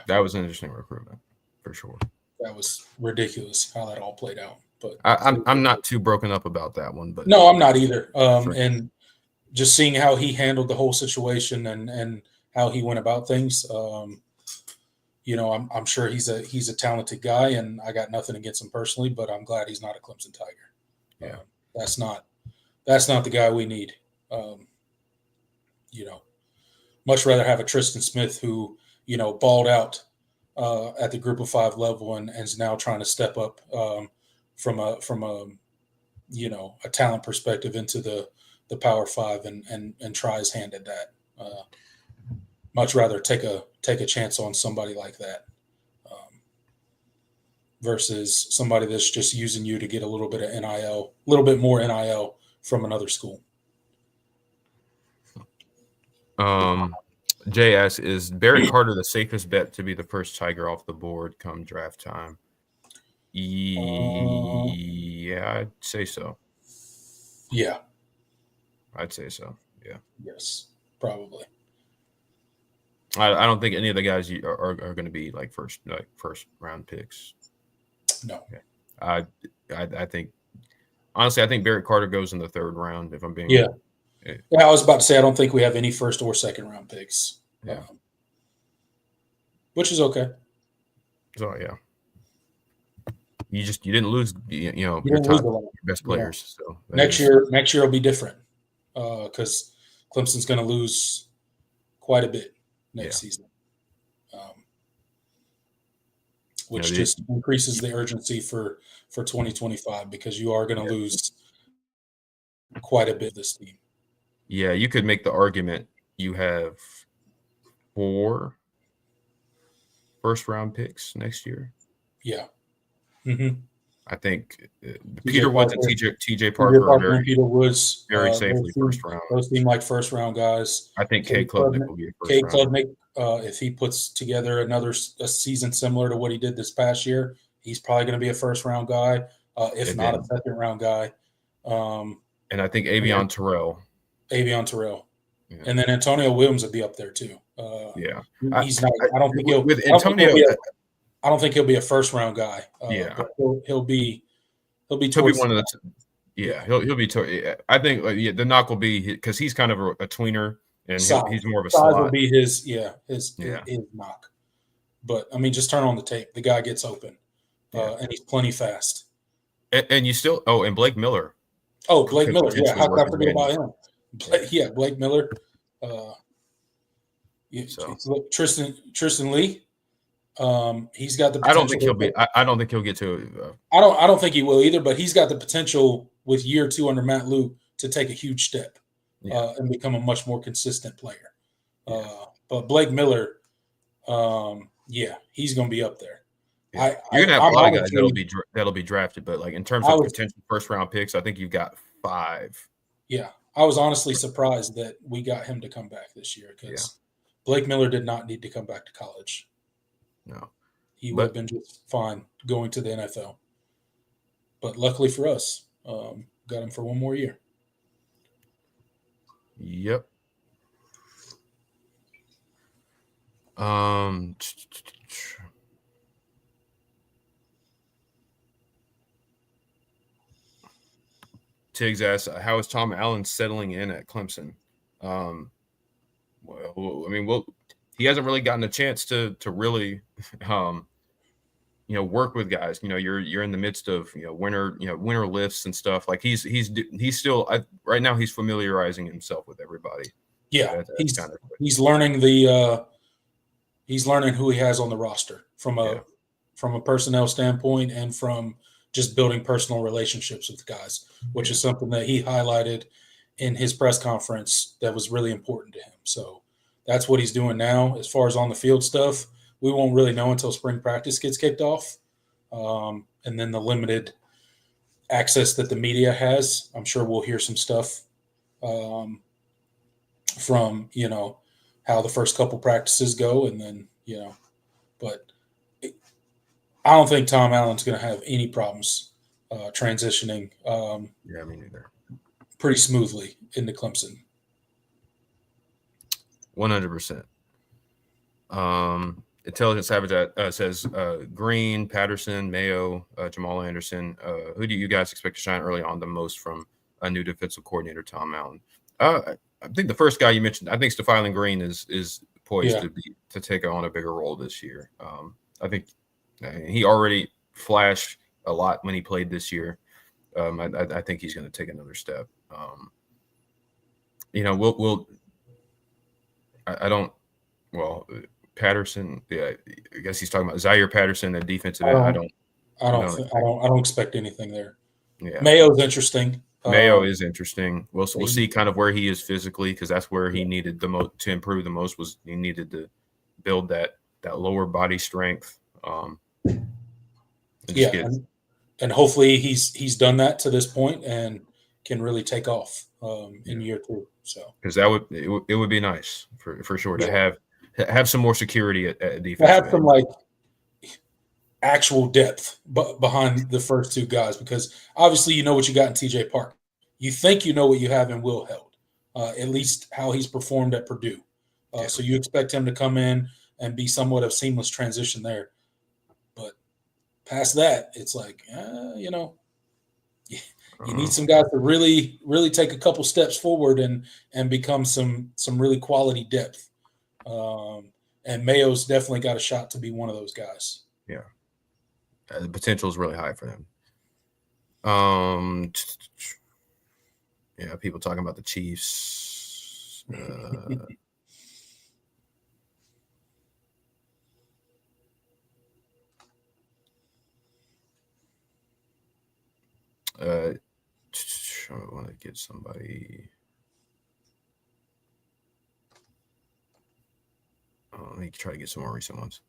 that was an interesting recruitment for sure. That was ridiculous how that all played out. But I'm not too broken up about that one, but no, I'm not either. And just seeing how he handled the whole situation and how he went about things, I'm sure he's a talented guy, and I got nothing against him personally, but I'm glad he's not a Clemson Tiger. That's not the guy we need. Much rather have a Tristan Smith who, balled out at the Group of 5 level and is now trying to step up from a talent perspective into the Power 5 and try his hand at that. Much rather take a chance on somebody like that versus somebody that's just using you to get a little bit of NIL, a little bit more NIL from another school. Jay asks, is Barrett Carter the safest bet to be the first Tiger off the board come draft time? I'd say so. Yeah. I'd say so. Yeah. Yes, probably. I don't think any of the guys are going to be like first round picks. No. I think honestly, I think Barrett Carter goes in the 3rd round. If I'm being I was about to say I don't think we have any 1st or 2nd round picks. Which is okay. So you didn't lose your best players. So next year will be different because Clemson's going to lose quite a bit next season, which just increases the urgency for 2025 because you are going to lose quite a bit of this team. Yeah, you could make the argument you have 4 first-round picks next year. Yeah. Mm-hmm. I think Peter Woods and TJ Parker are Peter Woods very safely first round. Those seem like first-round guys. I think Cade Klubnik will be a first Cade round. Klubnik, if he puts together a season similar to what he did this past year, he's probably going to be a first-round guy. if not a second-round guy. And I think Avion Terrell. Yeah. And then Antonio Williams would be up there too. He's not. I don't think with Antonio. I don't think he'll be a first-round guy. But he'll be one of the. He'll be. I think the knock will be because he's kind of a tweener, and he's more of a size slot. Will be his knock. But I mean, just turn on the tape. The guy gets open, and he's plenty fast. And you still and Blake Miller. Oh, Blake Miller. Yeah, how could I forget about him? Blake Miller. Tristan Lee. He's got the potential. I don't think he'll be. I don't think he'll get to. I don't think he will either. But he's got the potential with year 2 under Matt Luke to take a huge step and become a much more consistent player. But Blake Miller, he's going to be up there. Yeah. You're gonna have a lot of guys that'll be drafted, but like in terms of potential first-round picks, I think you've got 5. Yeah, I was honestly surprised that we got him to come back this year because Blake Miller did not need to come back to college. No, he would have been just fine going to the NFL. But luckily for us, got him for one more year. Yep. Tiggs asks, how is Tom Allen settling in at Clemson? Well, I mean, he hasn't really gotten a chance to really, work with guys. You're in the midst of winter lifts and stuff. Like he's still right now he's familiarizing himself with everybody. Yeah, he's learning he's learning who he has on the roster from a personnel standpoint and from just building personal relationships with guys, which is something that he highlighted in his press conference that was really important to him. So that's what he's doing now. As far as on the field stuff, we won't really know until spring practice gets kicked off. And then the limited access that the media has, I'm sure we'll hear some stuff from, how the first couple practices go. And then, but I don't think Tom Allen's going to have any problems transitioning. Me neither. Pretty smoothly into Clemson. 100%. Intelligent Savage says Green, Patterson, Mayo, Jamal Anderson. Who do you guys expect to shine early on the most from a new defensive coordinator, Tom Allen? I think the first guy you mentioned, I think Stephylin Green is poised to take on a bigger role this year. I think he already flashed a lot when he played this year. I think he's going to take another step. Patterson. Yeah, I guess he's talking about Zaire Patterson at defensive end. I don't expect anything there. Yeah, Mayo's interesting. Mayo is interesting. We'll see kind of where he is physically because that's where he needed the most to improve the most. Was he needed to build that lower body strength. And hopefully he's done that to this point and can really take off in year 2. So because it would be nice for sure to have some more security at defense. To have some like actual depth behind the first 2 guys because obviously you know what you got in TJ Park. You think you know what you have in Will Held, at least how he's performed at Purdue. So you expect him to come in and be somewhat of seamless transition there. But past that, it's like, you need some guys to really, really take a couple steps forward and become some really quality depth. And Mayo's definitely got a shot to be one of those guys. Yeah. The potential is really high for them. People talking about the Chiefs. I want to get somebody. Let me try to get some more recent ones.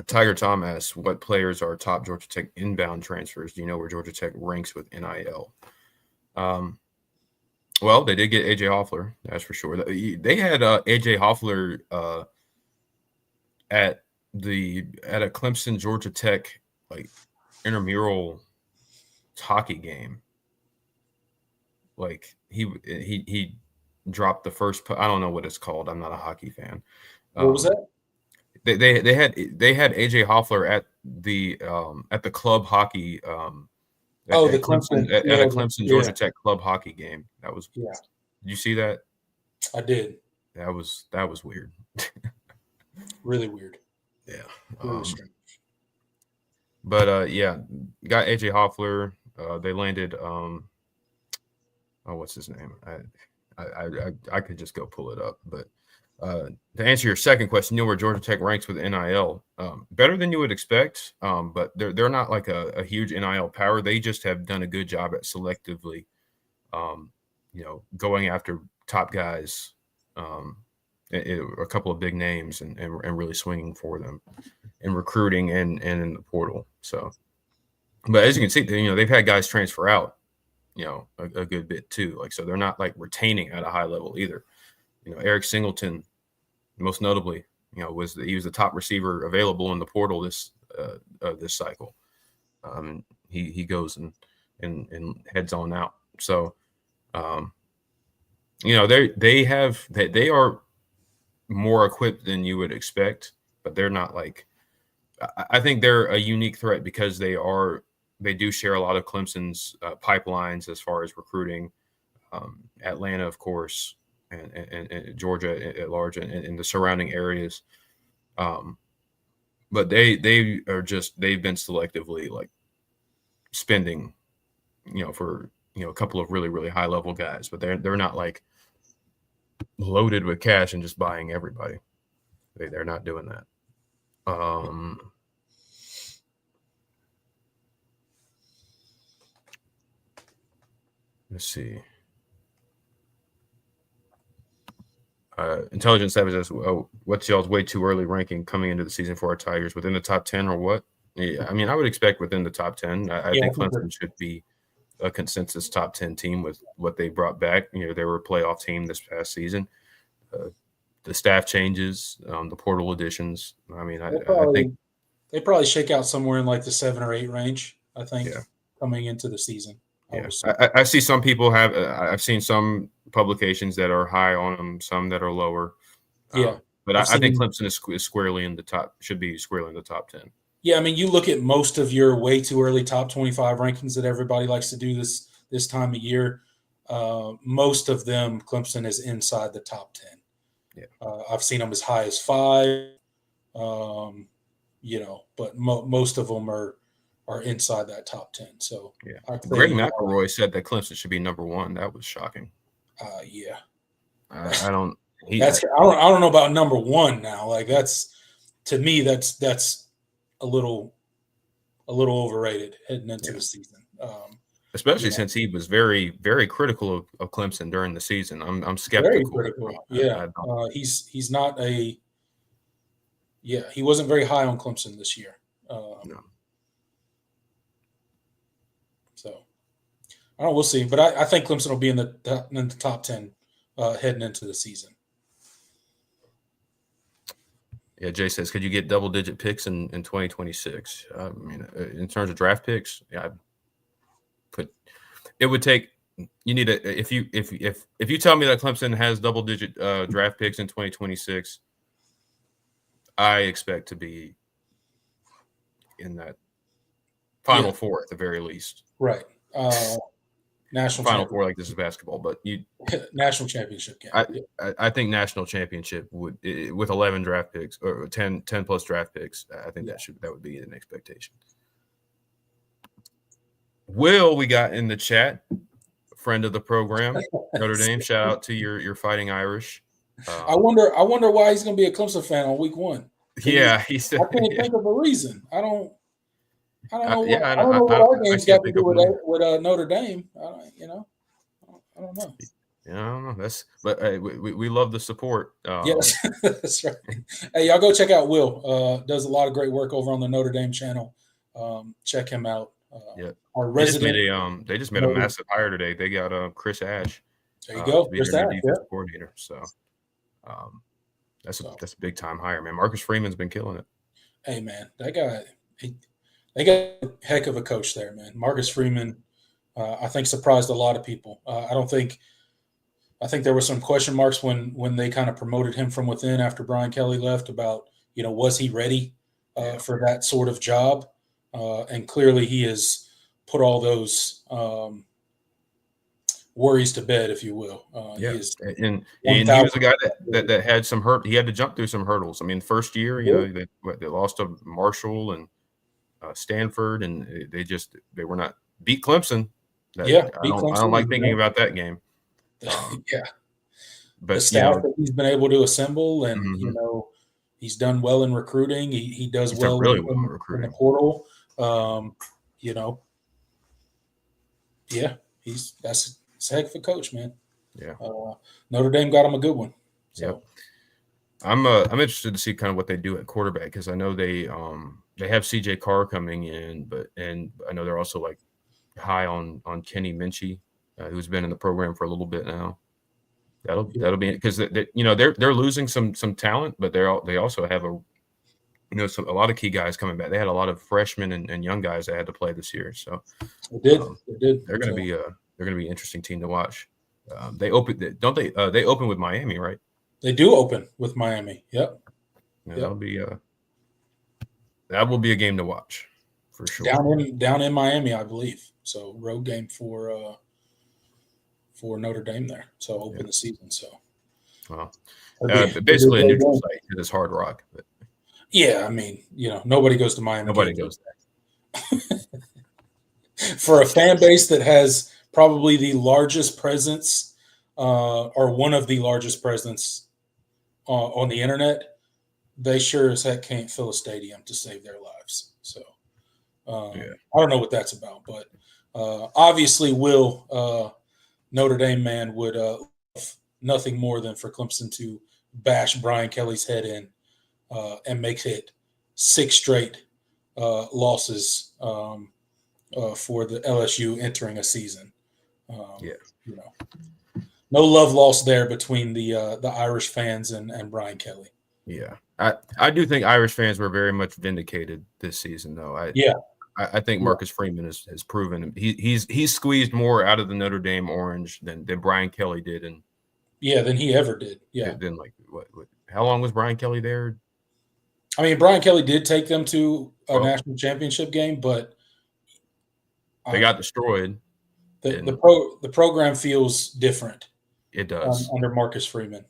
Tiger Tom asks, what players are top Georgia Tech inbound transfers? Do you know where Georgia Tech ranks with NIL? Well, they did get AJ Hoffler, that's for sure. They had AJ Hoffler at a Clemson Georgia Tech like intramural hockey game. Like he dropped the first. I don't know what it's called. I'm not a hockey fan. What was that? They had AJ Hoffler at the club hockey at The Clemson Clemson, at a Clemson yeah, Georgia Tech club hockey game. That was yeah, Did you see that? I did. That was weird. Really weird. Yeah. Really strange. But yeah, got AJ Hoffler. They landed what's his name? I could just go pull it up, but to answer your second question, you know where Georgia Tech ranks with NIL, better than you would expect, but they're not like a huge NIL power. They just have done a good job at selectively, going after top guys, a couple of big names, and really swinging for them in recruiting and in the portal. So, but as you can see, they've had guys transfer out, a good bit too. Like, so they're not like retaining at a high level either. Eric Singleton, most notably, he was the top receiver available in the portal this cycle. He goes and heads on out. So, they are more equipped than you would expect, but they're not like. I think they're a unique threat because they do share a lot of Clemson's pipelines as far as recruiting. Atlanta, of course, and Georgia at large, and the surrounding areas. But they've been selectively like spending, for a couple of really, really high level guys, but they're not like loaded with cash and just buying everybody. They're not doing that. Let's see. Intelligence Savage says, what's y'all's way too early ranking coming into the season for our Tigers? Within the top 10 or what? Yeah, I mean, I would expect within the top 10. I think Clemson should be a consensus top 10 team with what they brought back. They were a playoff team this past season. The staff changes, the portal additions. I mean, I think they probably shake out somewhere in like the 7 or 8 range, I think, coming into the season. Yeah, I see some people have. I've seen some publications that are high on them, some that are lower. Yeah, but I think Clemson is squarely in the top. Should be squarely in the top 10. Yeah, I mean, you look at most of your way too early top 25 rankings that everybody likes to do this time of year. Most of them, Clemson is inside the top 10. Yeah, I've seen them as high as 5. But most of them are inside that top 10. So yeah, Greg McElroy said that Clemson should be number 1. That was shocking. Yeah, I don't. I don't know about number 1 now. Like to me that's a little overrated heading into the season. Especially since he was very, very critical of Clemson during the season. I'm skeptical. Very critical. He's not a. Yeah, he wasn't very high on Clemson this year. No. So, I don't know. We'll see. But I think Clemson will be in the top 10 heading into the season. Yeah, Jay says, could you get double-digit picks in 2026? I mean, in terms of draft picks, it would take. You need if you tell me that Clemson has double-digit draft picks in 2026, I expect to be in that Final Four at the very least. Right. National Final Four, like this is basketball, but national championship game. I think national championship would with 11 draft picks or 10 plus draft picks. I think that would be an expectation. Will, we got in the chat, friend of the program, Notre Dame. Shout out to your Fighting Irish. I wonder why he's going to be a Clemson fan on week 1. He said. I can't think of a reason. I don't know what our game's got to do with Notre Dame. I don't know. Yeah, I don't know. But we love the support. Yes, that's right. Hey, y'all go check out Will. Does a lot of great work over on the Notre Dame channel. Check him out. Our resident. They just made a massive hire today. They got Chris Ash. There you go. Chris Ash, defensive coordinator. So that's a big time hire, man. Marcus Freeman's been killing it. Hey, man, that guy. They got a heck of a coach there, man. Marcus Freeman, I think, surprised a lot of people. I think there were some question marks when they kind of promoted him from within after Brian Kelly left about, was he ready for that sort of job? And clearly he has put all those worries to bed, if you will. And he was a guy that had some hurt. He had to jump through some hurdles. I mean, first year, they lost to Marshall and Stanford, and they were not beat Clemson. I don't like thinking about that game. But the staff that he's been able to assemble, and he's done well in recruiting. He does well really in recruiting. The portal. That's a heck of a coach, man. Yeah. Notre Dame got him a good one. So. I'm interested to see kind of what they do at quarterback, because I know they have CJ Carr coming in, and I know they're also like high on Kenny Minchie, who's been in the program for a little bit now. That'll be, because they're losing some talent, but they also have a lot of key guys coming back. They had a lot of freshmen and young guys that had to play this year, so they did. They're going to be an interesting team to watch. They open with Miami, right? They do open with Miami. Yep. Yeah, that will be a game to watch for sure. Down in Miami, I believe. So road game for Notre Dame there. So open the season. So basically a neutral site because it's Hard Rock. But. Yeah, I mean, nobody goes to Miami. Nobody goes there. For a fan base that has probably the largest presence, or one of the largest presence on the internet, they sure as heck can't fill a stadium to save their lives. So I don't know what that's about, but obviously Notre Dame man would nothing more than for Clemson to bash Brian Kelly's head in and make it 6 straight losses for the LSU entering a season. No love lost there between the Irish fans and Brian Kelly. Yeah, I do think Irish fans were very much vindicated this season, though. I think Marcus Freeman has proven he's squeezed more out of the Notre Dame orange than Brian Kelly did, than he ever did. Yeah. Then like what? How long was Brian Kelly there? I mean, Brian Kelly did take them to a national championship game, but they got destroyed. The program feels different. It does under Marcus Freeman.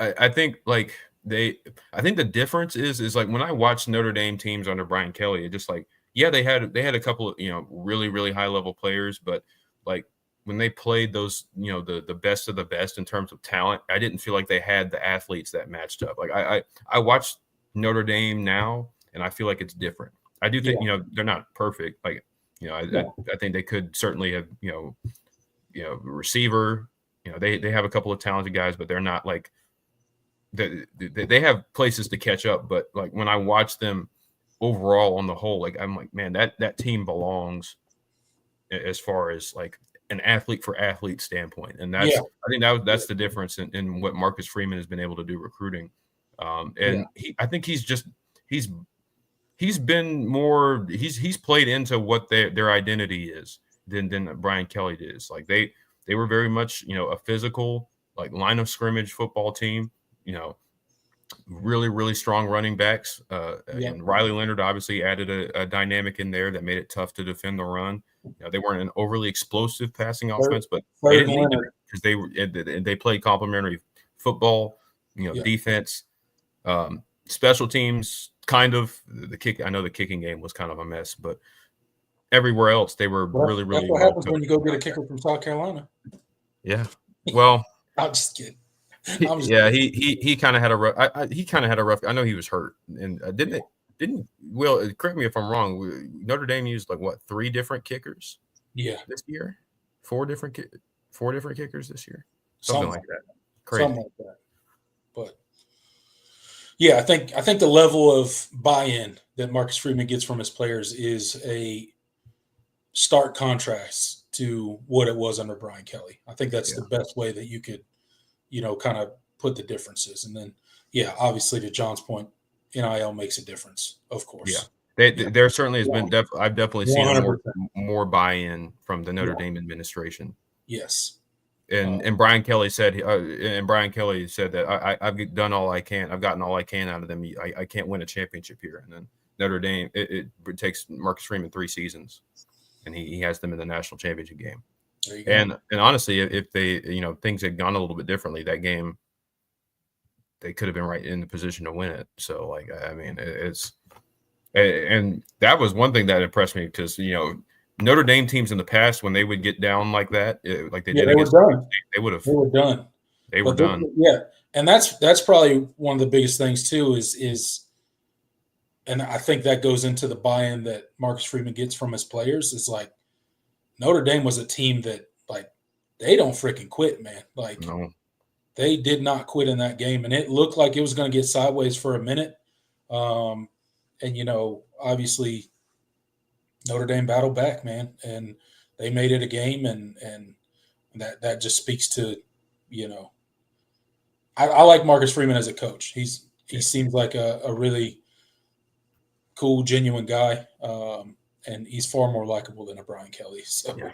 I think the difference is like when I watch Notre Dame teams under Brian Kelly, it just like they had a couple of really really high level players, but like when they played those the best of the best in terms of talent, I didn't feel like they had the athletes that matched up. Like I watch Notre Dame now, and I feel like it's different. I do think they're not perfect. Like I think they could certainly have receiver. They have a couple of talented guys, but they're not like they have places to catch up. But like when I watch them overall on the whole, like I'm like, man, that team belongs as far as like an athlete for athlete standpoint. And I think that's the difference in what Marcus Freeman has been able to do recruiting. I think he's been more, he's played into what their identity is than Brian Kelly is. Like they were very much, a physical, like line of scrimmage football team, really, really strong running backs. And Riley Leonard obviously added a dynamic in there that made it tough to defend the run. They weren't an overly explosive passing offense, but they didn't need it because they played complementary football, defense, special teams, kind of the kick. I know the kicking game was kind of a mess, but everywhere else they were really, really. That's what happens when you go get a kicker from South Carolina. Yeah. Well, I'm just kidding. He kind of had a rough. I know he was hurt, and didn't Will, correct me if I'm wrong. Notre Dame used like what 3 different kickers? Yeah, this year, 4 different kickers this year, something like that. Crazy. Something like that. But yeah, I think the level of buy-in that Marcus Freeman gets from his players is a stark contrast to what it was under Brian Kelly. I think that's the best way that you could, kind of put the differences. And then, obviously to John's point, NIL makes a difference, of course. There certainly has been. I've definitely seen a 100%. more buy-in from the Notre Dame administration. Yes. And Brian Kelly said that I've done all I can. I've gotten all I can out of them. I can't win a championship here. And then Notre Dame, it takes Marcus Freeman 3 seasons, and he has them in the national championship game. There you go. And honestly, if they things had gone a little bit differently, that game, they could have been right in the position to win it. So like, I mean, and that was one thing that impressed me, because Notre Dame teams in the past, when they would get down like that, like they did against Florida State, they were done. They were done. Yeah, and that's probably one of the biggest things too. Is and I think that goes into the buy-in that Marcus Freeman gets from his players. Is like Notre Dame was a team that like they don't freaking quit, man. Like No. They did not quit in that game, and it looked like it was going to get sideways for a minute. And obviously, Notre Dame battled back, man, and they made it a game, and that just speaks to, I like Marcus Freeman as a coach. He seems like a really cool, genuine guy, and he's far more likable than a Brian Kelly. So, Yeah.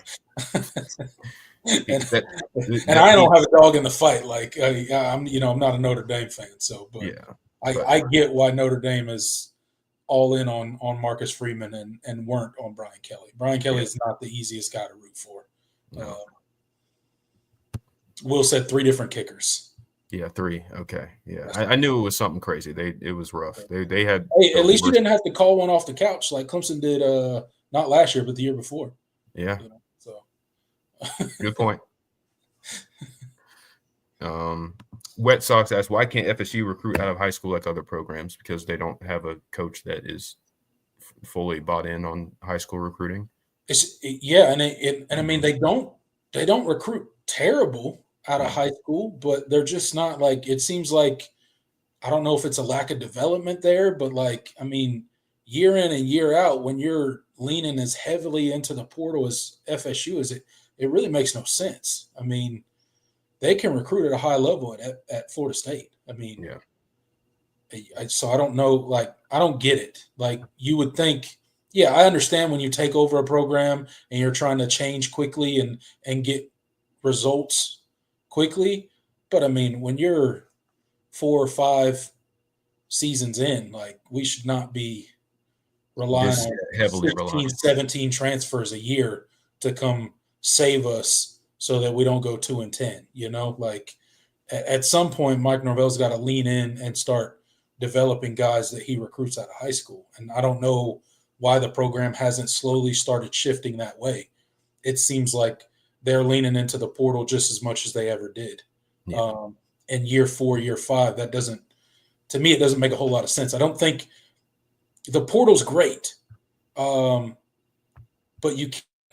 and I don't have a dog in the fight. Like I'm not a Notre Dame fan, so I get why Notre Dame is all in on Marcus Freeman and weren't on Brian Kelly. Brian Kelly is not the easiest guy to root for. No. Will said 3 different kickers. Yeah, 3. Okay, yeah, I knew it was something crazy. It was rough. They had. Hey, at least you didn't have to call one off the couch like Clemson did. Not last year, but the year before. Yeah. So. Good point. Wet Sox asked, why can't FSU recruit out of high school like other programs? Because they don't have a coach that is fully bought in on high school recruiting. And I mean they don't recruit terrible out of high school, but they're just not like, it seems like, I don't know if it's a lack of development there, but like, I mean, year in and year out, when you're leaning as heavily into the portal as FSU is, it really makes no sense. I mean, they can recruit at a high level at Florida State. I mean, so I don't know, like, I don't get it. Like, you would think, yeah, I understand when you take over a program and you're trying to change quickly and get results quickly. But I mean, when you're 4 or 5 seasons in, like, we should not be relying on heavily 15, 17 transfers a year to come save us so that we don't go 2-10, like at some point, Mike Norvell's got to lean in and start developing guys that he recruits out of high school. And I don't know why the program hasn't slowly started shifting that way. It seems like they're leaning into the portal just as much as they ever did. Yeah. And year 4, year 5, that doesn't make a whole lot of sense. I don't think the portal's great. But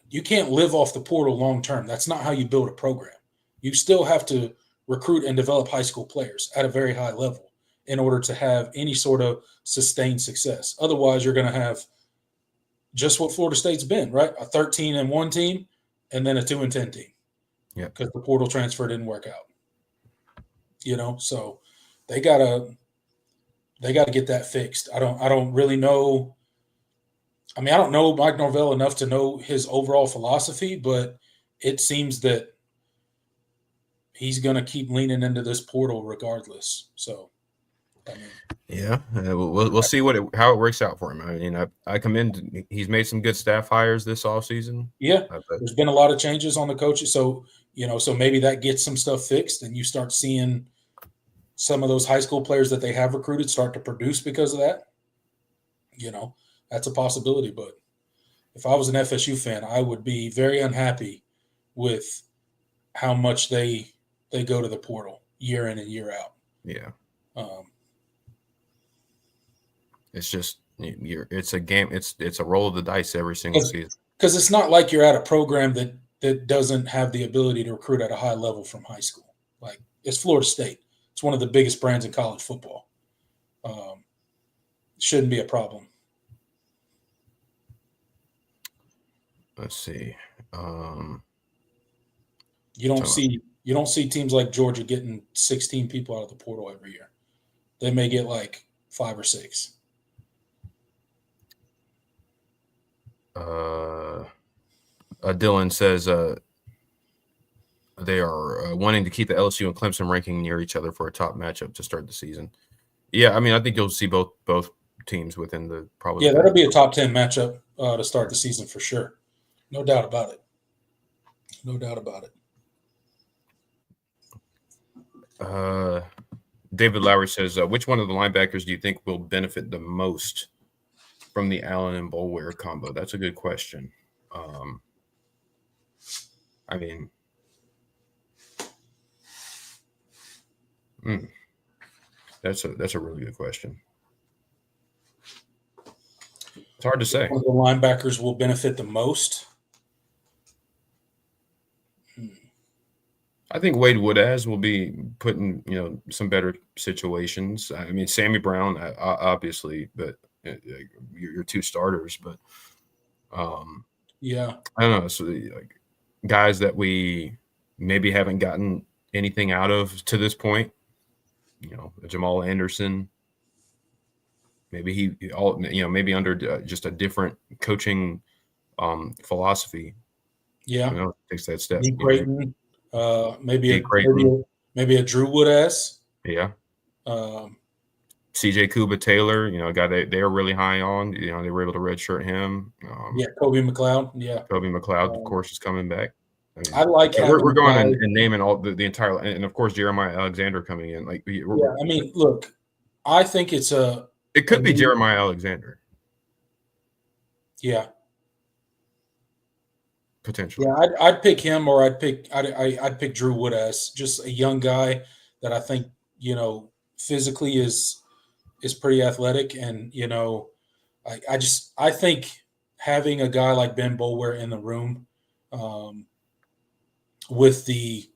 you can't live off the portal long term. That's not how you build a program. You still have to recruit and develop high school players at a very high level in order to have any sort of sustained success. Otherwise, you're going to have just what Florida State's been, right? A 13-1 team and then a 2-10 team. Yeah. Because the portal transfer didn't work out. So they gotta get that fixed. I don't really know. I mean, I don't know Mike Norvell enough to know his overall philosophy, but it seems that he's going to keep leaning into this portal regardless. So, I mean, we'll see how it works out for him. I mean, I commend. He's made some good staff hires this offseason. Yeah, there's been a lot of changes on the coaches, so so maybe that gets some stuff fixed, and you start seeing some of those high school players that they have recruited start to produce because of that. That's a possibility, but if I was an FSU fan, I would be very unhappy with how much they go to the portal year in and year out. Yeah. It's just it's a game. It's a roll of the dice every single season. Because it's not like you're at a program that doesn't have the ability to recruit at a high level from high school. Like, it's Florida State. It's one of the biggest brands in college football. Shouldn't be a problem. Let's see. You don't see teams like Georgia getting 16 people out of the portal every year. They may get like 5 or 6. Dylan says they are wanting to keep the LSU and Clemson ranking near each other for a top matchup to start the season. Yeah, I mean, I think you'll see both teams within the probably. Yeah, that'll be a top 10 matchup to start the season for sure. No doubt about it. No doubt about it. David Lowry says, which one of the linebackers do you think will benefit the most from the Allen and Boulware combo? That's a good question. I mean, that's a really good question. It's hard to say. One of the linebackers will benefit the most. I think Wade Woodaz will be put in, some better situations. I mean, Sammy Brown, obviously, but your two starters. But yeah, I don't know. So like guys that we maybe haven't gotten anything out of to this point. Jamal Anderson. Maybe maybe under just a different coaching philosophy. Yeah, takes that step. Creighton, maybe a Drew Woodaz. Yeah. CJ Kuba Taylor, a guy they're really high on. They were able to redshirt him. Kobe McLeod. Yeah, Kobe McLeod, of course, is coming back. I like. We're going and naming all the entire, and of course Jeremiah Alexander coming in. Look, I think it could be Jeremiah Alexander. Yeah. Potentially. Yeah, I'd pick him, or I'd pick Drew Woodaz, just a young guy that I think physically is pretty athletic, and I think having a guy like Ben Boulware in the room, with the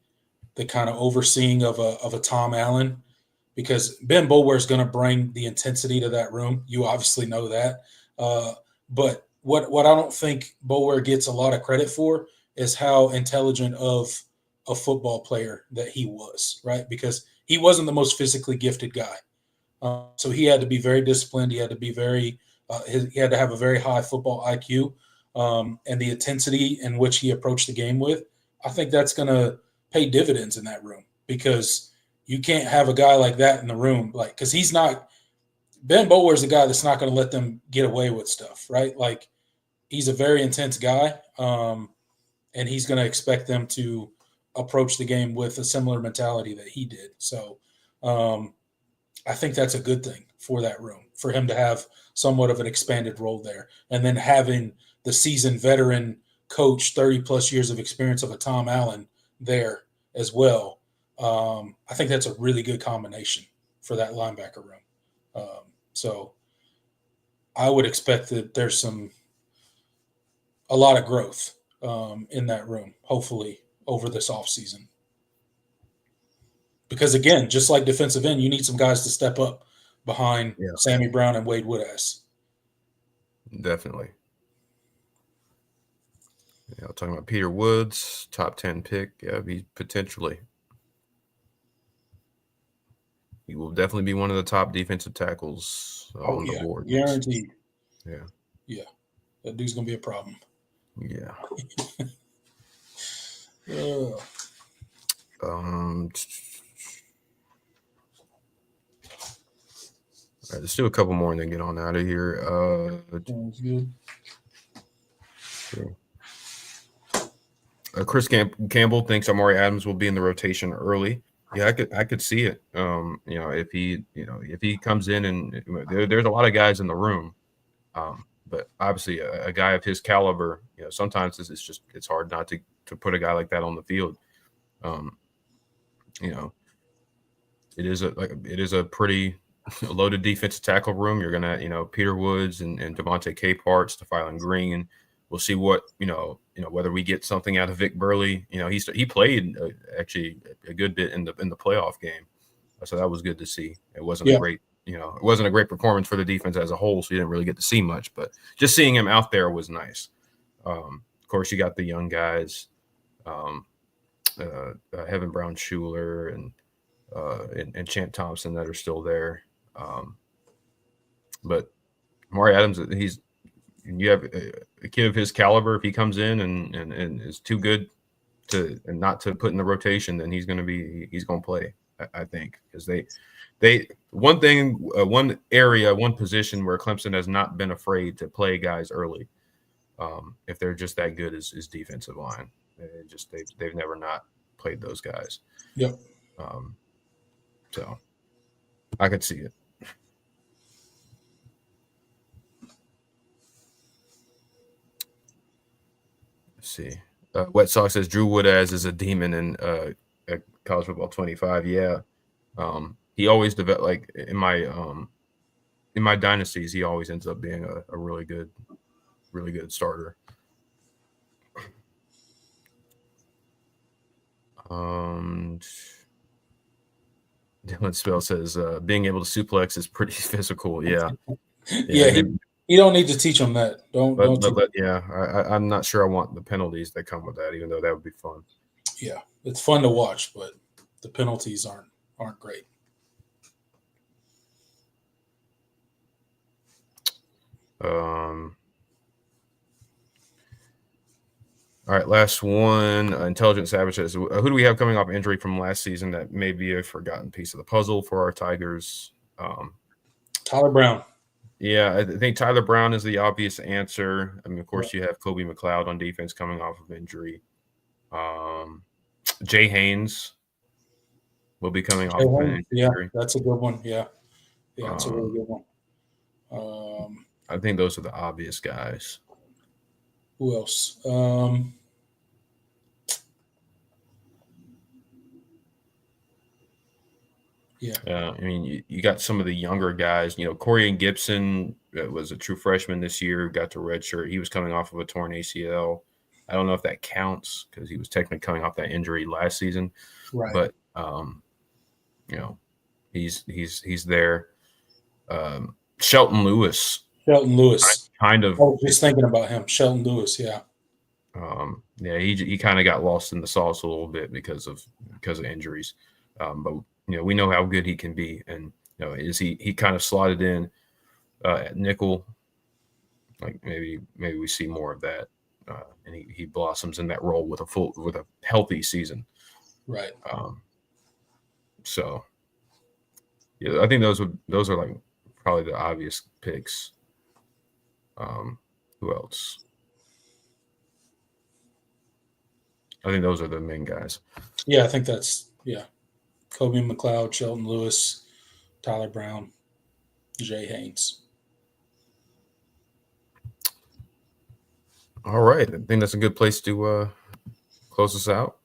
kind of overseeing of a Tom Allen, because Ben Boulware is going to bring the intensity to that room. You obviously know that, but what I don't think Boulware gets a lot of credit for is how intelligent of a football player that he was, right? Because he wasn't the most physically gifted guy. So he had to be very disciplined. He had to be he had to have a very high football IQ, and the intensity in which he approached the game with. I think that's going to pay dividends in that room, because you can't have a guy like that in the room, because he's not. Ben Boulware is the guy that's not going to let them get away with stuff, right? Like, he's a very intense guy, and he's going to expect them to approach the game with a similar mentality that he did. So I think that's a good thing for that room, for him to have somewhat of an expanded role there. And then having the seasoned veteran coach, 30-plus years of experience of a Tom Allen there as well. I think that's a really good combination for that linebacker room. So I would expect that there's a lot of growth in that room, hopefully, over this offseason. Because, again, just like defensive end, you need some guys to step up behind Sammy Brown and Wade Woodaz. Definitely. Yeah, talking about Peter Woods, top 10 pick. Yeah, he will definitely be one of the top defensive tackles on the board. Guaranteed. Yeah. Yeah. That dude's going to be a problem. Yeah. All right, let's do a couple more and then get on out of here. Sounds good. Sure. Chris Campbell thinks Amari Adams will be in the rotation early. Yeah, I could see it. If he comes in, and there's a lot of guys in the room, but obviously a guy of his caliber, sometimes it's hard not to put a guy like that on the field. It is a pretty loaded defensive tackle room. You're gonna, Peter Woods and Devontae Capehart, Stephylon Green. We'll see what whether we get something out of Vic Burley. He played actually a good bit in the playoff game, so that was good to see. It wasn't a great it wasn't a great performance for the defense as a whole, so you didn't really get to see much. But just seeing him out there was nice. Of course, you got the young guys, Heaven Brown Schuler and Champ Thompson that are still there. But Amari Adams, you have a kid of his caliber, if he comes in and is too good and not to put in the rotation, then he's going to play. I think, because one position where Clemson has not been afraid to play guys early, if they're just that good, is defensive line. They've never not played those guys. Yep. So I could see it. Let's see. Wet Sox says Drew Woodaz is a demon in college football 25. Yeah. He always developed, like in my dynasties, he always ends up being a really good starter. Dylan Spell says being able to suplex is pretty physical. Yeah. You don't need to teach them that. I'm not sure I want the penalties that come with that, even though that would be fun. Yeah, it's fun to watch, but the penalties aren't great. All right, last one. Intelligent Savage says, who do we have coming off injury from last season that may be a forgotten piece of the puzzle for our Tigers? Tyler Brown. Yeah, I think Tyler Brown is the obvious answer. I mean, of course, you have Kobe McLeod on defense coming off of injury. Jay Haynes will be coming off of an injury. Yeah, that's a good one. Yeah, that's a really good one. I think those are the obvious guys. Who else? I mean, you got some of the younger guys. Corey and Gibson was a true freshman this year, got to redshirt. He was coming off of a torn ACL. I don't know if that counts because he was technically coming off that injury last season. Right. But he's there. Shelton Lewis. Kind of. I was just thinking about him. Shelton Lewis, yeah. He kind of got lost in the sauce a little bit because of injuries. But we know how good he can be, and he kind of slotted in at nickel. Like maybe we see more of that, and he blossoms in that role with a healthy season. Right. So I think those are like probably the obvious picks. Who else? I think those are the main guys. Yeah, I think Kobe McLeod, Shelton Lewis, Tyler Brown, Jay Haynes. All right. I think that's a good place to close us out.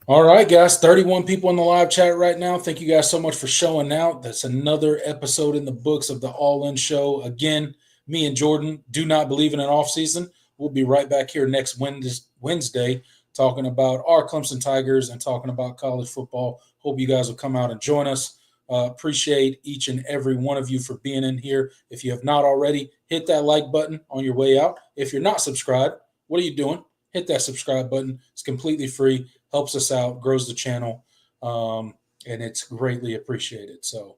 All right, guys. 31 people in the live chat right now. Thank you guys so much for showing out. That's another episode in the books of the All In Show. Again, me and Jordan do not believe in an off season. We'll be right back here next Wednesday talking about our Clemson Tigers and talking about college football. Hope you guys will come out and join us. Appreciate each and every one of you for being in here. If you have not already, hit that like button on your way out. If you're not subscribed, what are you doing? Hit that subscribe button. It's completely free, helps us out, grows the channel, and it's greatly appreciated. So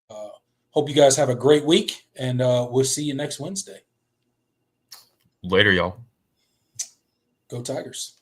hope you guys have a great week, and we'll see you next Wednesday. Later, y'all. Go Tigers.